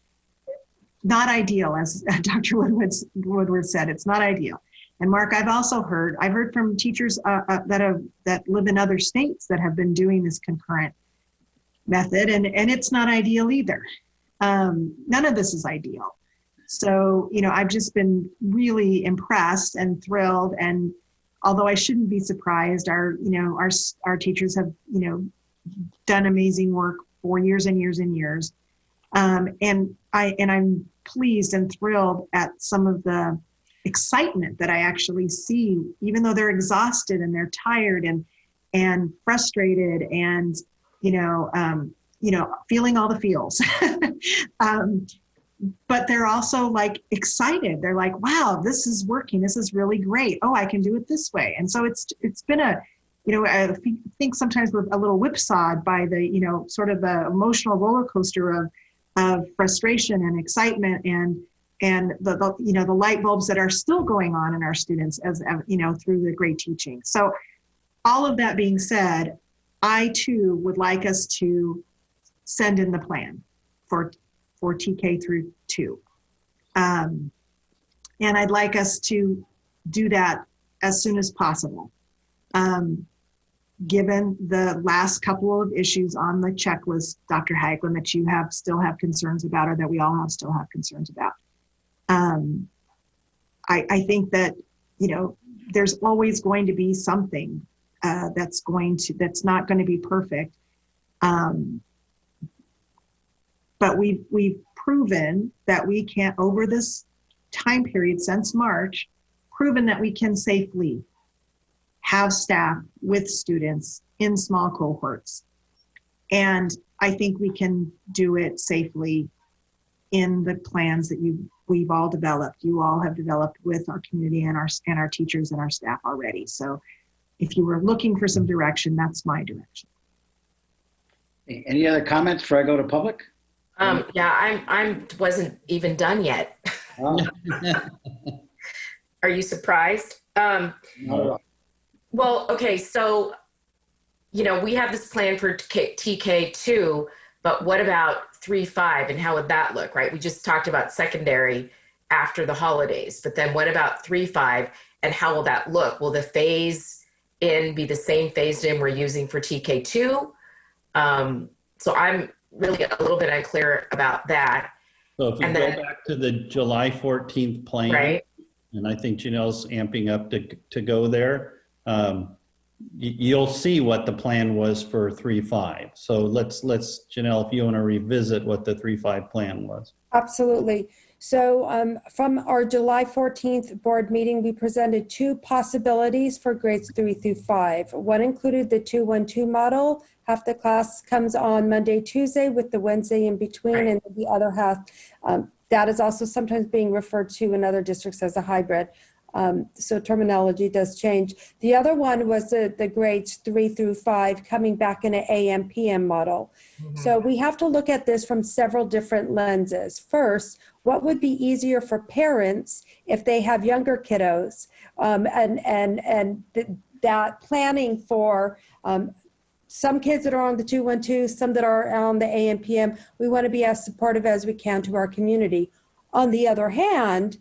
not ideal, as Dr. Woodward said, it's not ideal. And Mark, I've heard from teachers that live in other states that have been doing this concurrent method, and it's not ideal either. None of this is ideal. So, I've just been really impressed and thrilled. And although I shouldn't be surprised, our teachers have, done amazing work for years and years and years. And I'm pleased and thrilled at some of the excitement that I actually see, even though they're exhausted and they're tired and frustrated and, feeling all the feels. But they're also like excited. They're like, wow, this is working. This is really great. Oh, I can do it this way. And so it's been I think sometimes we're a little whipsawed by the, sort of the emotional roller coaster of frustration and excitement and the light bulbs that are still going on in our students as, through the great teaching. So all of that being said, I too would like us to send in the plan for TK through 2. And I'd like us to do that as soon as possible. Given the last couple of issues on the checklist, Dr. Haglund, that you still have concerns about, or that we all still have concerns about. I think that, there's always going to be something that's not going to be perfect. But we've proven that we can, over this time period since March, proven that we can safely have staff with students in small cohorts. And I think we can do it safely in the plans that we've all developed. You all have developed with our community and our teachers and our staff already. So if you were looking for some direction, that's my direction. Any other comments before I go to public? Yeah, I wasn't even done yet. Oh. Are you surprised? No. Well, okay, so, we have this plan for TK2, but what about 3-5 and how would that look, right? We just talked about secondary after the holidays, but then what about 3-5 and how will that look? Will the phase in be the same phased in we're using for TK2? So I'm really a little bit unclear about that. So if you go back to the July 14th plan, right? And I think Janelle's amping up to go there, you'll see what the plan was for 3-5. So let's Janelle, if you want to revisit what the 3-5 plan was. Absolutely. So from our July 14th board meeting, we presented 2 possibilities for grades 3 through 5. One included the 2-1-2 model. Half the class comes on Monday, Tuesday with the Wednesday in between, and the other half, that is also sometimes being referred to in other districts as a hybrid. So terminology does change. The other one was the grades 3 through 5 coming back in an AM PM model. Mm-hmm. So we have to look at this from several different lenses. First, what would be easier for parents if they have younger kiddos, and that planning for some kids that are on the 212, some that are on the AM PM. We want to be as supportive as we can to our community. On the other hand,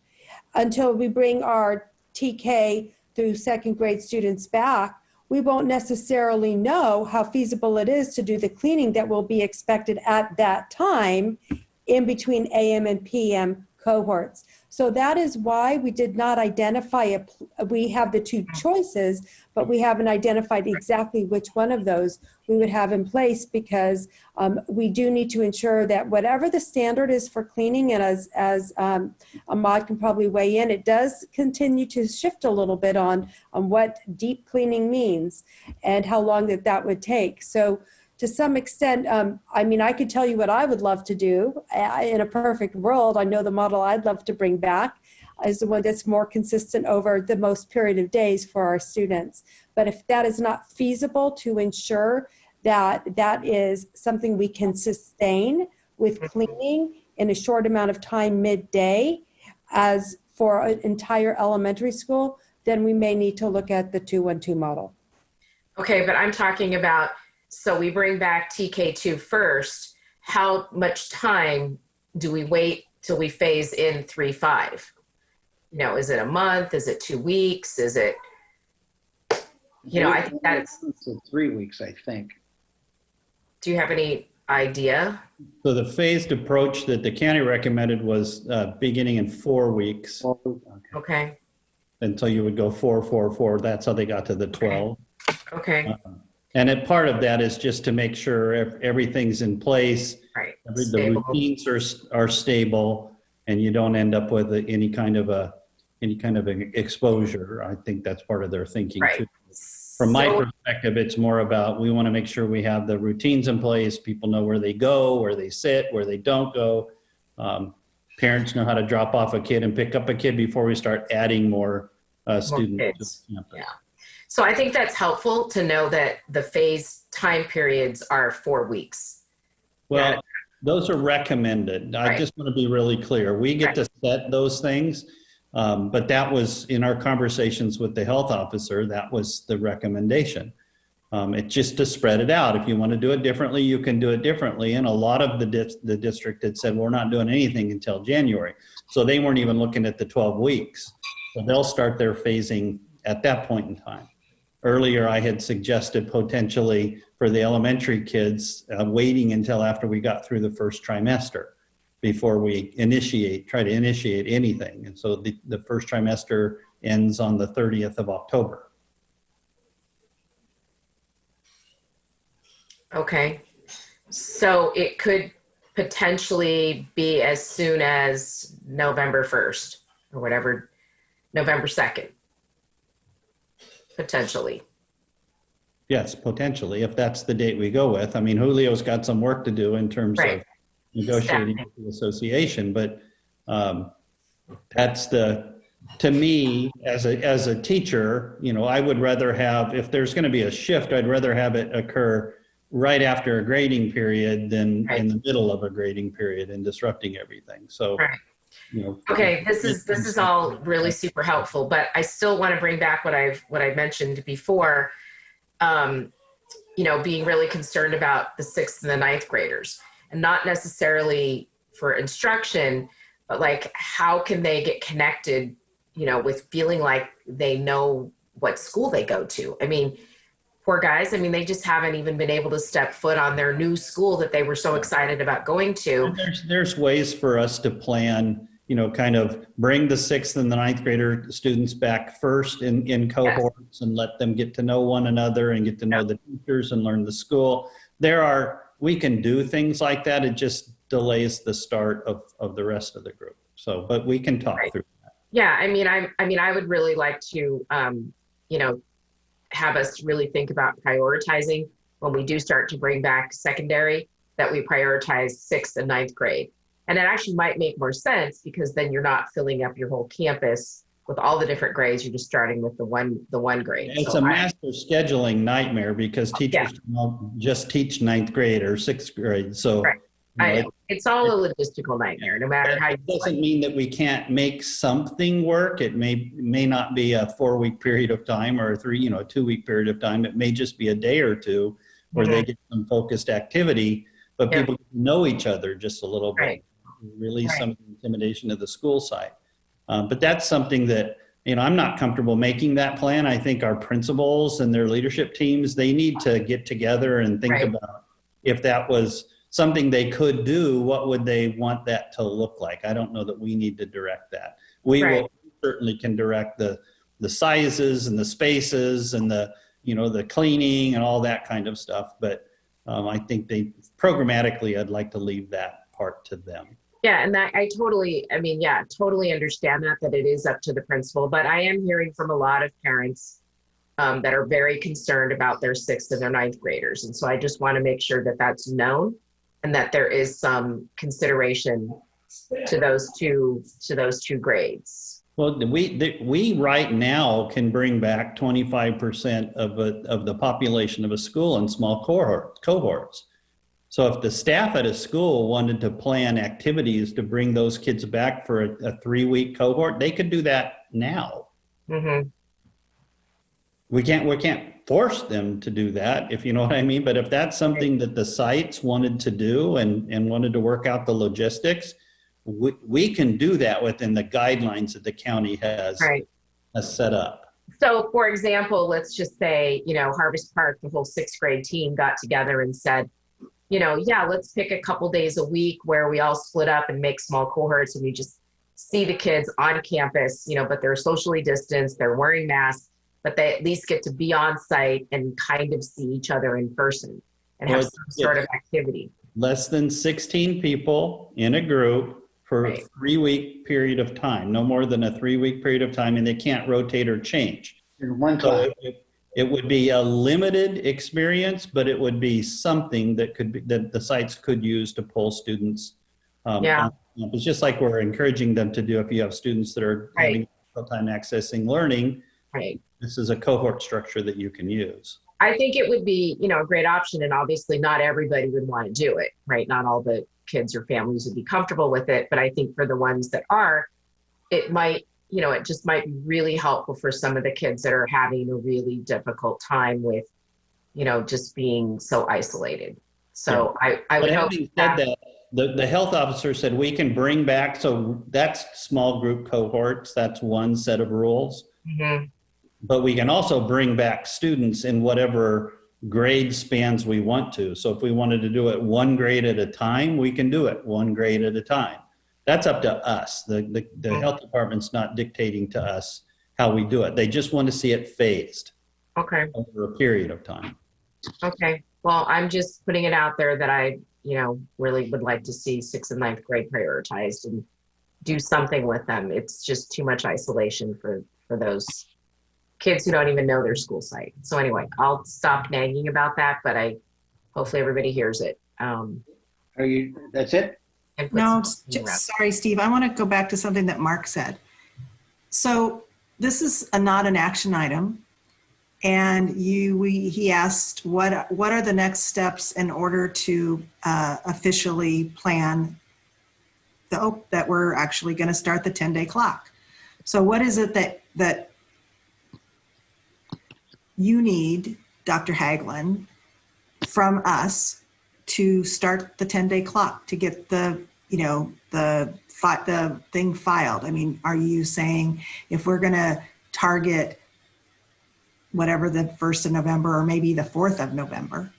until we bring our TK through second grade students back, we won't necessarily know how feasible it is to do the cleaning that will be expected at that time in between AM and PM cohorts. So that is why we did not identify we have the two choices, but we haven't identified exactly which one of those we would have in place, because we do need to ensure that whatever the standard is for cleaning, and as Ahmad can probably weigh in, it does continue to shift a little bit on what deep cleaning means and how long that would take. So to some extent, I mean, I could tell you what I would love to do in a perfect world. I know the model I'd love to bring back is the one that's more consistent over the most period of days for our students. But if that is not feasible to ensure that that is something we can sustain with cleaning in a short amount of time midday as for an entire elementary school, then we may need to look at the 212 model. Okay, but I'm talking about, so we bring back TK2 first. How much time do we wait till we phase in 3-5? You know, is it a month? Is it 2 weeks? Is it, you know, I think that's 3 weeks, I think. Do you have any idea? So the phased approach that the county recommended was beginning in 4 weeks. Okay. Until you would go 4, 4, 4. That's how they got to the 12. Okay. And part of that is just to make sure everything's in place. Right. The routines are stable, and you don't end up with any kind of an exposure. I think that's part of their thinking too. From my perspective, it's more about, we want to make sure we have the routines in place. People know where they go, where they sit, where they don't go. Parents know how to drop off a kid and pick up a kid before we start adding more students. Yeah. So I think that's helpful to know that the phase time periods are 4 weeks. Well, those are recommended. I just want to be really clear. We get to set those things, but that was in our conversations with the health officer, that was the recommendation. It's just to spread it out. If you want to do it differently, you can do it differently. And a lot of the district had said, we're not doing anything until January. So they weren't even looking at the 12 weeks. So they'll start their phasing at that point in time. Earlier, I had suggested potentially for the elementary kids, waiting until after we got through the first trimester before we try to initiate anything. And so the first trimester ends on the 30th of October. Okay. So it could potentially be as soon as November 1st or whatever, November 2nd. Potentially. Yes, potentially, if that's the date we go with. I mean, Julio's got some work to do in terms of negotiating with the association, but that's to me, as a teacher, you know, I would rather have, if there's going to be a shift, I'd rather have it occur right after a grading period than in the middle of a grading period and disrupting everything. So, you know, okay, this is all really super helpful, but I still want to bring back what I've mentioned before. You know, being really concerned about the 6th and the 9th graders, and not necessarily for instruction, but like, how can they get connected, you know, with feeling like they know what school they go to? I mean, poor guys, I mean, they just haven't even been able to step foot on their new school that they were so excited about going to. There's ways for us to plan, you know, kind of bring the 6th and the 9th grader students back first in cohorts and let them get to know one another and get to know the teachers and learn the school. We can do things like that. It just delays the start of the rest of the group. So, but we can talk through that. Yeah, I mean, I would really like to, you know, have us really think about prioritizing when we do start to bring back secondary, that we prioritize 6th and 9th grade. And it actually might make more sense, because then you're not filling up your whole campus with all the different grades. You're just starting with the one grade. It's a master scheduling nightmare, because teachers don't just teach 9th grade or 6th grade. So I know. It's all a logistical nightmare, no matter how you do it. It doesn't mean that we can't make something work. It may not be a 4-week period of time or a 2-week period of time. It may just be a day or two where they get some focused activity, but Yeah. people know each other just a little bit, Right. release some of the intimidation of the school site. But that's something that, I'm not comfortable making that plan. I think our principals and their leadership teams, they need to get together and think about if that was something they could do, what would they want that to look like? I don't know that we need to direct that. We will certainly can direct the sizes and the spaces and the cleaning and all that kind of stuff. But I think programmatically, I'd like to leave that part to them. Yeah, and that totally understand that it is up to the principal, but I am hearing from a lot of parents that are very concerned about their 6th and their 9th graders. And so I just want to make sure that that's known and that there is some consideration to those two grades. Well, we right now can bring back 25% of the population of a school in small cohorts. So if the staff at a school wanted to plan activities to bring those kids back for a 3-week cohort, they could do that now. Mm-hmm. We can't force them to do that, if you know what I mean. But if that's something that the sites wanted to do and wanted to work out the logistics, we can do that within the guidelines that the county has set up. So for example, let's just say, Harvest Park, the whole 6th grade team got together and said, let's pick a couple days a week where we all split up and make small cohorts and we just see the kids on campus, but they're socially distanced, they're wearing masks, but they at least get to be on site and kind of see each other in person and have some sort of activity. Less than 16 people in a group for a 3-week period of time, no more than a 3-week period of time, and they can't rotate or change. In one class. So it would be a limited experience, but it would be something that the sites could use to pull students. It's just like we're encouraging them to do if you have students that are having time accessing learning. Right. This is a cohort structure that you can use. I think it would be, a great option, and obviously not everybody would want to do it, right? Not all the kids or families would be comfortable with it, but I think for the ones that are, it might, it just might be really helpful for some of the kids that are having a really difficult time with, just being so isolated. So I would hope that the health officer said we can bring back, so that's small group cohorts, that's one set of rules. Mm-hmm. But we can also bring back students in whatever grade spans we want to. So if we wanted to do it 1 grade at a time, we can do it 1 grade at a time. That's up to us. The health department's not dictating to us how we do it. They just want to see it phased over a period of time. Okay. Well, I'm just putting it out there that I, really would like to see 6th and 9th grade prioritized and do something with them. It's just too much isolation for those kids who don't even know their school site. So anyway, I'll stop nagging about that, but hopefully everybody hears it. That's it? No, sorry, Steve. I want to go back to something that Mark said. So this is not an action item. And he asked, what are the next steps in order to officially plan that we're actually going to start the 10-day clock? So what is it that you need, Dr. Haglin, from us to start the 10-day clock, to get the thing filed? I mean, are you saying if we're going to target whatever the 1st of November or maybe the 4th of November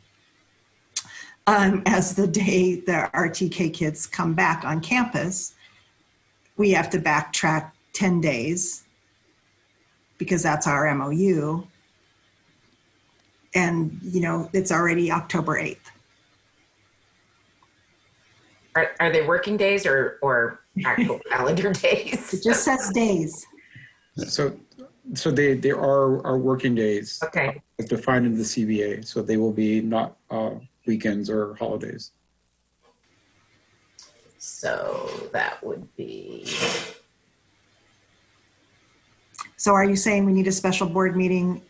as the day the RTK kids come back on campus, we have to backtrack 10 days because that's our MOU. And, it's already October 8th. Are they working days or actual calendar days? It just says days. So they are working days. Okay. As defined in the CBA. So they will be not weekends or holidays. So that would be. So are you saying we need a special board meeting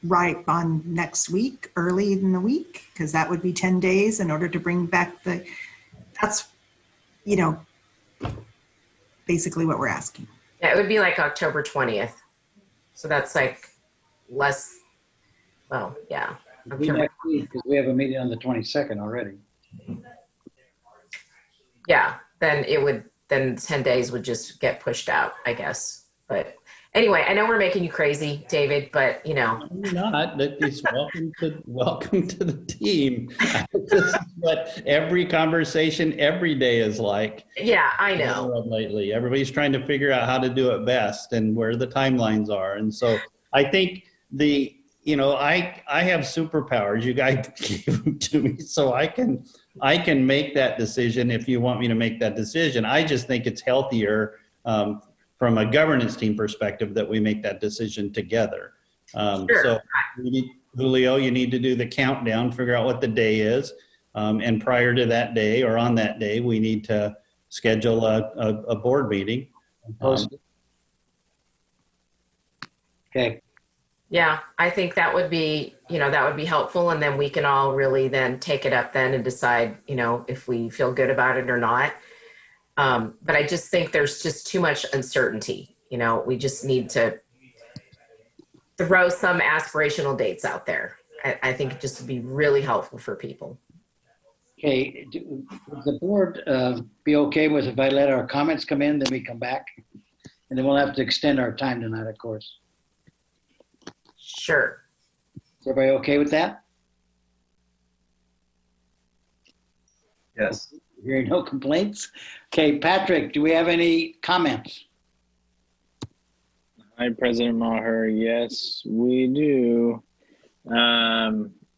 right on next week, early in the week? Because that would be 10 days in order to bring back that's, basically what we're asking. Yeah, it would be like October 20th. So that's like less, well, yeah. It'll be next week because we have a meeting on the 22nd already. Yeah, then 10 days would just get pushed out, I guess. But anyway, I know we're making you crazy, David, but No, you're not. It's welcome to the team. This is what every conversation every day is like. Yeah, I know. Lately, everybody's trying to figure out how to do it best and where the timelines are. And so I think I have superpowers. You guys gave them to me, so I can make that decision if you want me to make that decision. I just think it's healthier from a governance team perspective that we make that decision together. Sure. So Julio, you need to do the countdown, figure out what the day is. And prior to that day or on that day, we need to schedule a board meeting. Okay. Yeah, I think that would be helpful. And then we can all really then take it up then and decide, if we feel good about it or not. But I just think there's just too much uncertainty. We just need to throw some aspirational dates out there. I think it just would be really helpful for people. Okay, would the board be okay with if I let our comments come in, then we come back? And then we'll have to extend our time tonight, of course. Sure. Is everybody okay with that? Yes. Hearing no complaints. Okay, Patrick, do we have any comments? Hi, President Maher. Yes, we do.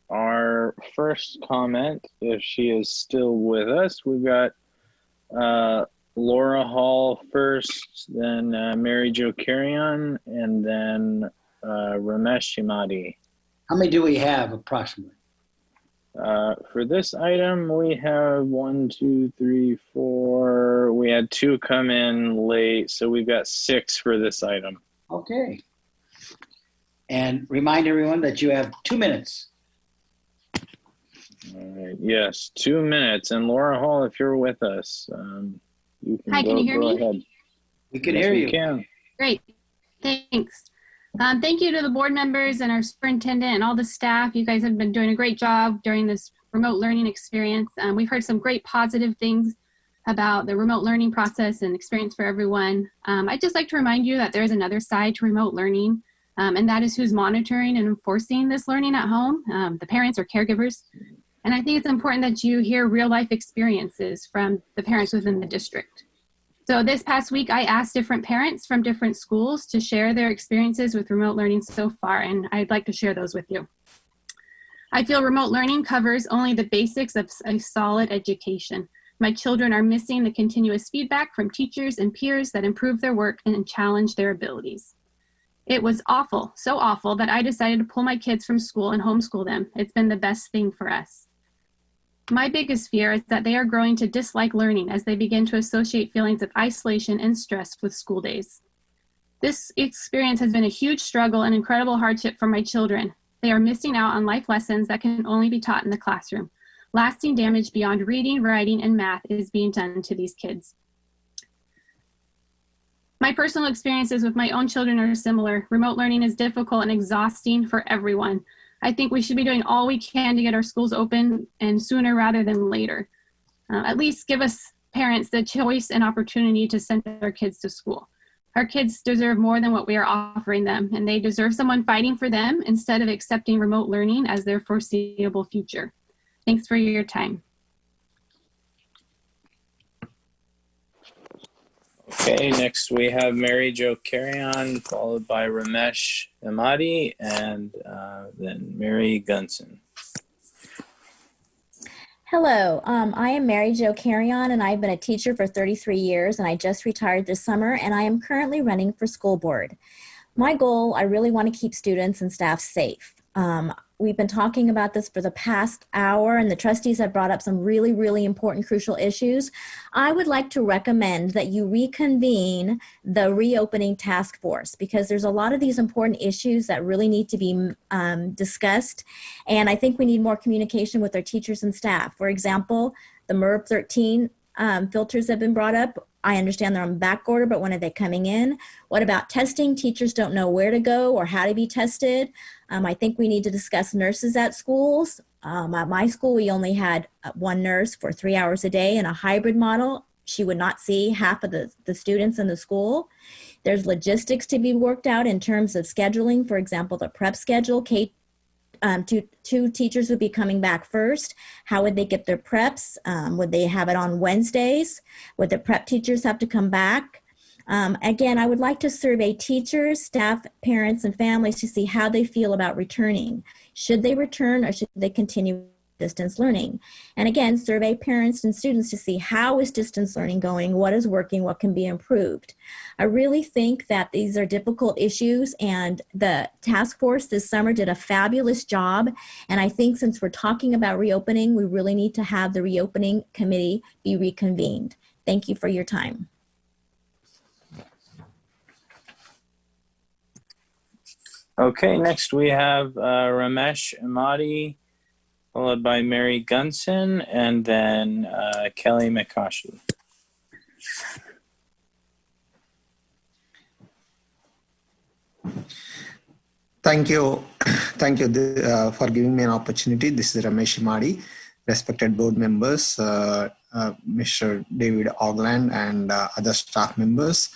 Our first comment, if she is still with us, we've got Laura Hall first, then Mary Jo Carrion, and then Ramesh Shimadi. How many do we have approximately? For this item, we have 1, 2, 3, 4. We had 2 come in late, so we've got 6 for this item. Okay. And remind everyone that you have 2 minutes. All right. Yes, 2 minutes. And Laura Hall, if you're with us, you can Hi, can you hear me? ahead. We can Yes, hear we you. can. Great, thanks. Thank you to the board members and our superintendent and all the staff. You guys have been doing a great job during this remote learning experience. We've heard some great positive things about the remote learning process and experience for everyone. I'd just like to remind you that there is another side to remote learning, and that is who's monitoring and enforcing this learning at home, the parents or caregivers. And I think it's important that you hear real life experiences from the parents within the district. So this past week, I asked different parents from different schools to share their experiences with remote learning so far, and I'd like to share those with you. I feel remote learning covers only the basics of a solid education. My children are missing the continuous feedback from teachers and peers that improve their work and challenge their abilities. It was awful, so awful that I decided to pull my kids from school and homeschool them. It's been the best thing for us. My biggest fear is that they are growing to dislike learning as they begin to associate feelings of isolation and stress with school days. This experience has been a huge struggle and incredible hardship for my children. They are missing out on life lessons that can only be taught in the classroom. Lasting damage beyond reading, writing, and math is being done to these kids. My personal experiences with my own children are similar. Remote learning is difficult and exhausting for everyone. I think we should be doing all we can to get our schools open and sooner rather than later. At least give us parents the choice and opportunity to send our kids to school. Our kids deserve more than what we are offering them, and they deserve someone fighting for them instead of accepting remote learning as their foreseeable future. Thanks for your time. Okay, next we have Mary Jo Carrion, followed by Ramesh Amadi, and then Mary Gunson. Hello, I am Mary Jo Carrion, and I've been a teacher for 33 years, and I just retired this summer, and I am currently running for school board. My goal, I really want to keep students and staff safe. We've been talking about this for the past hour, and the trustees have brought up some really, really important, crucial issues. I would like to recommend that you reconvene the reopening task force, because there's a lot of these important issues that really need to be discussed, and I think we need more communication with our teachers and staff. For example, the MERV 13 filters have been brought up. I understand they're on back order, but when are they coming in? What about testing? Teachers don't know where to go or how to be tested. I think we need to discuss nurses at schools. At my school, we only had one nurse for 3 hours a day in a hybrid model. She would not see half of the students in the school. There's logistics to be worked out in terms of scheduling. For example, the prep schedule. Two teachers would be coming back first. How would they get their preps? Would they have it on Wednesdays? Would the prep teachers have to come back? Again, I would like to survey teachers, staff, parents, and families to see how they feel about returning. Should they return or should they continue distance learning? And again, survey parents and students to see how is distance learning going, what is working, what can be improved. I really think that these are difficult issues, and the task force this summer did a fabulous job. And I think since we're talking about reopening, we really need to have the reopening committee be reconvened. Thank you for your time. Okay, next we have Ramesh Amadi, followed by Mary Gunson, and then Kelly McCaughey. Thank you. Thank you for giving me an opportunity. This is Ramesh Amadi, respected board members, Mr. David Ogland, and other staff members.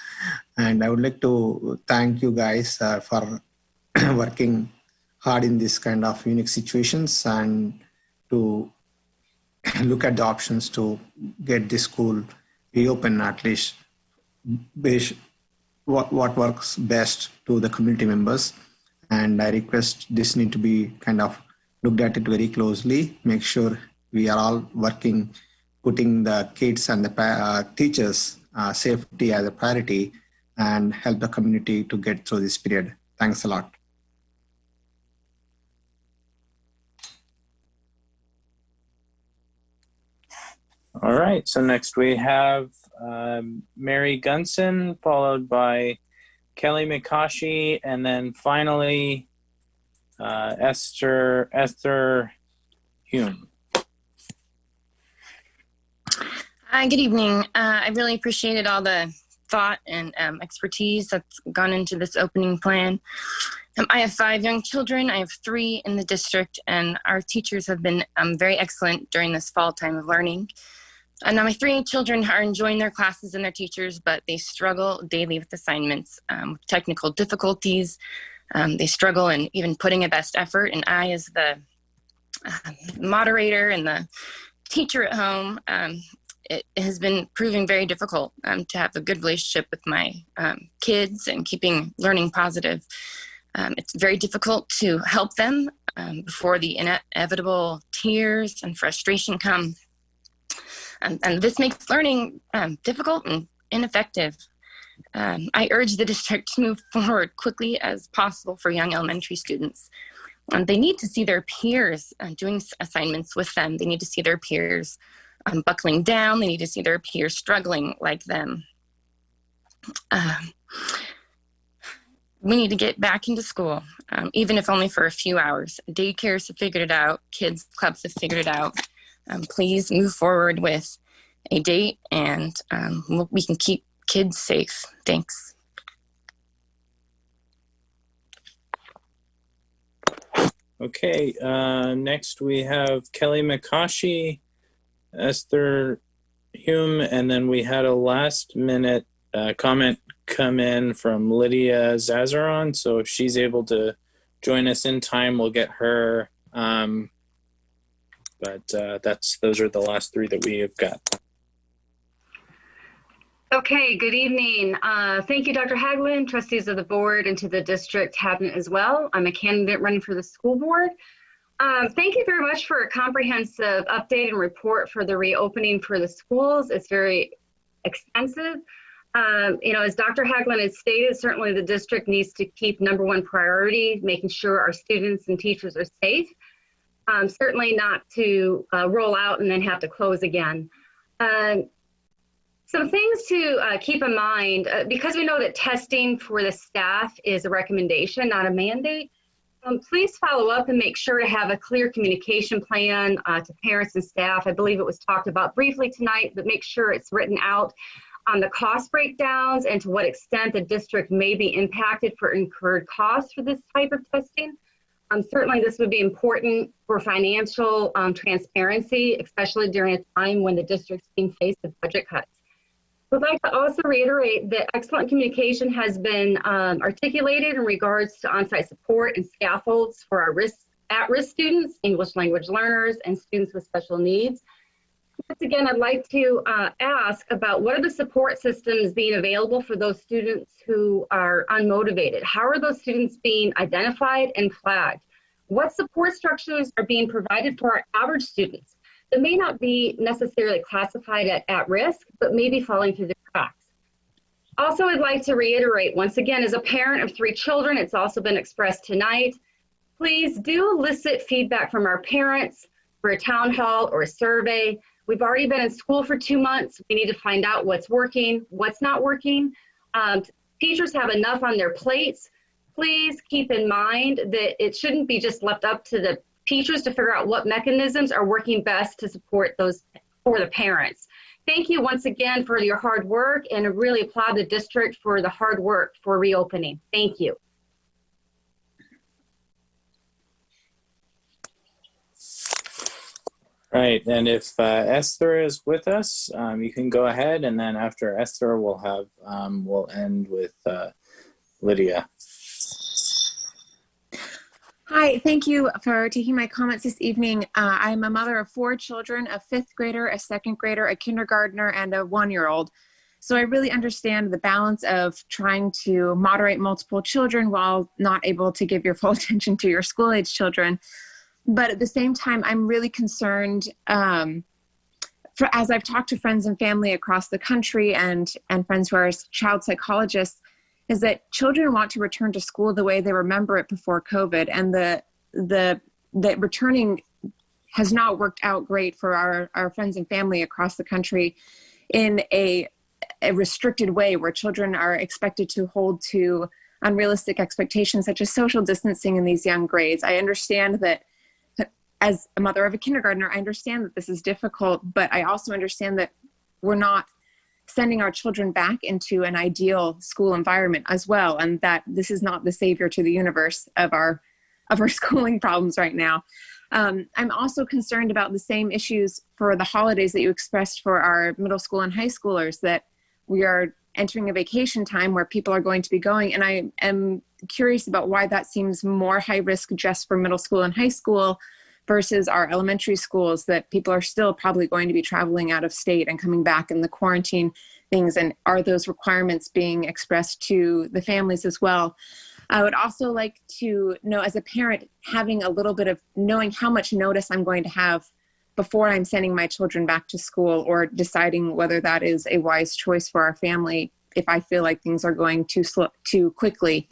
And I would like to thank you guys for working hard in this kind of unique situations and to look at the options to get this school reopened, at least based what works best to the community members. And I request this need to be kind of looked at it very closely, make sure we are all working, putting the kids and the teachers' safety as a priority and help the community to get through this period. Thanks a lot. All right, so next we have Mary Gunson, followed by Kelly McCaughey, and then finally Esther Hume. Hi, good evening. I really appreciated all the thought and expertise that's gone into this opening plan. I have 5 young children. I have 3 in the district, and our teachers have been very excellent during this fall time of learning. Now my 3 children are enjoying their classes and their teachers, but they struggle daily with assignments, with technical difficulties. They struggle in even putting a best effort. And I, as the moderator and the teacher at home, it has been proving very difficult to have a good relationship with my kids and keeping learning positive. It's very difficult to help them before the inevitable tears and frustration come. And this makes learning difficult and ineffective. I urge the district to move forward quickly as possible for young elementary students. They need to see their peers doing assignments with them. They need to see their peers buckling down. They need to see their peers struggling like them. We need to get back into school, even if only for a few hours. Daycares have figured it out. Kids clubs have figured it out. Please move forward with a date, and we can keep kids safe. Thanks. Okay, next we have Kelly McCaughey, Esther Hume, and then we had a last minute comment come in from Lydia Zazaron. So if she's able to join us in time, we'll get her. But those are the last 3 that we have got. Okay, good evening. Thank you, Dr. Haglund, trustees of the board, and to the district cabinet as well. I'm a candidate running for the school board. Thank you very much for a comprehensive update and report for the reopening for the schools. It's very extensive. As Dr. Haglund has stated, certainly the district needs to keep #1 priority, making sure our students and teachers are safe. Certainly not to roll out and then have to close again. Some things to keep in mind, because we know that testing for the staff is a recommendation, not a mandate. Please follow up and make sure to have a clear communication plan to parents and staff. I believe it was talked about briefly tonight, but make sure it's written out on the cost breakdowns and to what extent the district may be impacted for incurred costs for this type of testing. Certainly this would be important for financial transparency, especially during a time when the district's being faced with budget cuts. I'd like to also reiterate that excellent communication has been articulated in regards to on-site support and scaffolds for our at-risk students, English language learners, and students with special needs. Once again, I'd like to ask about what are the support systems being available for those students who are unmotivated? How are those students being identified and flagged? What support structures are being provided for our average students that may not be necessarily classified at risk, but may be falling through the cracks? Also, I'd like to reiterate, once again, as a parent of 3 children, it's also been expressed tonight, please do elicit feedback from our parents for a town hall or a survey. We've already been in school for 2 months. We need to find out what's working, what's not working. Teachers have enough on their plates. Please keep in mind that it shouldn't be just left up to the teachers to figure out what mechanisms are working best to support those for the parents. Thank you once again for your hard work, and I really applaud the district for the hard work for reopening. Thank you. Right, and if Esther is with us, you can go ahead, and then after Esther, we'll end with Lydia. Hi, thank you for taking my comments this evening. I'm a mother of 4 children, a 5th grader, a 2nd grader, a kindergartner, and a 1-year-old. So I really understand the balance of trying to moderate multiple children while not able to give your full attention to your school-age children. But at the same time, I'm really concerned, as I've talked to friends and family across the country and friends who are child psychologists, is that children want to return to school the way they remember it before COVID. And the returning has not worked out great for our friends and family across the country in a restricted way where children are expected to hold to unrealistic expectations such as social distancing in these young grades. I understand that as a mother of a kindergartner, I understand that this is difficult, but I also understand that we're not sending our children back into an ideal school environment as well, and that this is not the savior to the universe of our schooling problems right now. I'm also concerned about the same issues for the holidays that you expressed for our middle school and high schoolers, that we are entering a vacation time where people are going to be going, and I am curious about why that seems more high risk just for middle school and high school versus our elementary schools, that people are still probably going to be traveling out of state and coming back in the quarantine things. And are those requirements being expressed to the families as well? I would also like to know, as a parent, having a little bit of knowing how much notice I'm going to have before I'm sending my children back to school, or deciding whether that is a wise choice for our family if I feel like things are going too quickly.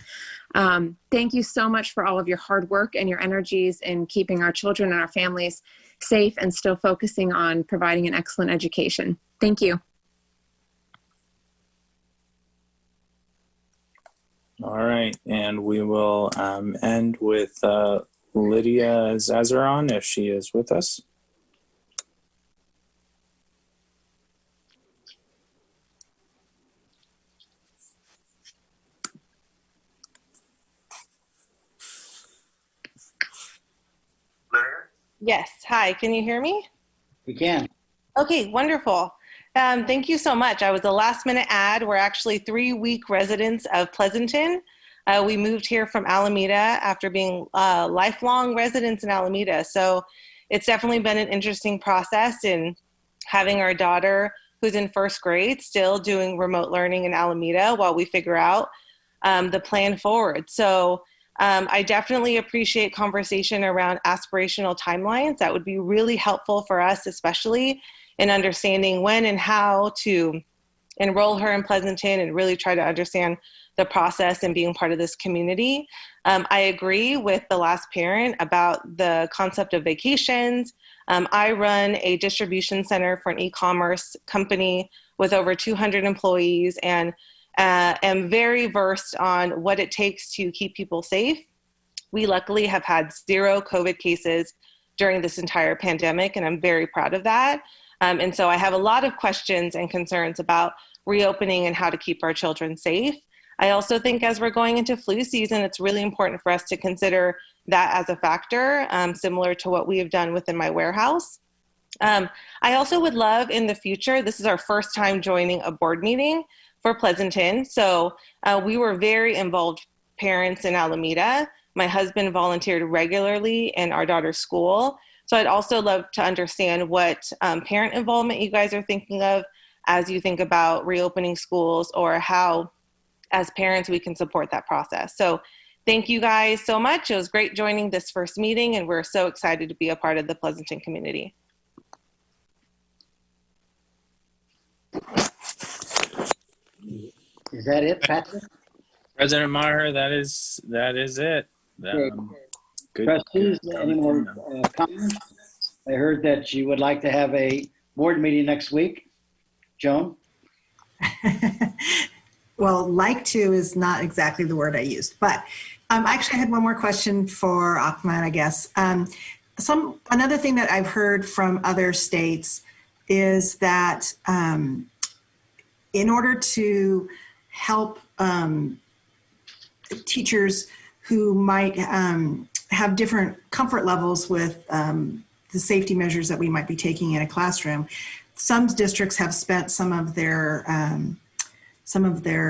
Thank you so much for all of your hard work and your energies in keeping our children and our families safe and still focusing on providing an excellent education. Thank you. All right, and we will end with Lydia Zazaron, if she is with us. Yes. Hi, can you hear me? We can. Okay, wonderful. Thank you so much. I was a last minute ad. We're actually 3-week residents of Pleasanton. We moved here from Alameda after being lifelong residents in Alameda. So it's definitely been an interesting process in having our daughter, who's in 1st grade, still doing remote learning in Alameda while we figure out the plan forward. So I definitely appreciate conversation around aspirational timelines. That would be really helpful for us, especially in understanding when and how to enroll her in Pleasanton and really try to understand the process and being part of this community. I agree with the last parent about the concept of vacations. I run a distribution center for an e-commerce company with over 200 employees, and am very versed on what it takes to keep people safe. We luckily have had 0 COVID cases during this entire pandemic, and I'm very proud of that. And so I have a lot of questions and concerns about reopening and how to keep our children safe. I also think as we're going into flu season, it's really important for us to consider that as a factor, similar to what we have done within my warehouse. I also would love in the future, this is our first time joining a board meeting for Pleasanton. So we were very involved parents in Alameda. My husband volunteered regularly in our daughter's school. So I'd also love to understand what parent involvement you guys are thinking of as you think about reopening schools, or how as parents we can support that process. So thank you guys so much. It was great joining this first meeting, and we're so excited to be a part of the Pleasanton community. Is that it, Patrick? President Maher, that is it. Good. Trustees, any more comments? I heard that you would like to have a board meeting next week. Joan? Well, like to is not exactly the word I used, but actually I had one more question for Ahmed, I guess. Another thing that I've heard from other states is that in order to help teachers who might have different comfort levels with the safety measures that we might be taking in a classroom, some districts have spent some of their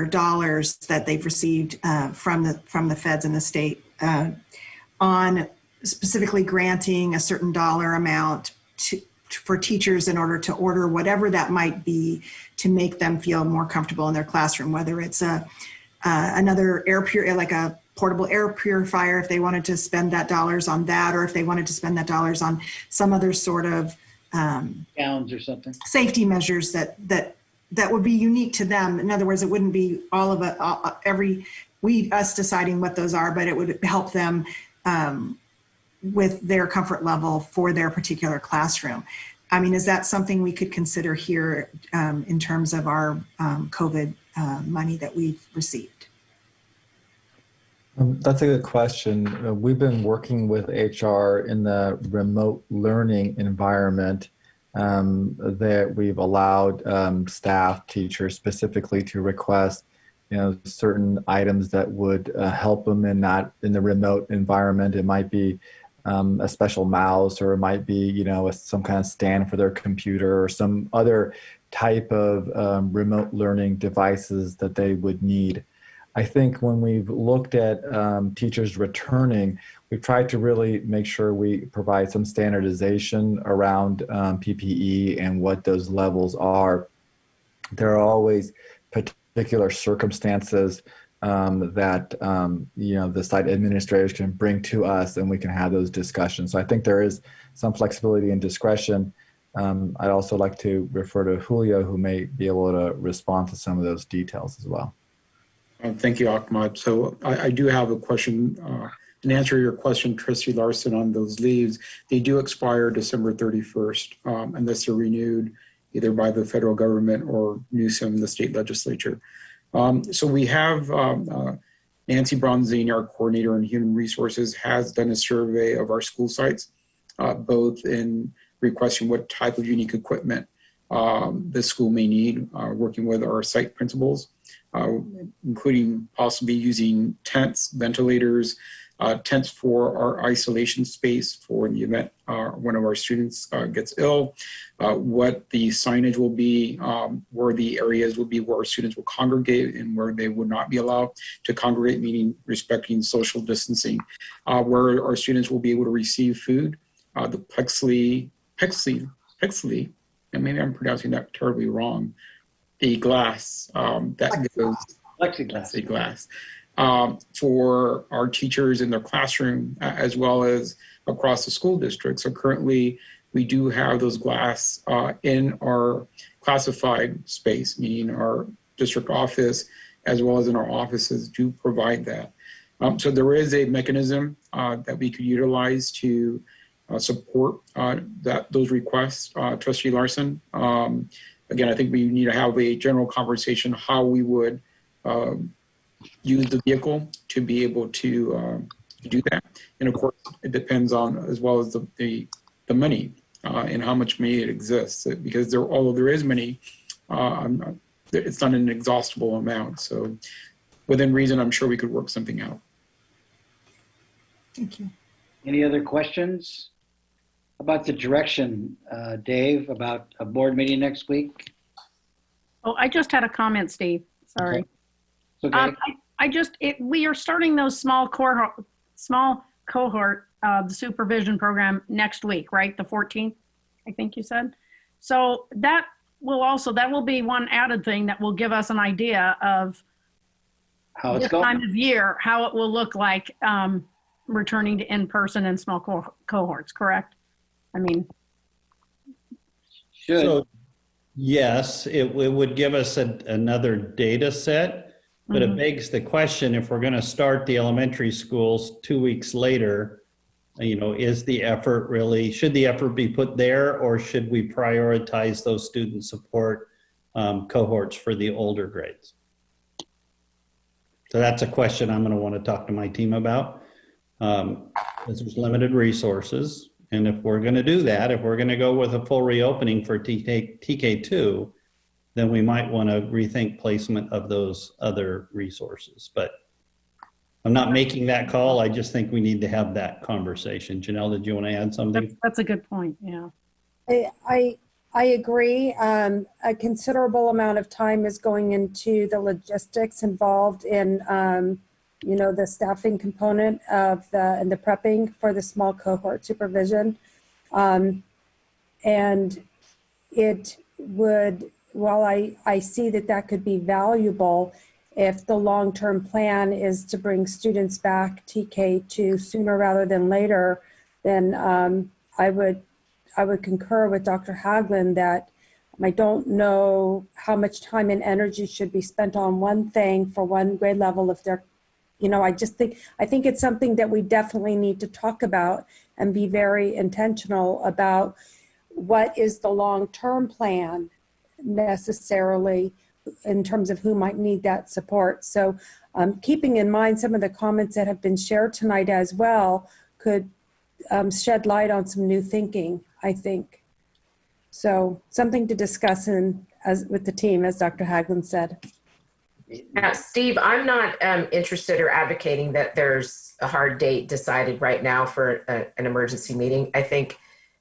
dollars that they've received from the feds and the state on specifically granting a certain dollar amount for teachers in order to order whatever that might be to make them feel more comfortable in their classroom, whether it's another like a portable air purifier, if they wanted to spend that dollars on that, or if they wanted to spend that dollars on some other sort of gowns or something, safety measures that would be unique to them. In other words, it wouldn't be all of it, us deciding what those are, but it would help them with their comfort level for their particular classroom. I mean, is that something we could consider here in terms of our COVID money that we've received? That's a good question. We've been working with HR in the remote learning environment that we've allowed staff, teachers specifically, to request certain items that would help them in the remote environment. It might be a special mouse, or it might be some kind of stand for their computer, or some other type of remote learning devices that they would need. I think when we've looked at teachers returning, we've tried to really make sure we provide some standardization around PPE and what those levels are. There are always particular circumstances that the site administrators can bring to us, and we can have those discussions. So I think there is some flexibility and discretion. I'd also like to refer to Julio, who may be able to respond to some of those details as well. Thank you, Ahmed. So I do have a question. In answer to your question, Trustee Larson, on those leaves, they do expire December 31st, unless they're renewed either by the federal government or Newsom, the state legislature. So we have Nancy Bronzini, our coordinator in human resources, has done a survey of our school sites, both in requesting what type of unique equipment the school may need, working with our site principals, including possibly using tents, ventilators, tents for our isolation space for the event one of our students gets ill, what the signage will be, where the areas will be where our students will congregate and where they would not be allowed to congregate, meaning respecting social distancing, where our students will be able to receive food, the Pexley, and maybe I'm pronouncing that terribly wrong, a glass that goes plexiglass for our teachers in their classroom, as well as across the school district. So currently we do have those glass in our classified space, meaning our district office, as well as in our offices, do provide that. So there is a mechanism that we could utilize to support those requests, Trustee Larson. Again, I think we need to have a general conversation how we would use the vehicle to be able to do that. And of course, it depends on, as well as the money and how much money it exists. Because although there is money, I'm it's not an inexhaustible amount. So within reason, I'm sure we could work something out. Thank you. Any other questions about the direction, Dave, about a board meeting next week? Oh, I just had a comment, Steve. Sorry. Okay. We are starting those small cohort, the supervision program next week, right? The 14th, I think you said. So that will be one added thing that will give us an idea of how it's this going. time of year, how it will look like returning to in-person and small cohorts, correct? I mean, should. So, yes, it would give us another data set, but it begs the question, if we're going to start the elementary schools 2 weeks later, is the effort really, should the effort be put there, or should we prioritize those student support cohorts for the older grades? So that's a question I'm going to want to talk to my team about, because there's limited resources. And if we're going to do that, if we're going to go with a full reopening for TK2, then we might want to rethink placement of those other resources. But I'm not making that call. I just think we need to have that conversation. Janelle, did you want to add something? That's a good point, yeah. I agree. A considerable amount of time is going into the logistics involved in, the staffing component of the prepping for the small cohort supervision. And it would, while I see that could be valuable, if the long-term plan is to bring students back TK2 sooner rather than later, then I would concur with Dr. Haglund that I don't know how much time and energy should be spent on one thing for one grade level if they're, I think it's something that we definitely need to talk about and be very intentional about what is the long-term plan necessarily in terms of who might need that support. So keeping in mind some of the comments that have been shared tonight as well could shed light on some new thinking, I think. So something to discuss with the team, as Dr. Haglund said. Steve, I'm not interested or advocating that there's a hard date decided right now for an emergency meeting. I think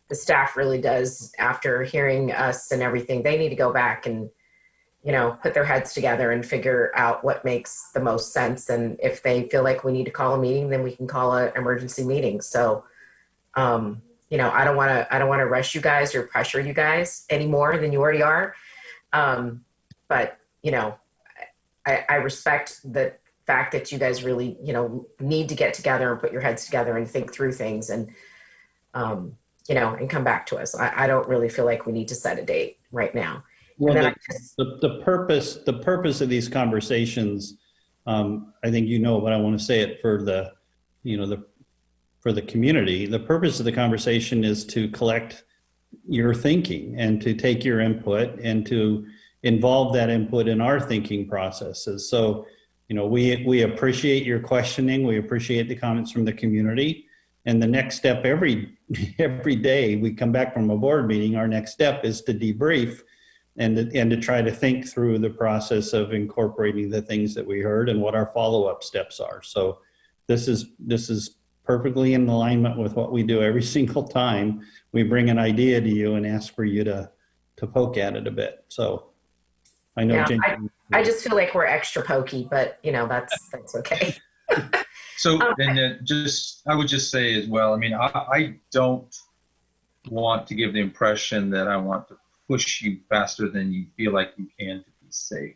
the staff really does, after hearing us and everything, they need to go back and, put their heads together and figure out what makes the most sense. And if they feel like we need to call a meeting, then we can call an emergency meeting. So, I don't want to rush you guys or pressure you guys any more than you already are. But, I respect the fact that you guys really, need to get together and put your heads together and think through things and, and come back to us. I don't really feel like we need to set a date right now. Well, the purpose of these conversations, I think but I want to say it for for the community. The purpose of the conversation is to collect your thinking and to take your input and to involve that input in our thinking processes. So, we appreciate your questioning. We appreciate the comments from the community. And the next step every day we come back from a board meeting, our next step is to debrief and to try to think through the process of incorporating the things that we heard and what our follow-up steps are. So this is perfectly in alignment with what we do every single time we bring an idea to you and ask for you to poke at it a bit. So I know. Yeah, I just feel like we're extra pokey, but that's okay. So, and I would just say as well, I don't want to give the impression that I want to push you faster than you feel like you can to be safe.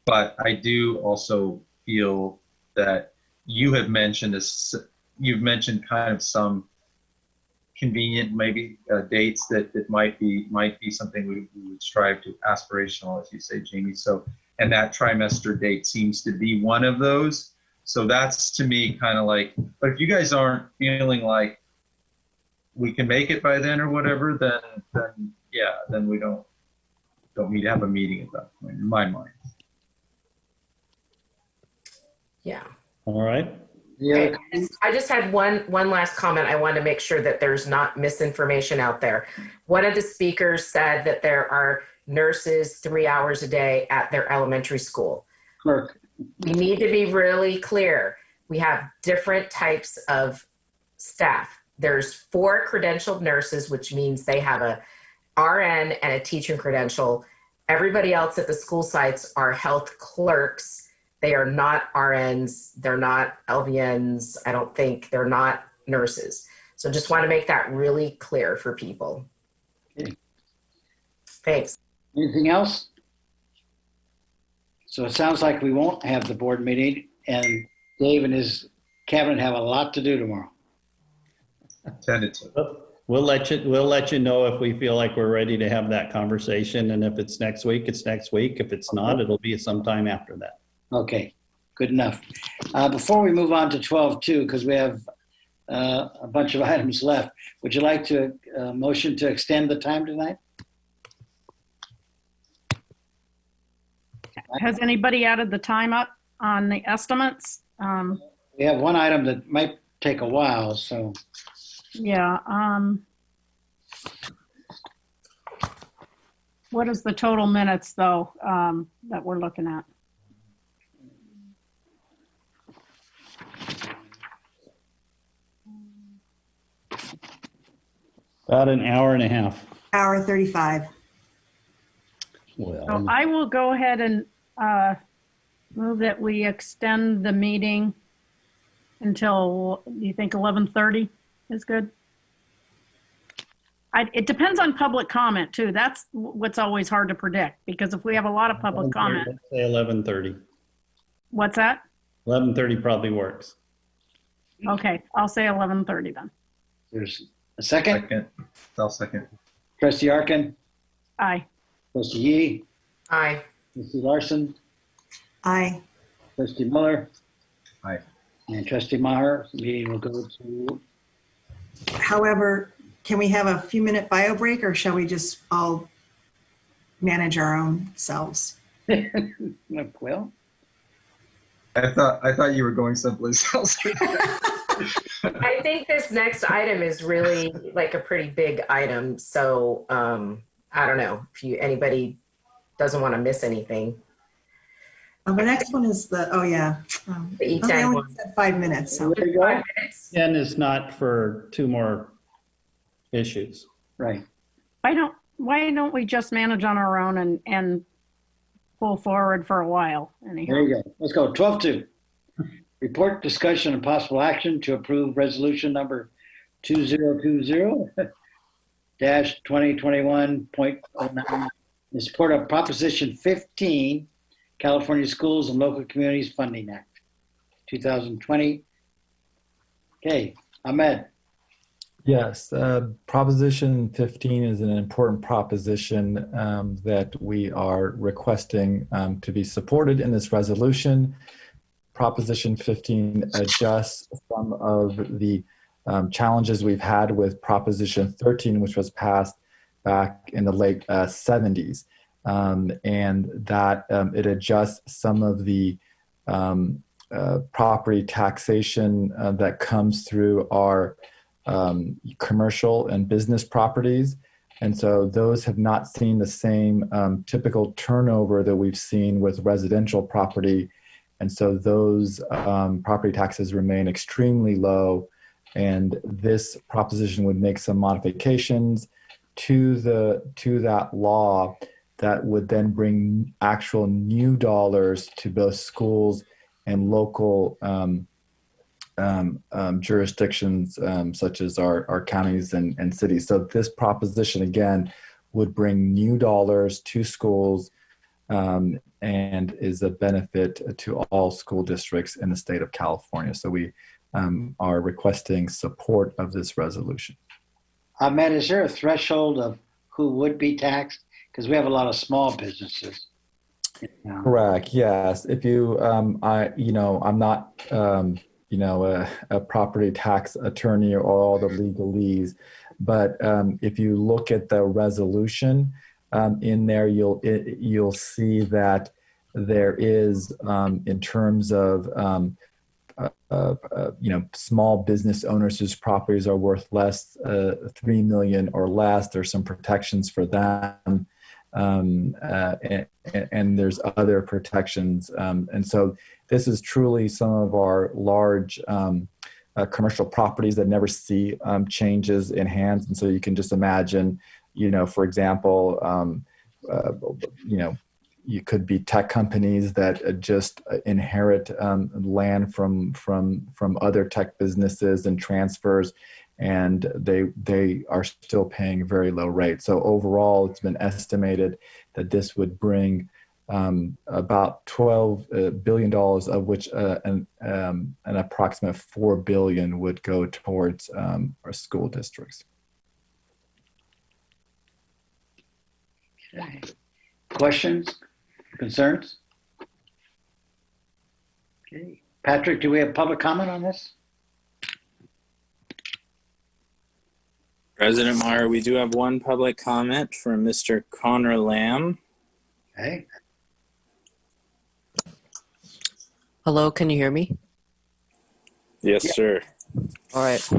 But I do also feel that you have mentioned kind of some convenient maybe dates that might be something we would strive to, aspirational, as you say, Jamie. So, and that trimester date seems to be one of those. So that's to me kind of like, but if you guys aren't feeling like we can make it by then or whatever, then we don't need to have a meeting at that point, in my mind. Yeah. All right. Yeah. Okay. I just had one last comment. I want to make sure that there's not misinformation out there. One of the speakers said that there are nurses 3 hours a day at their elementary school. Clerk. We need to be really clear. We have different types of staff. There's 4 credentialed nurses, which means they have a RN and a teaching credential. Everybody else at the school sites are health clerks. They are not RNs. They're not LVNs. I don't think they're not nurses. So just want to make that really clear for people. Okay. Thanks. Anything else? So it sounds like we won't have the board meeting, and Dave and his cabinet have a lot to do tomorrow. Tentative. We'll let you know if we feel like we're ready to have that conversation. And if it's next week, it's next week. If it's not, it'll be sometime after that. Okay, good enough. Before we move on to 12.2, because we have a bunch of items left, would you like to motion to extend the time tonight? Has anybody added the time up on the estimates? We have one item that might take a while, so. Yeah. What is the total minutes, though, that we're looking at? About an hour and a half. Hour 35. Well, So I will go ahead and move that we extend the meeting until, you think 11:30 is good? It depends on public comment too. That's what's always hard to predict, because if we have a lot of public comment. Let's say 11:30. What's that? 11:30 probably works. Okay, I'll say 11:30 then. There's a second? Second. I'll second. Trustee Arkin? Aye. Trustee Yee? Aye. Trustee Larson? Aye. Trustee Miller? Aye. And Trustee Maher. The meeting will go to. However, can we have a few minute bio break, or shall we just all manage our own selves? Well, I thought you were going someplace else. I think this next item is really like a pretty big item. So I don't know if anybody doesn't want to miss anything. The next one is the, oh yeah. The E10 okay, I only one. said 5 minutes. So. 5 minutes. 10 is not for 2 more issues. right. Why don't we just manage on our own and pull forward for a while anyhow? There you go. Let's go. 12.2. Report, discussion, and possible action to approve resolution number 2020-2021.09 in support of Proposition 15, California Schools and Local Communities Funding Act, 2020. Okay, Ahmed. Yes, Proposition 15 is an important proposition that we are requesting to be supported in this resolution. Proposition 15 adjusts some of the challenges we've had with Proposition 13, which was passed back in the late 70s. And that it adjusts some of the property taxation that comes through our commercial and business properties. And so those have not seen the same typical turnover that we've seen with residential property. And so those property taxes remain extremely low. And this proposition would make some modifications to that law that would then bring actual new dollars to both schools and local jurisdictions such as our counties and cities. So this proposition, again, would bring new dollars to schools and is a benefit to all school districts in the state of California. So we are requesting support of this resolution. Ahmed, is there a threshold of who would be taxed? Because we have a lot of small businesses. Correct. Yes. If you, I'm not, a property tax attorney or all the legalese, but if you look at the resolution in there, you'll see that there is, in terms of, small business owners whose properties are worth less, $3 million or less. There's some protections for them. and there's other protections. And so this is truly some of our large commercial properties that never see changes in hands. And so you can just imagine, for example, you could be tech companies that just inherit land from other tech businesses and transfers, and they are still paying very low rates. So overall, it's been estimated that this would bring about $12 billion, of which an approximate $4 billion would go towards our school districts. Okay. Questions, concerns? Okay. Patrick, do we have public comment on this? President Maher, we do have one public comment from Mr. Connor Lamb. Okay. Hello, can you hear me? Yes, sir. All right.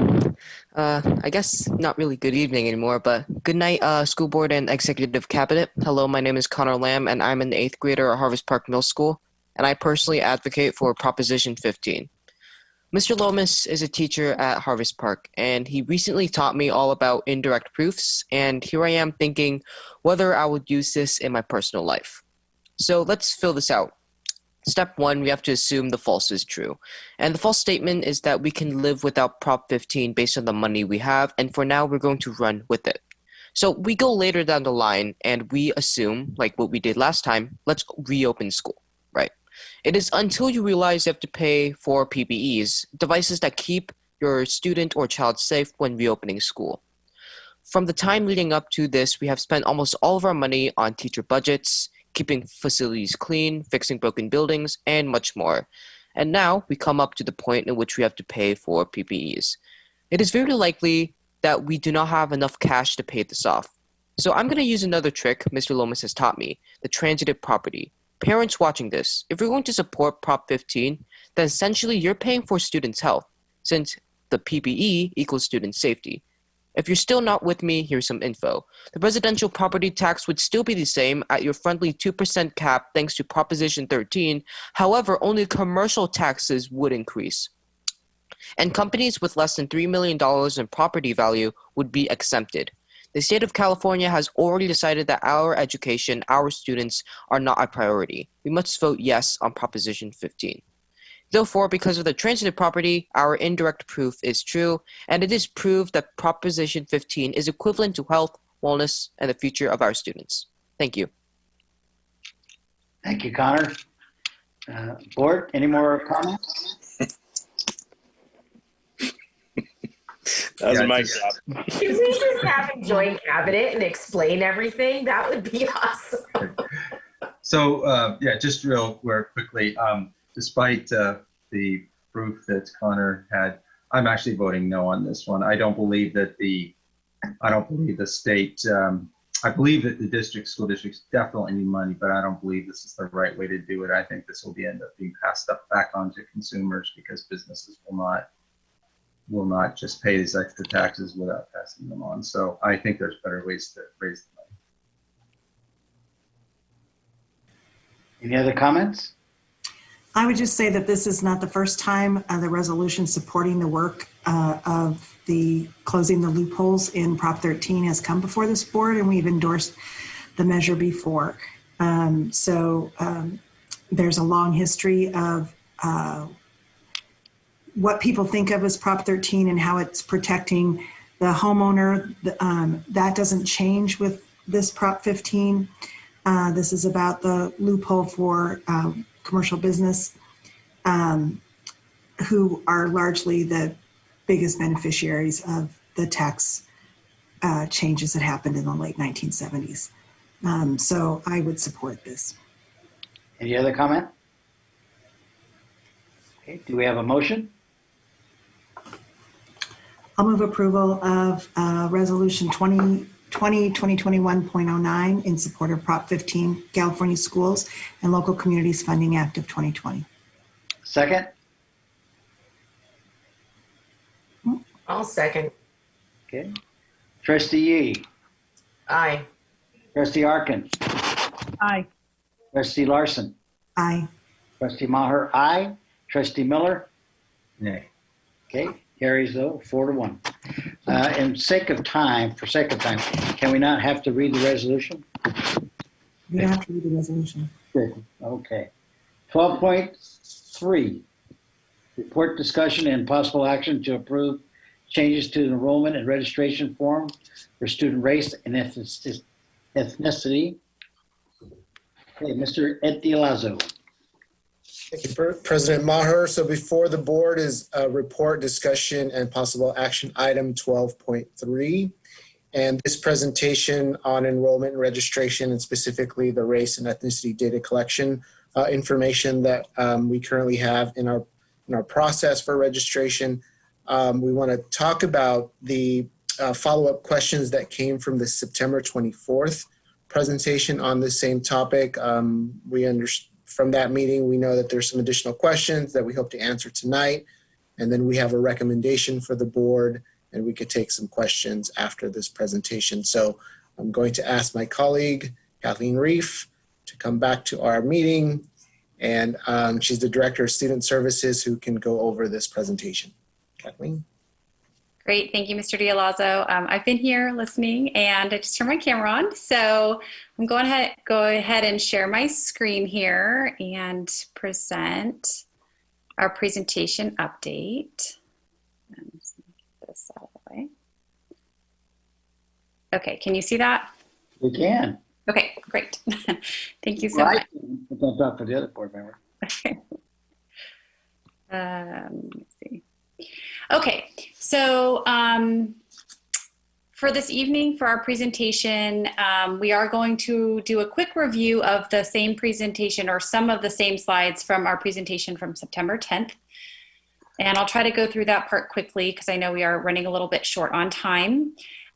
I guess not really good evening anymore, but good night, school board and executive cabinet. Hello, my name is Connor Lamb, and I'm an 8th grader at Harvest Park Middle School, and I personally advocate for Proposition 15. Mr. Lomas is a teacher at Harvest Park, and he recently taught me all about indirect proofs, and here I am thinking whether I would use this in my personal life. So let's fill this out. Step 1, we have to assume the false is true. And the false statement is that we can live without Prop 15 based on the money we have, and for now we're going to run with it. So we go later down the line and we assume, like what we did last time, let's reopen school, right? It is until you realize you have to pay for PPEs, devices that keep your student or child safe when reopening school. From the time leading up to this, we have spent almost all of our money on teacher budgets, keeping facilities clean, fixing broken buildings, and much more. And now we come up to the point in which we have to pay for PPEs. It is very likely that we do not have enough cash to pay this off. So I'm going to use another trick Mr. Lomas has taught me, the transitive property. Parents watching this, if you're going to support Prop 15, then essentially you're paying for students' health, since the PPE equals student safety. If you're still not with me, here's some info. The residential property tax would still be the same at your friendly 2% cap thanks to Proposition 13. However, only commercial taxes would increase. And companies with less than $3 million in property value would be exempted. The state of California has already decided that our education, our students, are not a priority. We must vote yes on Proposition 15. Therefore, because of the transitive property, our indirect proof is true, and it is proved that Proposition 15 is equivalent to health, wellness, and the future of our students. Thank you. Thank you, Connor. Board, any more comments? That was my job. Can we just have a joint cabinet and explain everything? That would be awesome. So just real quickly, despite the proof that Connor had, I'm actually voting no on this one. I don't believe that the state. I believe that the school districts definitely need money, but I don't believe this is the right way to do it. I think this will end up being passed back on to consumers because businesses will not just pay these extra taxes without passing them on. So I think there's better ways to raise the money. Any other comments? I would just say that this is not the first time the resolution supporting the work of the closing the loopholes in Prop 13 has come before this board, and we've endorsed the measure before. There's a long history of what people think of as Prop 13 and how it's protecting the homeowner. That doesn't change with this Prop 15. This is about the loophole for commercial business, who are largely the biggest beneficiaries of the tax changes that happened in the late 1970s. So I would support this. Any other comment? Okay, do we have a motion? I'll move approval of Resolution 2021.09 in support of Prop 15, California Schools and Local Communities Funding Act of 2020. Second? I'll second. Okay. Trustee Yee. Aye. Trustee Arkin. Aye. Trustee Larson. Aye. Trustee Maher, aye. Trustee Miller. Nay. Okay, carries though 4-1. In sake of time, can we not have to read the resolution? We don't have to read the resolution. Good. Okay. 12.3, report discussion and possible action to approve changes to the enrollment and registration form for student race and ethnicity. Okay, Mr. Ed DiLazzo. Thank you, President Maher. So before the board is a report, discussion, and possible action item 12.3. And this presentation on enrollment and registration, and specifically the race and ethnicity data collection information that we currently have in our process for registration. We want to talk about the follow-up questions that came from the September 24th presentation on the same topic. From that meeting, we know that there's some additional questions that we hope to answer tonight. And then we have a recommendation for the board, and we could take some questions after this presentation. So I'm going to ask my colleague, Kathleen Reif, to come back to our meeting. And she's the Director of Student Services who can go over this presentation. Kathleen? Great, thank you, Mr. DiLazzo. I've been here listening, and I just turned my camera on. So I'm going to go ahead and share my screen here and present our presentation update. Let's get this out of the way. Okay, can you see that? We can. Okay, great. Thank you so much. I can talk to the other board member. Let me see. Okay, so for this evening, for our presentation, we are going to do a quick review of the same presentation or some of the same slides from our presentation from September 10th. And I'll try to go through that part quickly because I know we are running a little bit short on time.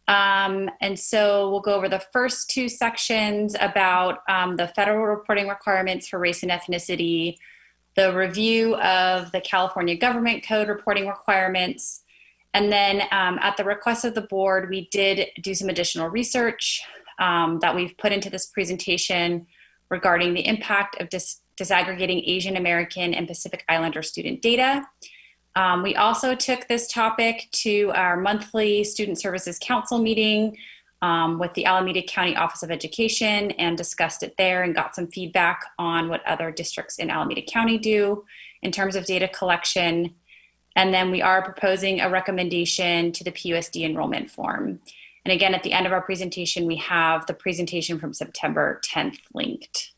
And so we'll go over the first two sections about the federal reporting requirements for race and ethnicity, the review of the California Government Code reporting requirements, and then at the request of the board, we did do some additional research that we've put into this presentation regarding the impact of disaggregating Asian American and Pacific Islander student data. We also took this topic to our monthly Student Services Council meeting with the Alameda County Office of Education and discussed it there and got some feedback on what other districts in Alameda County do in terms of data collection. And then we are proposing a recommendation to the PUSD enrollment form. And again, at the end of our presentation, we have the presentation from September 10th linked.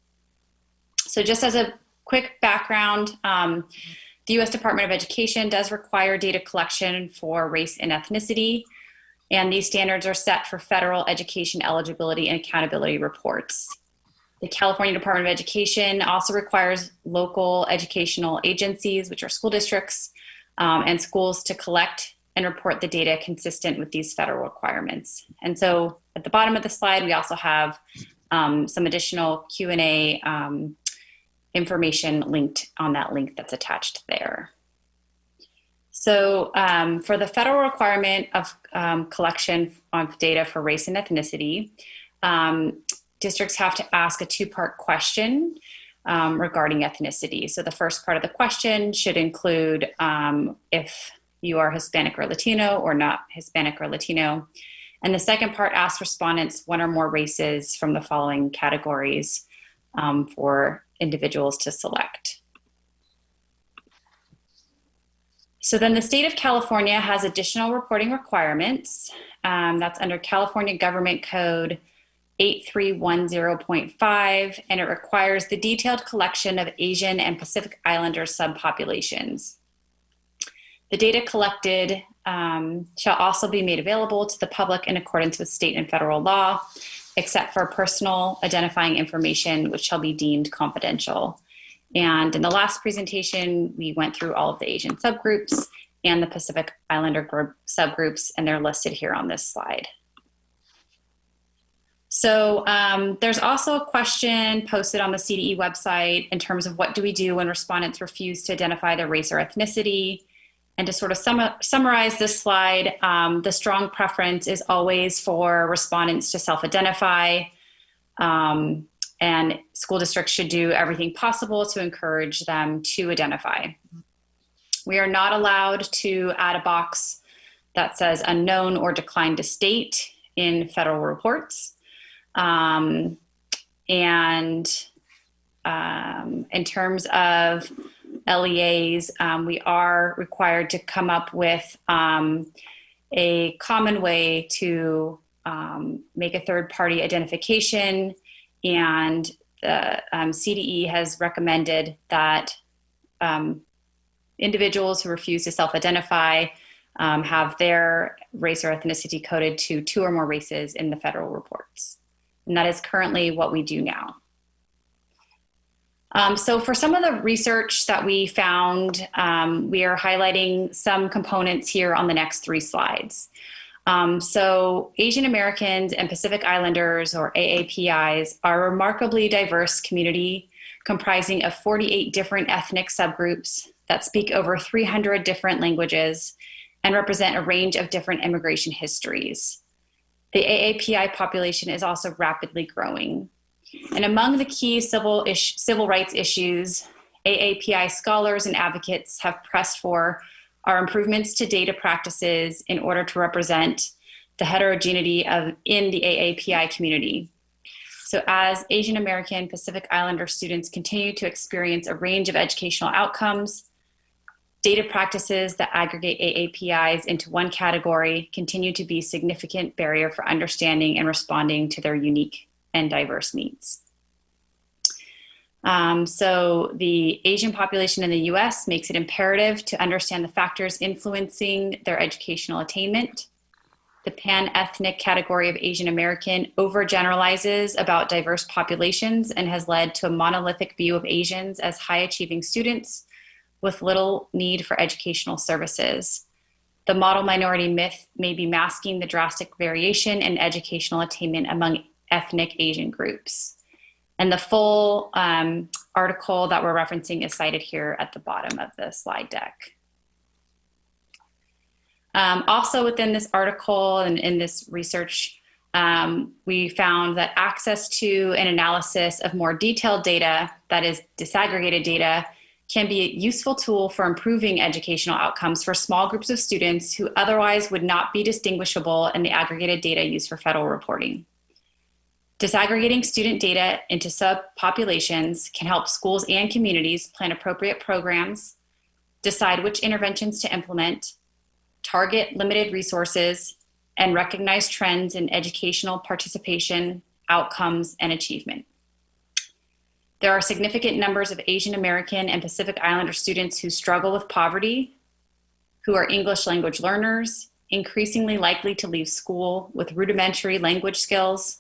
So just as a quick background, the U.S. Department of Education does require data collection for race and ethnicity. And these standards are set for federal education eligibility and accountability reports. The California Department of Education also requires local educational agencies, which are school districts, and schools to collect and report the data consistent with these federal requirements. And so at the bottom of the slide, we also have some additional Q&A information linked on that link that's attached there. So for the federal requirement of collection of data for race and ethnicity, districts have to ask a two-part question regarding ethnicity. So the first part of the question should include if you are Hispanic or Latino or not Hispanic or Latino. And the second part asks respondents one or more races from the following categories for individuals to select. So then the state of California has additional reporting requirements. That's under California Government Code 8310.5, and it requires the detailed collection of Asian and Pacific Islander subpopulations. The data collected shall also be made available to the public in accordance with state and federal law, except for personal identifying information, which shall be deemed confidential. And in the last presentation, we went through all of the Asian subgroups and the Pacific Islander group subgroups, and they're listed here on this slide. So there's also a question posted on the CDE website in terms of what do we do when respondents refuse to identify their race or ethnicity. And to sort of summarize this slide, the strong preference is always for respondents to self-identify. and school districts should do everything possible to encourage them to identify. We are not allowed to add a box that says unknown or declined to state in federal reports. In terms of LEAs, we are required to come up with a common way to make a third-party identification, and the CDE has recommended that individuals who refuse to self-identify have their race or ethnicity coded to 2 or more races in the federal reports. And that is currently what we do now. So for some of the research that we found, we are highlighting some components here on the next 3 slides. So Asian Americans and Pacific Islanders, or AAPIs, are a remarkably diverse community comprising of 48 different ethnic subgroups that speak over 300 different languages and represent a range of different immigration histories. The AAPI population is also rapidly growing. And among the key civil rights issues AAPI scholars and advocates have pressed for are improvements to data practices in order to represent the heterogeneity in the AAPI community. So as Asian American Pacific Islander students continue to experience a range of educational outcomes, data practices that aggregate AAPIs into one category continue to be a significant barrier for understanding and responding to their unique and diverse needs. So the Asian population in the US makes it imperative to understand the factors influencing their educational attainment. The pan-ethnic category of Asian American overgeneralizes about diverse populations and has led to a monolithic view of Asians as high-achieving students with little need for educational services. The model minority myth may be masking the drastic variation in educational attainment among ethnic Asian groups. And the full article that we're referencing is cited here at the bottom of the slide deck. Also within this article and in this research, we found that access to an analysis of more detailed data, that is disaggregated data, can be a useful tool for improving educational outcomes for small groups of students who otherwise would not be distinguishable in the aggregated data used for federal reporting. Disaggregating student data into subpopulations can help schools and communities plan appropriate programs, decide which interventions to implement, target limited resources, and recognize trends in educational participation, outcomes, and achievement. There are significant numbers of Asian American and Pacific Islander students who struggle with poverty, who are English language learners, increasingly likely to leave school with rudimentary language skills,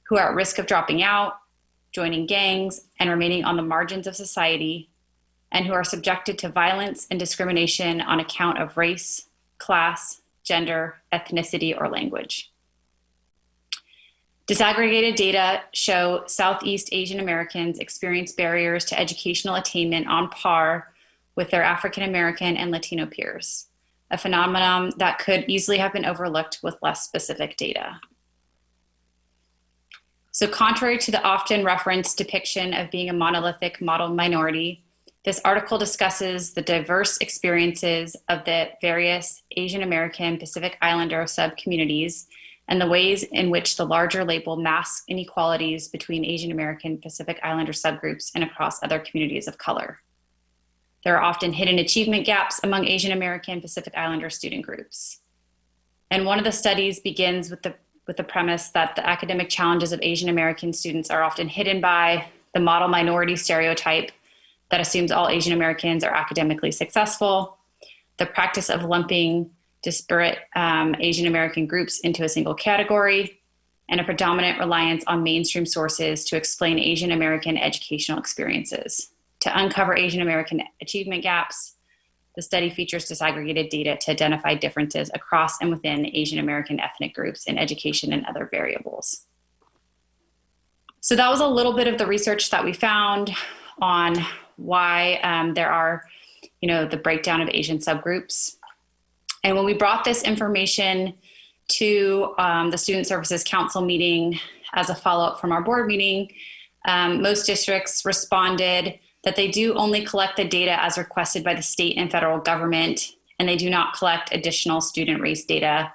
who are at risk of dropping out, joining gangs, and remaining on the margins of society, and who are subjected to violence and discrimination on account of race, class, gender, ethnicity, or language. Disaggregated data show Southeast Asian Americans experience barriers to educational attainment on par with their African American and Latino peers, a phenomenon that could easily have been overlooked with less specific data. So contrary to the often referenced depiction of being a monolithic model minority, this article discusses the diverse experiences of the various Asian American Pacific Islander subcommunities and the ways in which the larger label masks inequalities between Asian American Pacific Islander subgroups and across other communities of color. There are often hidden achievement gaps among Asian American Pacific Islander student groups. And one of the studies begins with the premise that the academic challenges of Asian American students are often hidden by the model minority stereotype that assumes all Asian Americans are academically successful, the practice of lumping disparate Asian American groups into a single category, and a predominant reliance on mainstream sources to explain Asian American educational experiences. To uncover Asian American achievement gaps, the study features disaggregated data to identify differences across and within Asian American ethnic groups in education and other variables. So that was a little bit of the research that we found on why there are, the breakdown of Asian subgroups. And when we brought this information to the Student Services Council meeting as a follow-up from our board meeting, Most districts responded that they do only collect the data as requested by the state and federal government, and they do not collect additional student race data.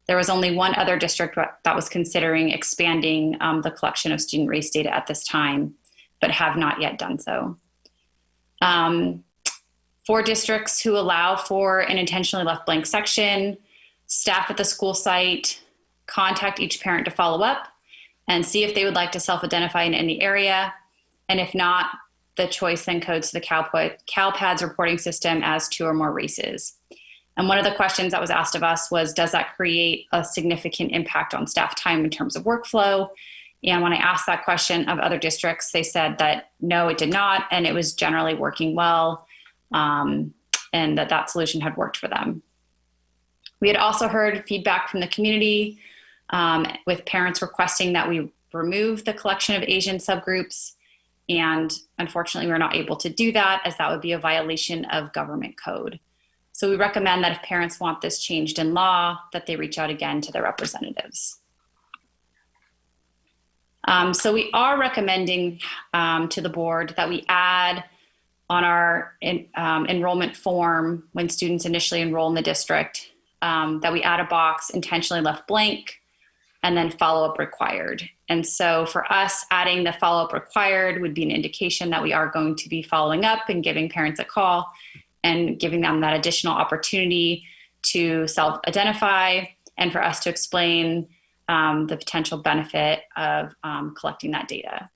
There was only one other district that was considering expanding the collection of student race data at this time, but have not yet done so. For districts who allow for an intentionally left blank section, staff at the school site contact each parent to follow up and see if they would like to self-identify in any area. And if not, the choice then codes to the CalPADS reporting system as 2 or more races. And one of the questions that was asked of us was, does that create a significant impact on staff time in terms of workflow? And when I asked that question of other districts, they said that no, it did not, and it was generally working well, and that solution had worked for them. We had also heard feedback from the community with parents requesting that we remove the collection of Asian subgroups. And unfortunately, we're not able to do that, as that would be a violation of government code. So we recommend that if parents want this changed in law, that they reach out again to their representatives. So we are recommending to the board that we add on our enrollment form when students initially enroll in the district, that we add a box intentionally left blank and then follow-up required. And so for us, adding the follow-up required would be an indication that we are going to be following up and giving parents a call and giving them that additional opportunity to self-identify and for us to explain the potential benefit of collecting that data.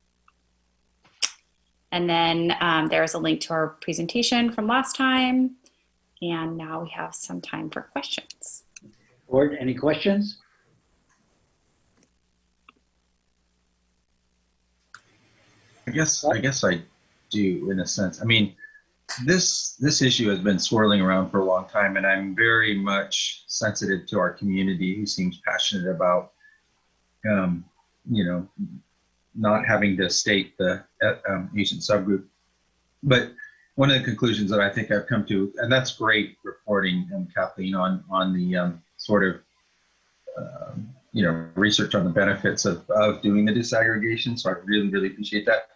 And then there's a link to our presentation from last time. And now we have some time for questions. Board, any questions? I guess I do, in a sense. I mean, this issue has been swirling around for a long time, and I'm very much sensitive to our community, who seems passionate about, not having to state the Asian subgroup. But one of the conclusions that I think I've come to, and that's great reporting, Kathleen, on the sort of research on the benefits of doing the disaggregation. So I really, really appreciate that.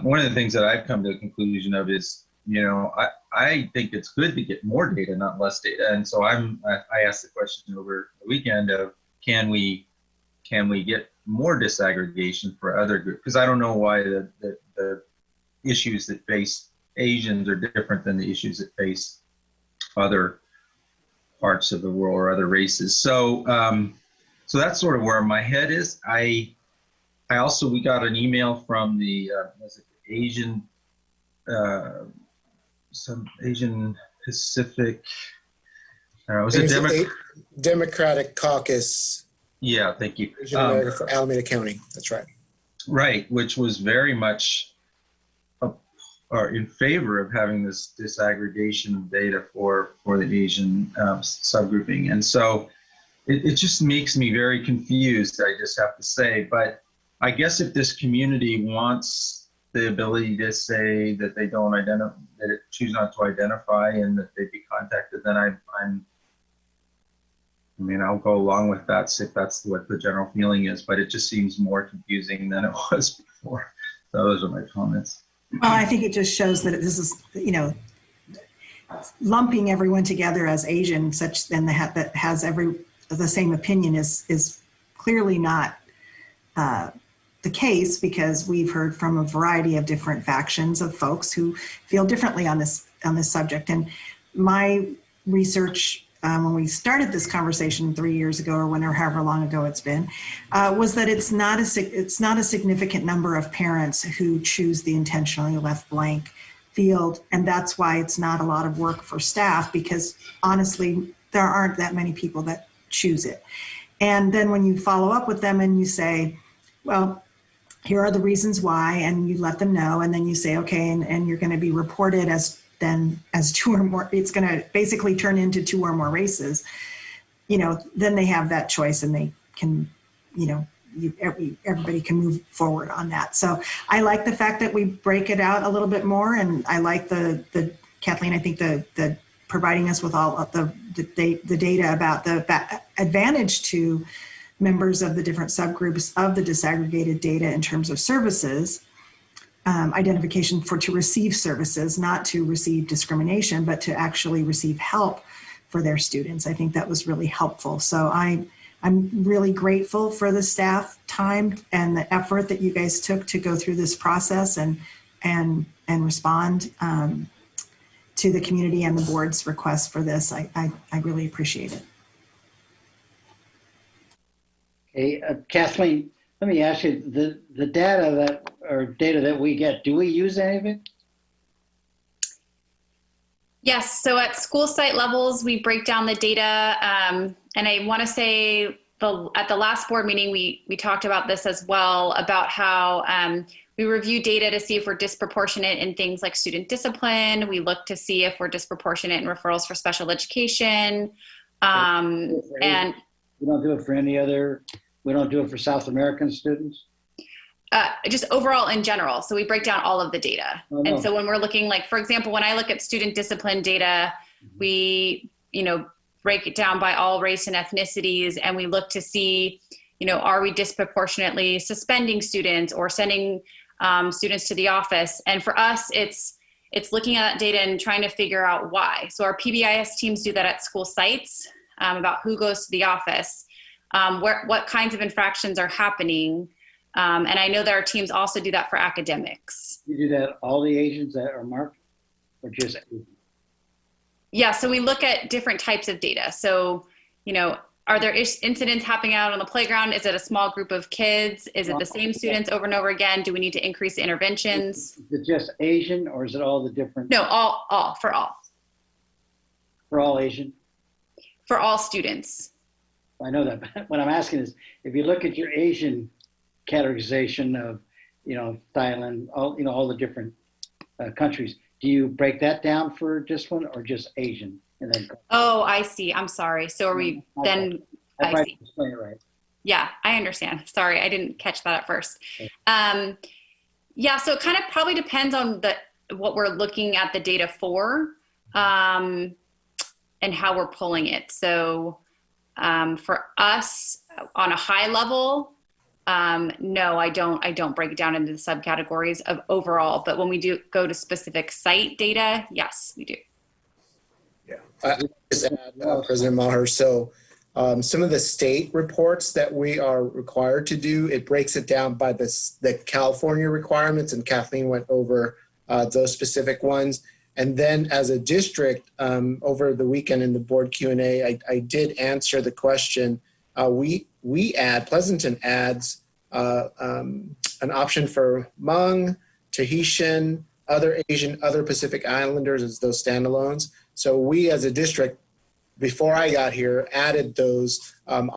One of the things that I've come to the conclusion of is, I think it's good to get more data, not less data. And so I asked the question over the weekend of, can we get more disaggregation for other groups? Because I don't know why the issues that face Asians are different than the issues that face other parts of the world or other races. So so that's sort of where my head is. We got an email from the Asian, some Asian Pacific, was it Democratic Caucus? Yeah, thank you. Asian America for Alameda County, that's right. Right, which was very much in favor of having this disaggregation of data for the Asian subgrouping. And so it just makes me very confused, I just have to say. But I guess if this community wants the ability to say that they don't identify, that it choose not to identify, and that they be contacted, then I'll go along with that if that's what the general feeling is. But it just seems more confusing than it was before. So those are my comments. Well, I think it just shows that this is, lumping everyone together as Asian, such then that has the same opinion is clearly not the case, because we've heard from a variety of different factions of folks who feel differently on this subject. And my research, when we started this conversation 3 years ago, or whenever, however long ago it's been, was that it's not a significant number of parents who choose the intentionally left blank field, and that's why it's not a lot of work for staff, because honestly, there aren't that many people that choose it. And then when you follow up with them and you say, well, here are the reasons why, and you let them know, and then you say, okay, and you're going to be reported as 2 or more, it's going to basically turn into 2 or more races, then they have that choice, and they can, everybody can move forward on that. So I like the fact that we break it out a little bit more, and I like the Kathleen, I think the providing us with all of the data about the advantage to members of the different subgroups of the disaggregated data in terms of services. identification to receive services, not to receive discrimination, but to actually receive help for their students. I think that was really helpful. So I'm really grateful for the staff time and the effort that you guys took to go through this process and respond to the community and the board's request for this. I really appreciate it. Okay, Kathleen, let me ask you, the data that we get, do we use any of it? Yes, so at school site levels, we break down the data. And I want to say at the last board meeting, we talked about this as well, about how we review data to see if we're disproportionate in things like student discipline. We look to see if we're disproportionate in referrals for special education. And we don't do it for any other, we don't do it for South American students? Just overall in general. So we break down all of the data. Oh, no. And so when we're looking, like, for example, when I look at student discipline data, we, break it down by all race and ethnicities. And we look to see, are we disproportionately suspending students or sending students to the office? And for us, it's looking at that data and trying to figure out why. So our PBIS teams do that at school sites about who goes to the office, what kinds of infractions are happening. And I know that our teams also do that for academics. You do that all the Asians that are marked, or just Asians? Yeah, so we look at different types of data. So, are there incidents happening out on the playground? Is it a small group of kids? Is it the same students over and over again? Do we need to increase the interventions? Is it just Asian, or is it all the different? No, all. For all Asian? For all students. I know that, but what I'm asking is, if you look at your Asian categorization of, Thailand, all the different countries, do you break that down for just one or just Asian? And then Oh, I see. I'm sorry. So are we then? I see. Explain it right. Yeah, I understand. Sorry, I didn't catch that at first. Yeah, so it kind of probably depends on what we're looking at the data for, and how we're pulling it. So for us, on a high level, no, I don't break it down into the subcategories of overall, but when we do go to specific site data, yes, we do. Yeah, I just add, President Maher, so some of the state reports that we are required to do, it breaks it down by the California requirements, and Kathleen went over those specific ones. And then as a district, over the weekend in the board Q&A, I did answer the question. Pleasanton adds an option for Hmong, Tahitian, other Asian, other Pacific Islanders as those standalones. So we as a district, before I got here, added those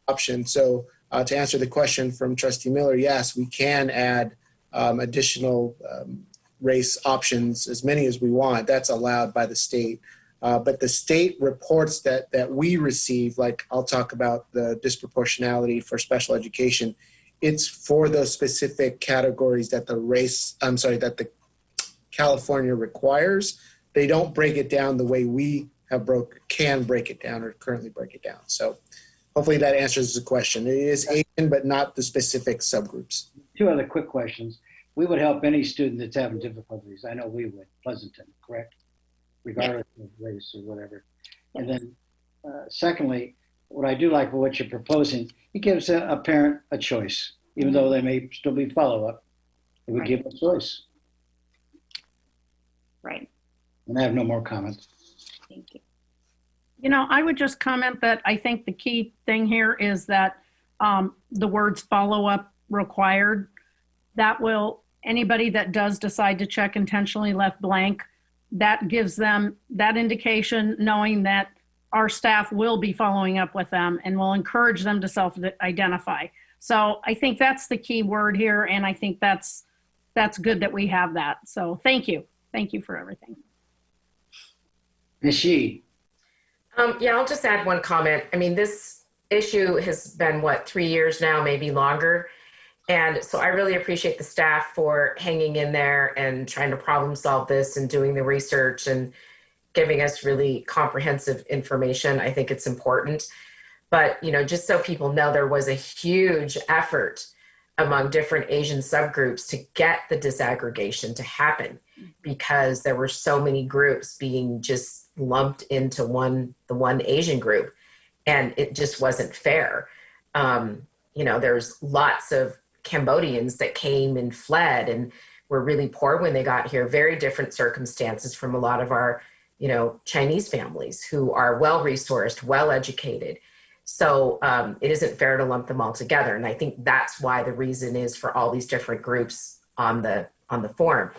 options. So to answer the question from Trustee Miller, yes, we can add additional race options, as many as we want. That's allowed by the state. But the state reports that we receive, like I'll talk about the disproportionality for special education, it's for those specific categories that that the California requires. They don't break it down the way we can break it down or currently break it down. So hopefully that answers the question. It is Asian, but not the specific subgroups. Two other quick questions. We would help any student that's having difficulties. I know we would, Pleasanton, correct? Regardless of race or whatever. And then secondly, what I do like for what you're proposing, it gives a parent a choice, even though there may still be follow-up. It would give a choice. Right. And I have no more comments. Thank you. I would just comment that I think the key thing here is that the words follow-up required, that will, anybody that does decide to check intentionally left blank, that gives them that indication, knowing that our staff will be following up with them and will encourage them to self-identify. So I think that's the key word here, and I think that's good that we have that. So thank you. Thank you for everything. Ms. Shee. Yeah, I'll just add one comment. I mean, this issue has been, 3 years now, maybe longer. And so I really appreciate the staff for hanging in there and trying to problem solve this and doing the research and giving us really comprehensive information. I think it's important. But, just so people know, there was a huge effort among different Asian subgroups to get the disaggregation to happen, because there were so many groups being just lumped into the one Asian group, and it just wasn't fair. There's lots of Cambodians that came and fled and were really poor when they got here. Very different circumstances from a lot of our, Chinese families who are well-resourced, well-educated. So it isn't fair to lump them all together. And I think that's why the reason is for all these different groups on the form.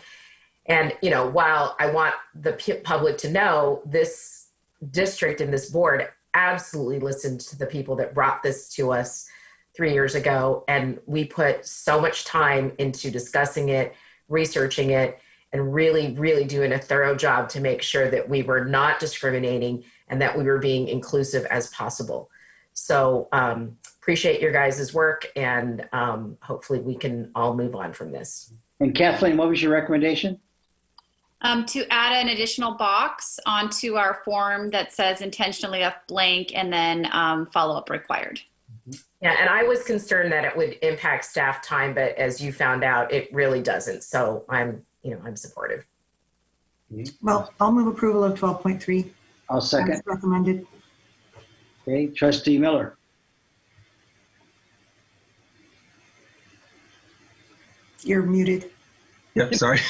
And, while I want the public to know, this district and this board absolutely listened to the people that brought this to us 3 years ago. And we put so much time into discussing it, researching it, and really, really doing a thorough job to make sure that we were not discriminating and that we were being inclusive as possible. So appreciate your guys' work, and hopefully we can all move on from this. And Kathleen, what was your recommendation? To add an additional box onto our form that says intentionally left blank and then follow-up required. Yeah, and I was concerned that it would impact staff time, but as you found out, it really doesn't. So I'm supportive. Well, I'll move approval of 12.3. I'll second. As recommended. Okay, Trustee Miller. You're muted. Yep, sorry.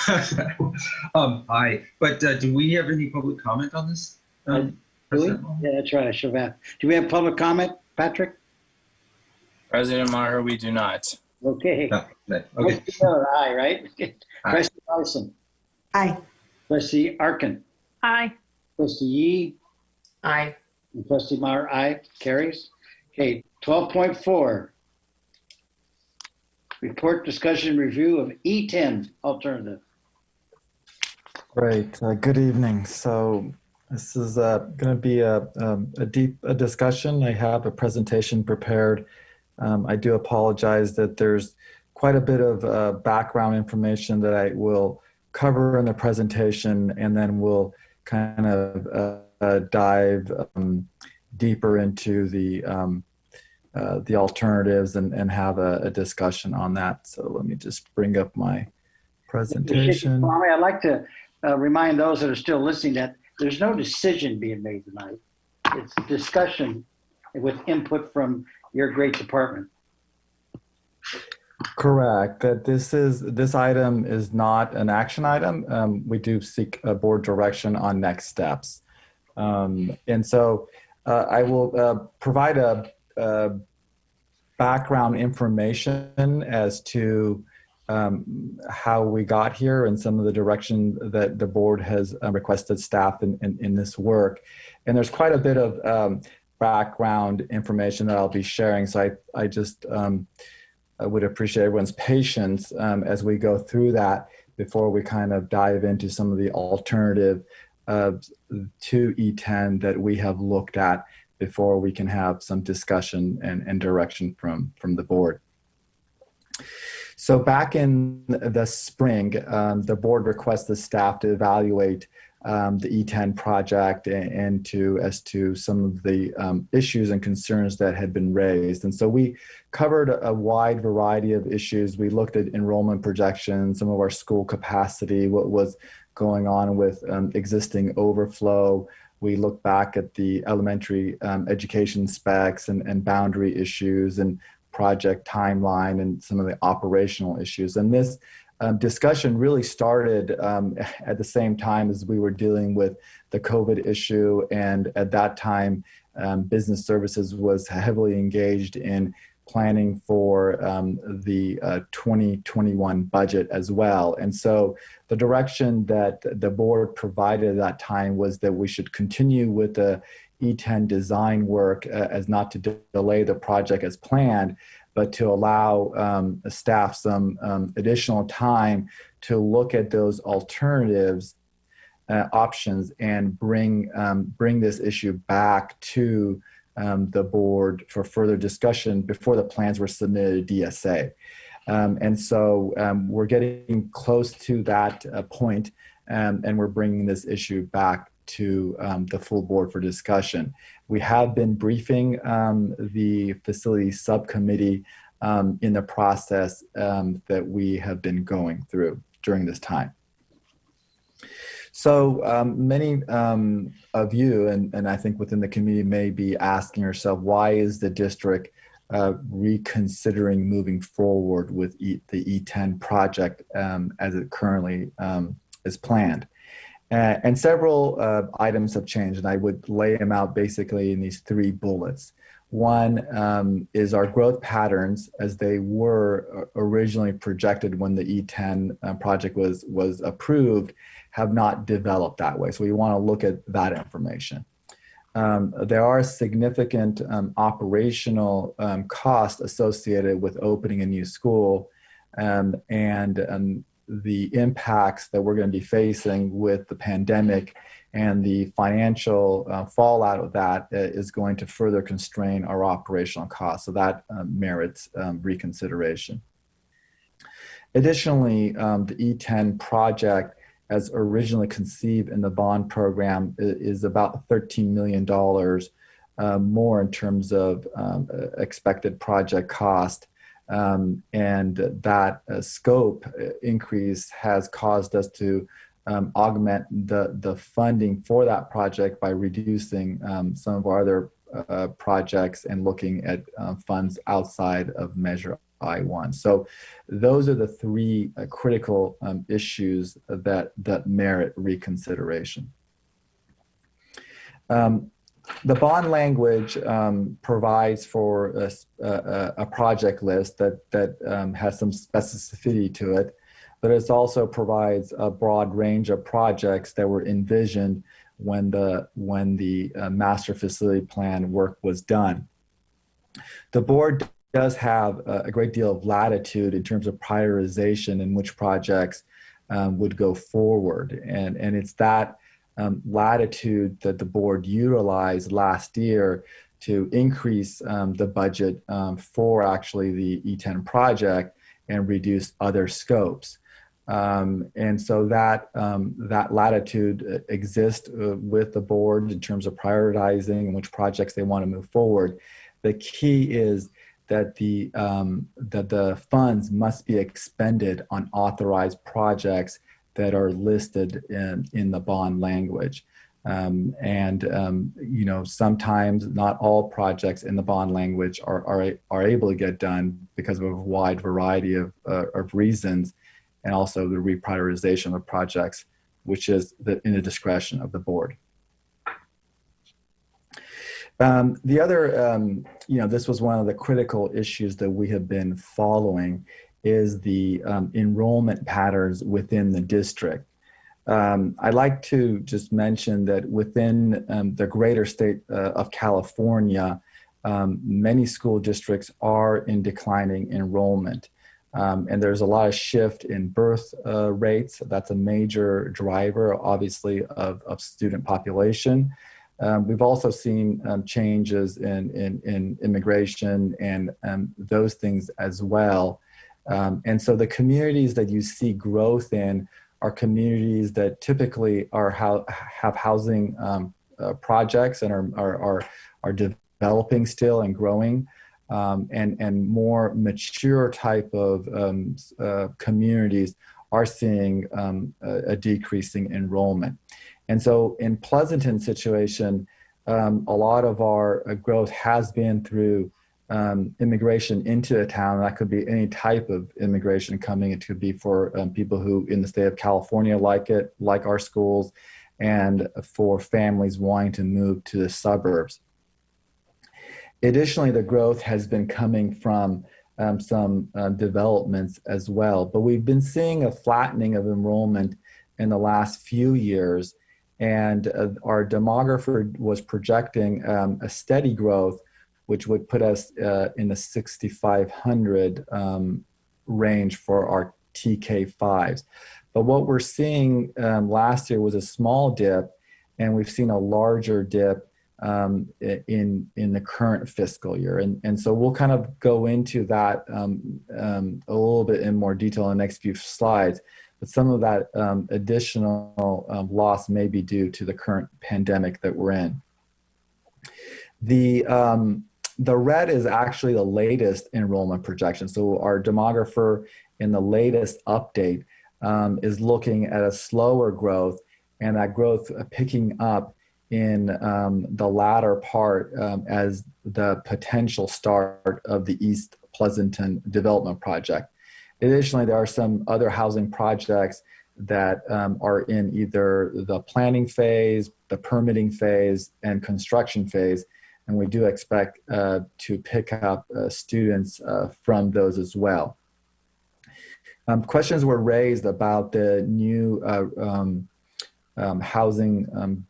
Aye, but do we have any public comment on this? Do we? Yeah, that's right. I should have. Do we have public comment, Patrick? President Maher, we do not. Okay. No, okay. Trustee Miller, aye, right? Aye. Trustee Allison. Aye. Trustee Arkin. Aye. Trustee Yee. Aye. And Trustee Maher, aye. Carries. Okay, 12.4. Report, discussion, review of E10 alternative. Great. Good evening. So this is going to be a deep discussion. I have a presentation prepared. I do apologize that there's quite a bit of background information that I will cover in the presentation, and then we'll kind of dive deeper into the alternatives and have a discussion on that. So let me just bring up my presentation. I'd like to remind those that are still listening that there's no decision being made tonight. It's discussion with input from your great department. Correct. That this item is not an action item. We do seek a board direction on next steps. And so I will provide a background information as to how we got here and some of the direction that the board has requested staff in this work. And there's quite a bit of background information that I'll be sharing. So I just I would appreciate everyone's patience as we go through that before we kind of dive into some of the alternative to E10 that we have looked at before we can have some discussion and direction from the board. So back in the spring, the board requested staff to evaluate the E10 project and as to some of the issues and concerns that had been raised. And so we covered a wide variety of issues. We looked at enrollment projections, some of our school capacity, what was going on with existing overflow. We looked back at the elementary education specs and boundary issues and project timeline and some of the operational issues. And this discussion really started at the same time as we were dealing with the COVID issue. And at that time, business services was heavily engaged in planning for the 2021 budget as well. And so the direction that the board provided at that time was that we should continue with the E10 design work as not to delay the project as planned, but to allow staff some additional time to look at those alternatives options and bring this issue back to the board for further discussion before the plans were submitted to DSA. And so we're getting close to that point, and we're bringing this issue back to the full board for discussion. We have been briefing the facility subcommittee in the process that we have been going through during this time. So many of you, and I think within the community, may be asking yourself, why is the district reconsidering moving forward with the E10 project as it currently is planned? And several items have changed, and I would lay them out basically in these 3 bullets. One is our growth patterns as they were originally projected when the E10 project was approved have not developed that way. So we want to look at that information. There are significant operational costs associated with opening a new school and the impacts that we're going to be facing with the pandemic and the financial fallout of that is going to further constrain our operational costs. So that merits reconsideration. Additionally, the E10 project, as originally conceived in the bond program, is about $13 million more in terms of expected project cost. And that scope increase has caused us to augment the funding for that project by reducing some of our other projects and looking at funds outside of Measure I-1. So those are the 3 critical issues that merit reconsideration. The bond language provides for a project list that has some specificity to it, but it also provides a broad range of projects that were envisioned when the master facility plan work was done. The board does have a great deal of latitude in terms of prioritization in which projects would go forward, and it's that latitude that the board utilized last year to increase the budget for actually the E10 project and reduce other scopes. And so that latitude exists with the board in terms of prioritizing and which projects they want to move forward. The key is that the funds must be expended on authorized projects that are listed in the bond language. You know, sometimes not all projects in the bond language are able to get done because of a wide variety of reasons, and also the reprioritization of projects, which is in the discretion of the board. The other, you know, this was one of the critical issues that we have been following, is the enrollment patterns within the district. I'd like to just mention that within the greater state of California, many school districts are in declining enrollment. And there's a lot of shift in birth rates. That's a major driver, obviously, of student population. We've also seen changes in immigration and those things as well. And so the communities that you see growth in are communities that typically have housing projects and are developing still and growing, and more mature type of communities are seeing a decreasing enrollment. And so in Pleasanton's situation, a lot of our growth has been through immigration into the town. That could be any type of immigration coming. It could be for people who in the state of California like our schools, and for families wanting to move to the suburbs. Additionally, the growth has been coming from some developments as well, but we've been seeing a flattening of enrollment in the last few years, and our demographer was projecting a steady growth, which would put us in the 6,500 range for our TK5s. But what we're seeing last year was a small dip, and we've seen a larger dip in the current fiscal year. And so we'll kind of go into that a little bit in more detail in the next few slides. But some of that additional loss may be due to the current pandemic that we're in. The The red is actually the latest enrollment projection. So our demographer in the latest update is looking at a slower growth, and that growth picking up in the latter part as the potential start of the East Pleasanton development project. Additionally, there are some other housing projects that are in either the planning phase, the permitting phase, and construction phase. And we do expect to pick up students from those as well. Questions were raised about the new housing,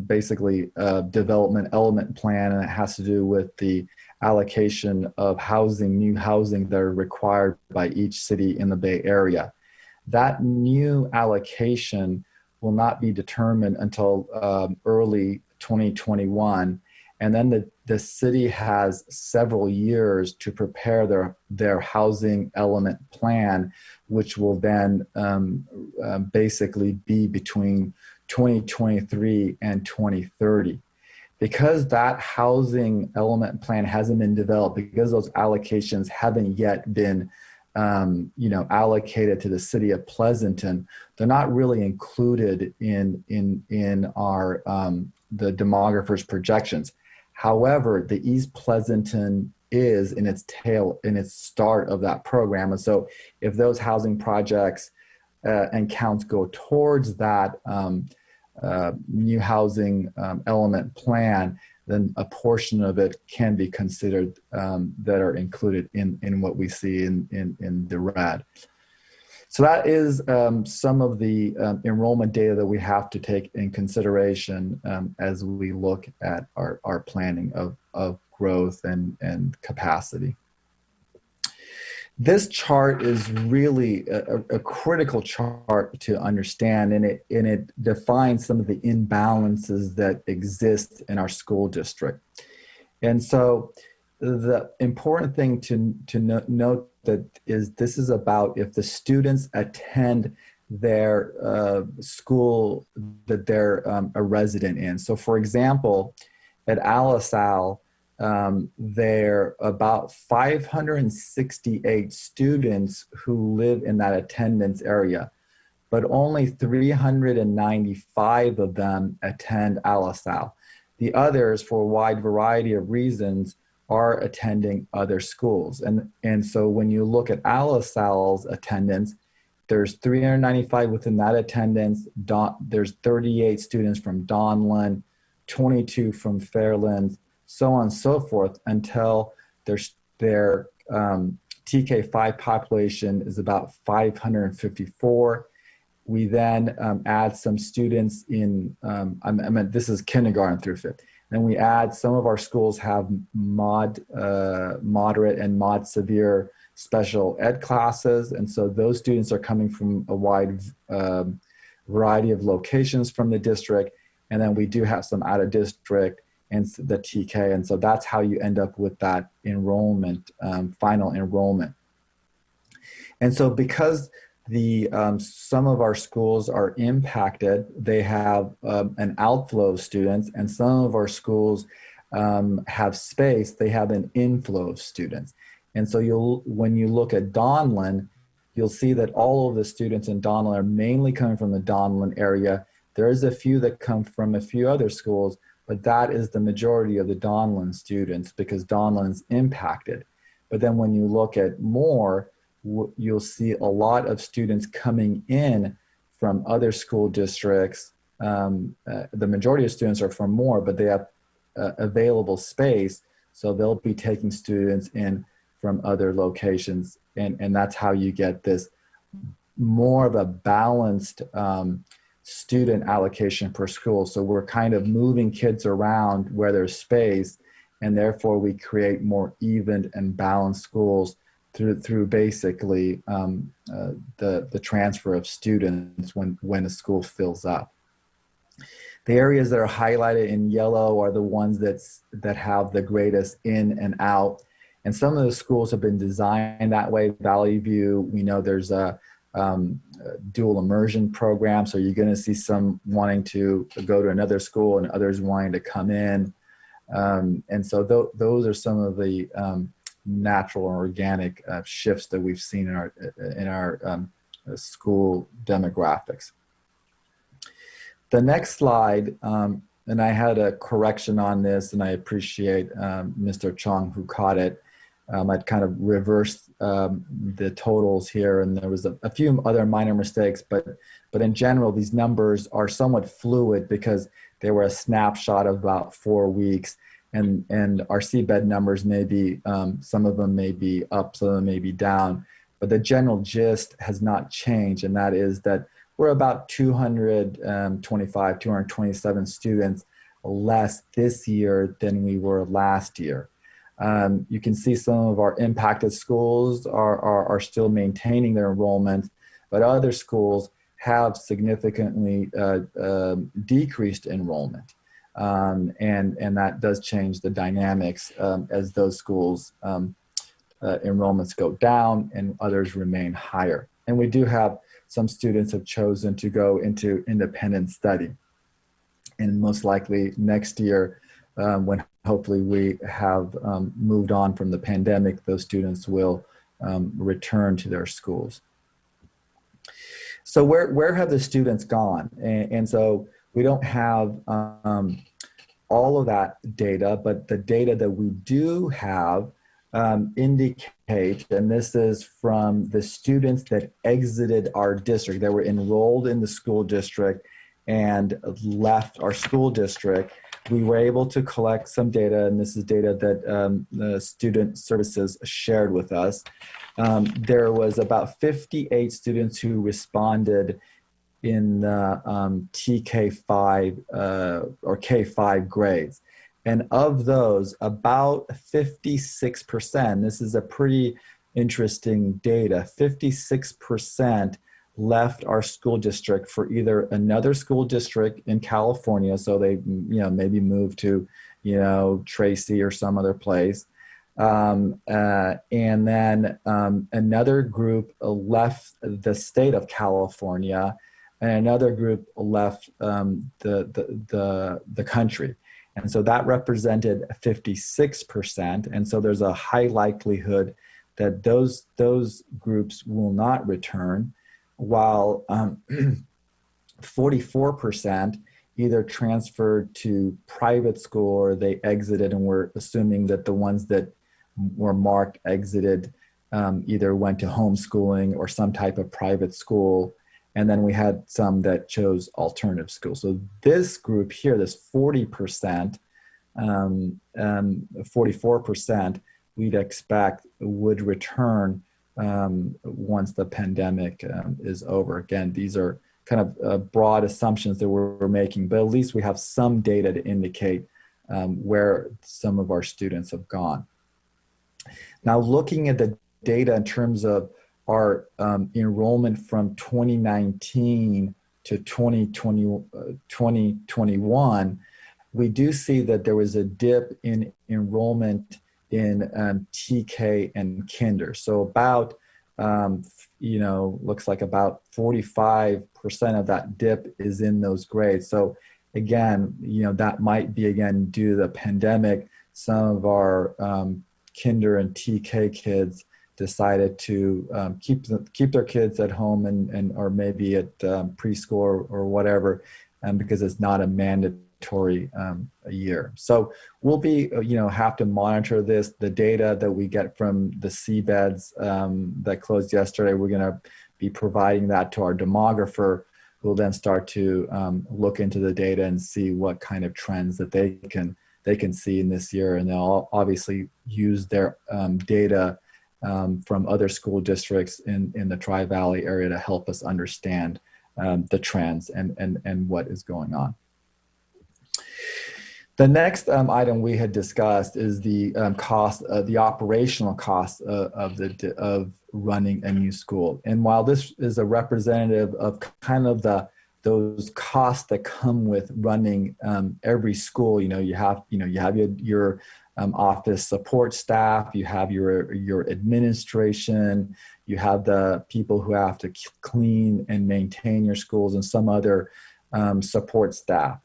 basically development element plan, and it has to do with the allocation of housing, new housing that are required by each city in the Bay Area. That new allocation will not be determined until early 2021. And then the city has several years to prepare their housing element plan, which will then basically be between 2023 and 2030. Because that housing element plan hasn't been developed, because those allocations haven't yet been allocated to the city of Pleasanton, they're not really included in our the demographer's projections. However, the East Pleasanton is in its start of that program. And so if those housing projects and counts go towards that new housing element plan, then a portion of it can be considered that are included in what we see in the red. So that is some of the enrollment data that we have to take in consideration as we look at our planning of growth and capacity. This chart is really a critical chart to understand, and it defines some of the imbalances that exist in our school district. And so the important thing to note that is this is about if the students attend their school that they're a resident in. So for example, at Alisal, there are about 568 students who live in that attendance area, but only 395 of them attend Alisal. The others, for a wide variety of reasons, are attending other schools. And so when you look at Alisal's attendance, there's 395 within that attendance. There's 38 students from Donlan, 22 from Fairlands, so on and so forth, until their TK5 population is about 554. We then add some students in, this is kindergarten through fifth. Then we add, some of our schools have moderate and mod severe special ed classes. And so those students are coming from a wide variety of locations from the district. And then we do have some out of district and the TK. And so that's how you end up with that enrollment, final enrollment. And so because some of our schools are impacted, they have an outflow of students, and some of our schools have space, they have an inflow of students. And so when you look at Donlan, you'll see that all of the students in Donlan are mainly coming from the Donlan area. There's a few that come from a few other schools, but that is the majority of the Donlan students because Donlan's impacted. But then when you look at Moore, you'll see a lot of students coming in from other school districts. The majority of students are from Moore, but they have available space. So they'll be taking students in from other locations. And that's how you get this more of a balanced student allocation per school. So we're kind of moving kids around where there's space, and therefore we create more even and balanced schools through basically the transfer of students when a school fills up. The areas that are highlighted in yellow are the ones that have the greatest in and out. And some of the schools have been designed that way. Valley View, we know there's a dual immersion program. So you're going to see some wanting to go to another school and others wanting to come in. And so those are some of the natural and organic shifts that we've seen in our school demographics. The next slide, and I had a correction on this, and I appreciate Mr. Chong who caught it. I'd kind of reversed the totals here, and there was a few other minor mistakes, but in general, these numbers are somewhat fluid because they were a snapshot of about 4 weeks, and our seabed numbers may be, some of them may be up, some of them may be down, but the general gist has not changed, and that is that we're about 225, 227 students less this year than we were last year. You can see some of our impacted schools are still maintaining their enrollment, but other schools have significantly decreased enrollment. And that does change the dynamics as those schools' enrollments go down and others remain higher. And we do have some students have chosen to go into independent study. And most likely next year, when hopefully we have moved on from the pandemic, those students will return to their schools. So where have the students gone? And so we don't have all of that data, but the data that we do have indicate, and this is from the students that exited our district, that were enrolled in the school district and left our school district. We were able to collect some data, and this is data that the student services shared with us. There was about 58 students who responded in the TK5 or K5 grades. And of those, about 56%, this is a pretty interesting data, 56% left our school district for either another school district in California, so they maybe moved to Tracy or some other place, and then another group left the state of California, and another group left the country. And so that represented 56%. And so there's a high likelihood that those groups will not return, while 44% either transferred to private school or they exited, and we're assuming that the ones that were marked exited either went to homeschooling or some type of private school. And then we had some that chose alternative schools. So this group here, this 40%, 44%, we'd expect would return once the pandemic is over. Again, these are kind of broad assumptions that we're making, but at least we have some data to indicate where some of our students have gone. Now, looking at the data in terms of our enrollment from 2019 to 2021, we do see that there was a dip in enrollment in TK and kinder. So about, looks like about 45% of that dip is in those grades. So again, that might be, again, due to the pandemic. Some of our kinder and TK kids decided to keep their kids at home and or maybe at preschool or whatever, because it's not a mandatory a year. So we'll be have to monitor this. The data that we get from the seabeds that closed yesterday, we're going to be providing that to our demographer, who will then start to look into the data and see what kind of trends that they can see in this year, and they'll obviously use their data from other school districts in the Tri-Valley area to help us understand the trends and what is going on. The next item we had discussed is the cost, the operational cost of running a new school. And while this is a representative of kind of those costs that come with running every school, you have your office support staff, you have your administration, you have the people who have to clean and maintain your schools, and some other support staff.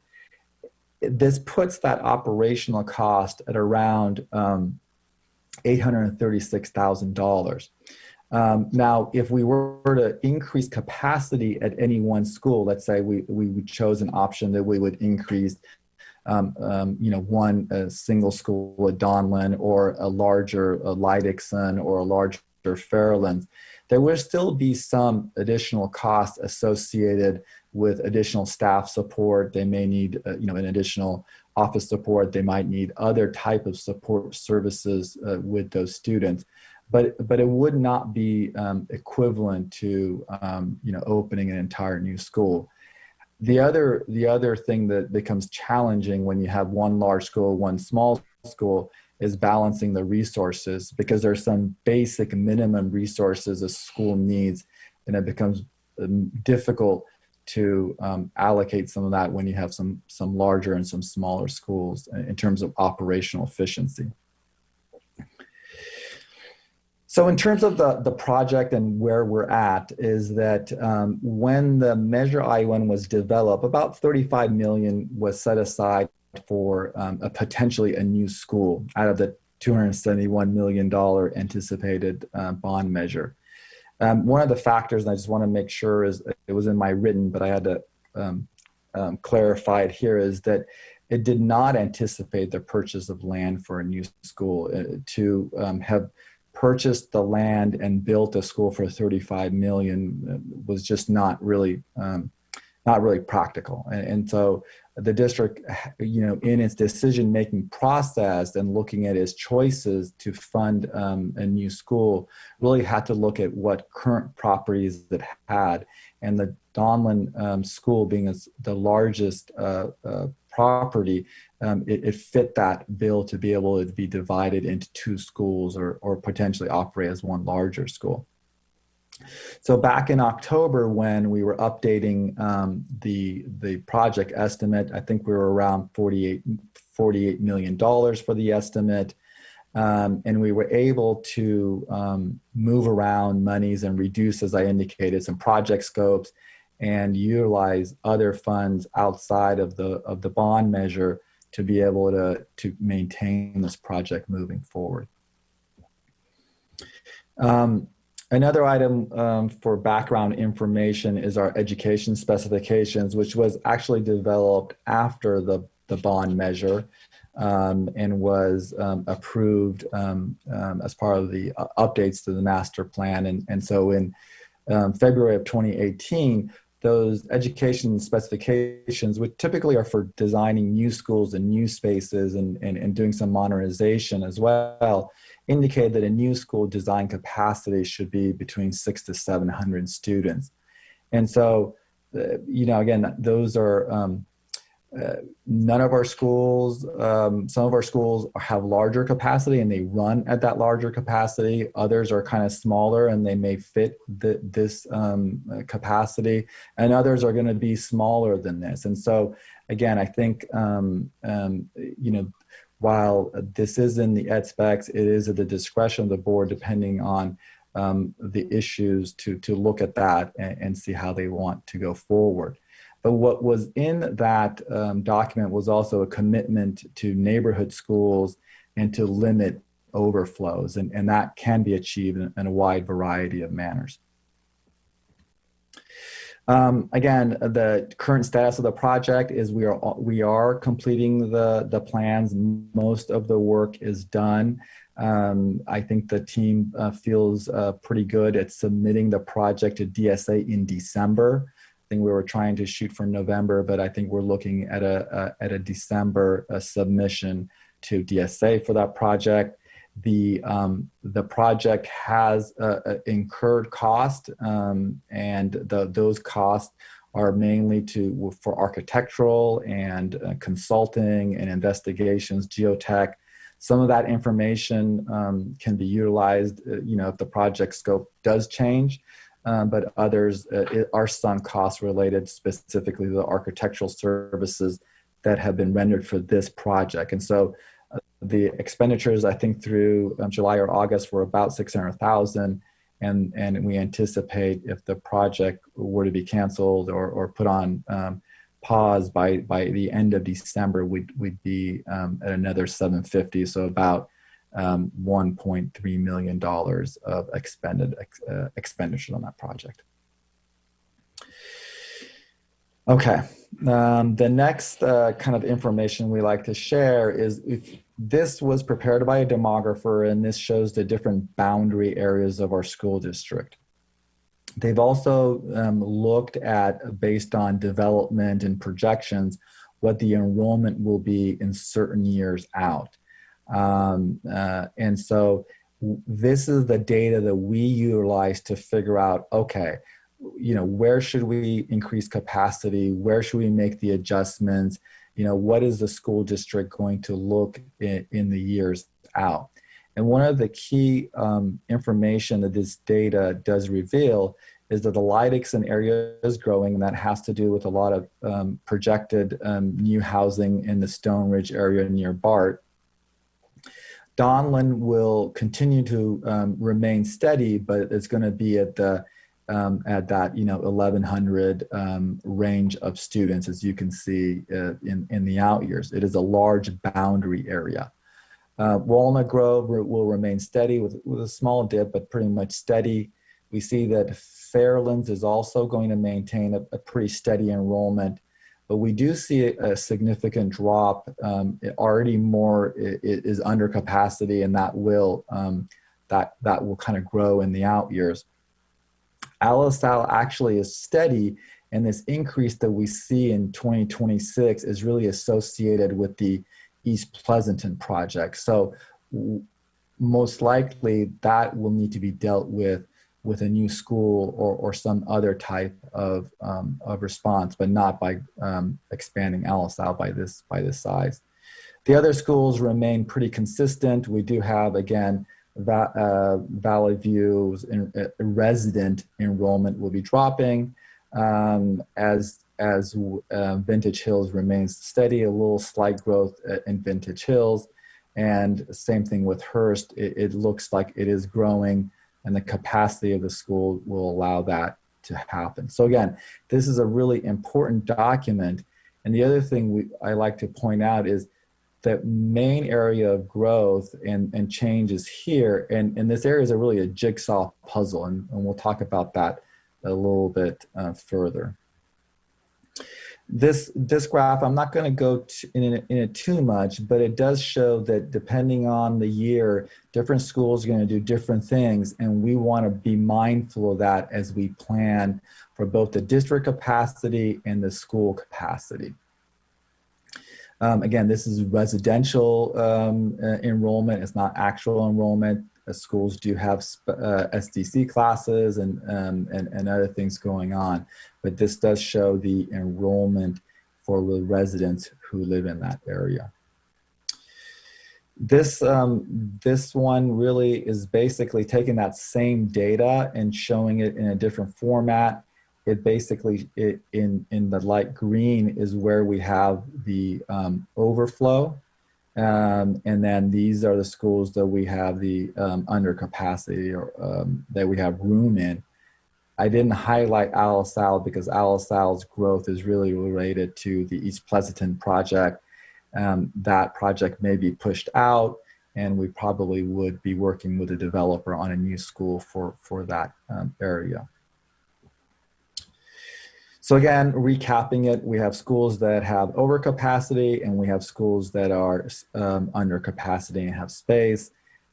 this puts that operational cost at around $836,000. Now, if we were to increase capacity at any one school, let's say we chose an option that we would increase, one single school at Donlin or a larger Leidixon or a larger Fairlands, there would still be some additional costs associated with additional staff support. They may need, an additional office support. They might need other type of support services with those students. But it would not be equivalent to opening an entire new school. The other thing that becomes challenging when you have one large school, one small school, is balancing the resources, because there's some basic minimum resources a school needs, and it becomes difficult to allocate some of that when you have some larger and some smaller schools in terms of operational efficiency. So in terms of the project and where we're at is that when the Measure I-1 was developed, about $35 million was set aside for potentially a new school out of the $271 million anticipated bond measure. One of the factors, and I just want to make sure, is it was in my written, but I had to clarify it here, is that it did not anticipate the purchase of land for a new school. To have purchased the land and built a school for $35 million was just not really practical. And so the district, in its decision-making process and looking at its choices to fund a new school, really had to look at what current properties it had. And the Donlin school, being the largest property, it fit that bill to be able to be divided into two schools or potentially operate as one larger school. So back in October, when we were updating the project estimate, I think we were around $48 million for the estimate. And we were able to move around monies and reduce, as I indicated, some project scopes and utilize other funds outside of the bond measure to be able to maintain this project moving forward. Another item for background information is our education specifications, which was actually developed after the bond measure and was approved as part of the updates to the master plan. And so in February of 2018, those education specifications, which typically are for designing new schools and new spaces and doing some modernization as well, indicate that a new school design capacity should be between 600 to 700 students. And so, again, those are none of our schools, some of our schools have larger capacity and they run at that larger capacity. Others are kind of smaller and they may fit this capacity, and others are going to be smaller than this. And so, again, I think, while this is in the ed specs, it is at the discretion of the board, depending on the issues, to look at that and see how they want to go forward. But what was in that document was also a commitment to neighborhood schools and to limit overflows, and that can be achieved in a wide variety of manners. Again, the current status of the project is we are completing the plans. Most of the work is done. I think the team feels pretty good at submitting the project to DSA in December. I think we were trying to shoot for November, but I think we're looking at a December submission to DSA for that project. The project has incurred cost, and those costs are mainly for architectural and consulting and investigations, geotech. Some of that information can be utilized, if the project scope does change, but others are sunk costs related specifically to the architectural services that have been rendered for this project. And so the expenditures, I think, through July or August were about $600,000, and we anticipate if the project were to be canceled or put on pause by the end of December, we'd be at another 750, so about $1.3 million of expenditures on that project. Okay, the next kind of information we like to share is this was prepared by a demographer, and this shows the different boundary areas of our school district. They've also looked at, based on development and projections, what the enrollment will be in certain years out. And so this is the data that we utilize to figure out, okay, where should we increase capacity? Where should we make the adjustments? What is the school district going to look in the years out? And one of the key information that this data does reveal is that the Leidixon area is growing, and that has to do with a lot of projected new housing in the Stone Ridge area near BART. Donlan will continue to remain steady, but it's going to be at that 1,100 range of students, as you can see in the out years. It is a large boundary area. Walnut Grove will remain steady with a small dip, but pretty much steady. We see that Fairlands is also going to maintain a pretty steady enrollment, but we do see a significant drop. Already more is under capacity, and that will kind of grow in the out years. Alisal actually is steady, and this increase that we see in 2026 is really associated with the East Pleasanton project. So most likely that will need to be dealt with a new school or some other type of response, but not by expanding Alisal by this size. The other schools remain pretty consistent. We do have, again, Valley View's resident enrollment will be dropping as Vintage Hills remains steady, a little slight growth in Vintage Hills. And same thing with Hearst. It looks like it is growing, and the capacity of the school will allow that to happen. So again, this is a really important document. And the other thing I like to point out is the main area of growth and change is here. And this area is really a jigsaw puzzle. And we'll talk about that a little bit further. This graph, I'm not going to go in it too much, but it does show that depending on the year, different schools are going to do different things. And we want to be mindful of that as we plan for both the district capacity and the school capacity. Again, this is residential enrollment. It's not actual enrollment. Schools do have SDC classes and other things going on, but this does show the enrollment for the residents who live in that area. This one really is basically taking that same data and showing it in a different format. It basically, in the light green is where we have the overflow. And then these are the schools that we have the under capacity or that we have room in. I didn't highlight Alisal because Alisal's growth is really related to the East Pleasanton project. That project may be pushed out, and we probably would be working with a developer on a new school for that area. So again, recapping it, we have schools that have overcapacity, and we have schools that are under capacity and have space,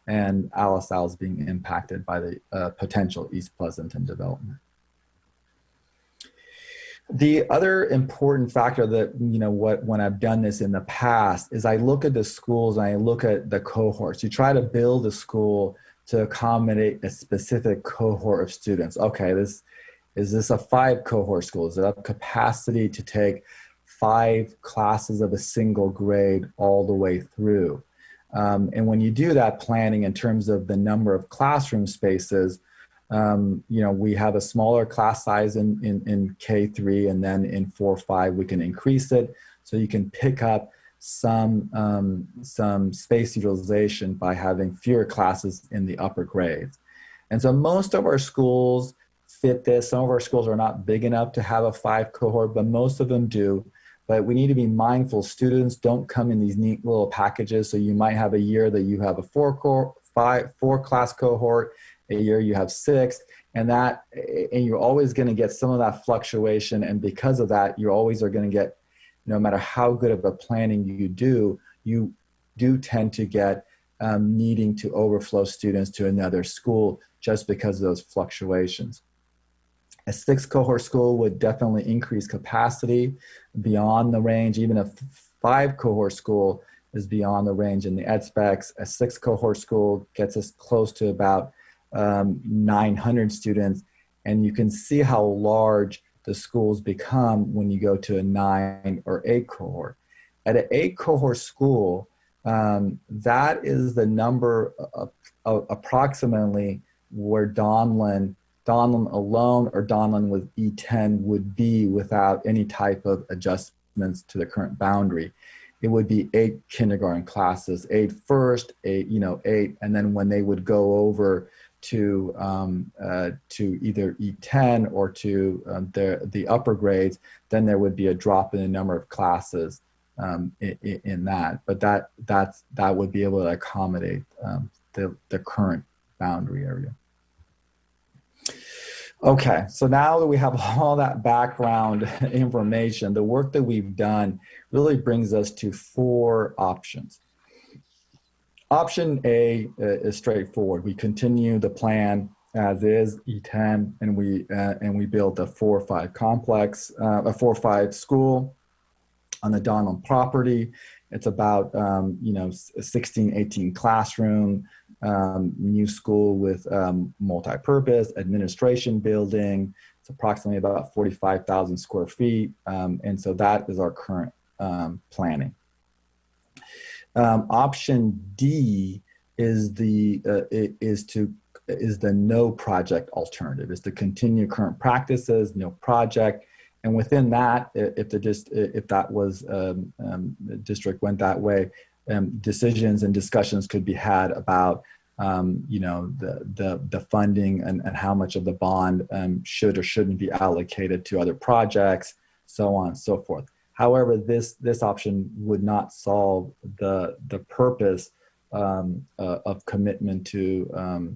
and Alisal is being impacted by the potential East Pleasanton development. The other important factor that, when I've done this in the past is I look at the schools and I look at the cohorts. You try to build a school to accommodate a specific cohort of students. Okay, is this a 5 cohort school? Is it a capacity to take 5 classes of a single grade all the way through? And when you do that planning in terms of the number of classroom spaces, we have a smaller class size in K3, and then in 4-5 we can increase it. So you can pick up some space utilization by having fewer classes in the upper grades. And so most of our schools fit this. Some of our schools are not big enough to have a 5 cohort, but most of them do. but we need to be mindful. Students don't come in these neat little packages. So you might have a year that you have a four class cohort, a year you have 6, and you're always going to get some of that fluctuation. And because of that, you always are going to get, no matter how good of a planning you do tend to get needing to overflow students to another school just because of those fluctuations. A 6 cohort school would definitely increase capacity beyond the range. Even a 5 cohort school is beyond the range in the ed specs. A 6 cohort school gets us close to about 900 students. And you can see how large the schools become when you go to a 9 or 8 cohort. At an 8 cohort school, that is the number of approximately where Donlin alone or Donlin with E10 would be without any type of adjustments to the current boundary. It would be 8 kindergarten classes, 8 first, 8, 8, and then when they would go over to either E10 or to the upper grades, then there would be a drop in the number of classes in that. But that would be able to accommodate the current boundary area. Okay, so now that we have all that background information, the work that we've done really brings us to 4 options. Option A is straightforward. We continue the plan as is, E10, and we build a 4-5 complex, a 4-5 school on the Donlin property. It's about 16, 18 classroom, new school with multi-purpose, administration building. It's approximately about 45,000 square feet. And so that is our current planning. Option D is the no project alternative, is to continue current practices, no project. And within that, if the district went that way, decisions and discussions could be had about the funding and how much of the bond should or shouldn't be allocated to other projects, so on and so forth. However, this option would not solve the purpose of commitment to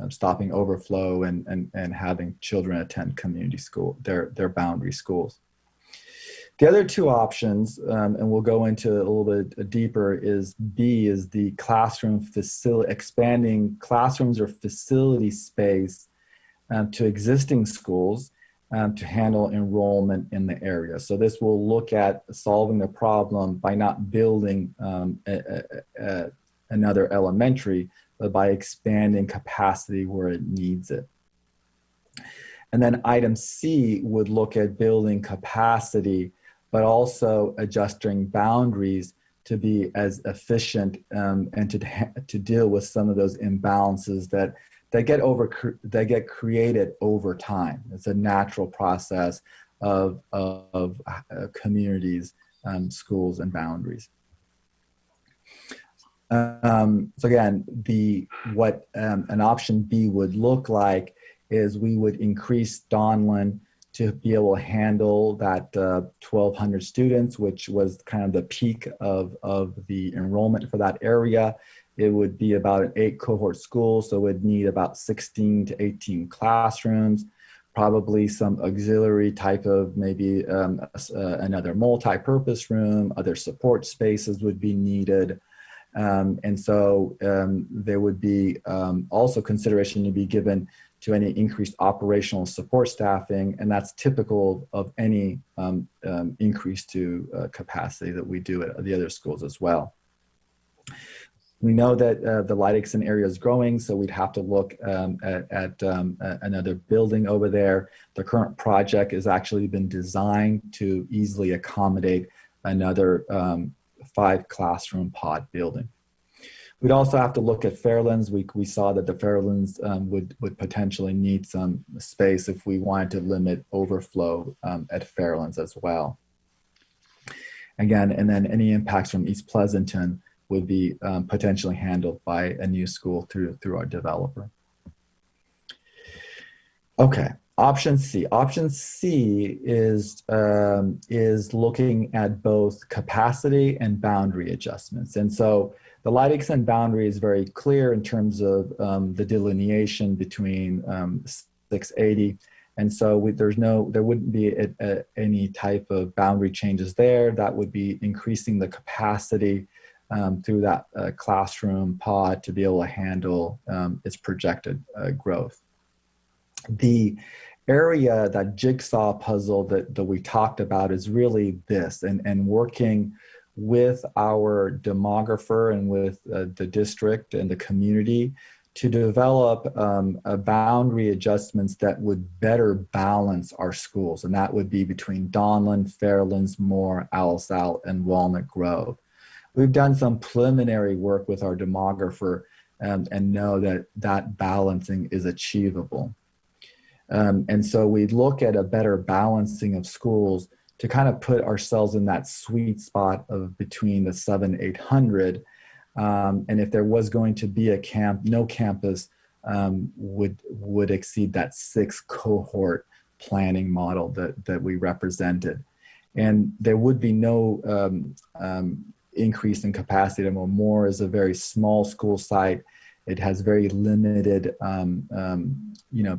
stopping overflow and having children attend community school, their boundary schools. The other 2 options, and we'll go into a little bit deeper, is B, is the classroom facility, expanding classrooms or facility space to existing schools to handle enrollment in the area. So this will look at solving the problem by not building another elementary, but by expanding capacity where it needs it. And then item C would look at building capacity, but also adjusting boundaries to be as efficient and to deal with some of those imbalances that get created over time. It's a natural process of communities, schools, and boundaries. So again, what an option B would look like is we would increase Donlin to be able to handle that 1,200 students, which was kind of the peak of the enrollment for that area. It would be about an 8 cohort school, so it would need about 16 to 18 classrooms, probably some auxiliary type of maybe another multi-purpose room, other support spaces would be needed. And so there would be also consideration to be given to any increased operational support staffing, and that's typical of any increase to capacity that we do at the other schools as well. We know that the Leidixon area is growing, so we'd have to look at another building over there. The current project has actually been designed to easily accommodate another 5 classroom pod building. We'd also have to look at Fairlands. We saw that the Fairlands would potentially need some space if we wanted to limit overflow at Fairlands as well. Again, and then any impacts from East Pleasanton would be potentially handled by a new school through our developer. Okay, Option C. Option C is looking at both capacity and boundary adjustments. And so the light extent boundary is very clear in terms of the delineation between 680. And so there wouldn't be any type of boundary changes there. That would be increasing the capacity through that classroom pod to be able to handle its projected growth. The area, that jigsaw puzzle that we talked about, is really this, and working with our demographer and with the district and the community to develop boundary adjustments that would better balance our schools. And that would be between Donlan, Fairlands, Moore, Alisal, and Walnut Grove. We've done some preliminary work with our demographer and know that balancing is achievable. And so we look at a better balancing of schools to kind of put ourselves in that sweet spot of between the 700-800. And if there was going to be no campus would exceed that 6 cohort planning model that we represented. And there would be no increase in capacity. Moore is a very small school site. It has very limited,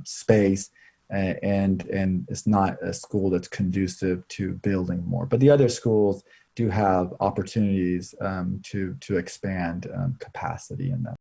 space, and it's not a school that's conducive to building more. But the other schools do have opportunities to expand capacity in them.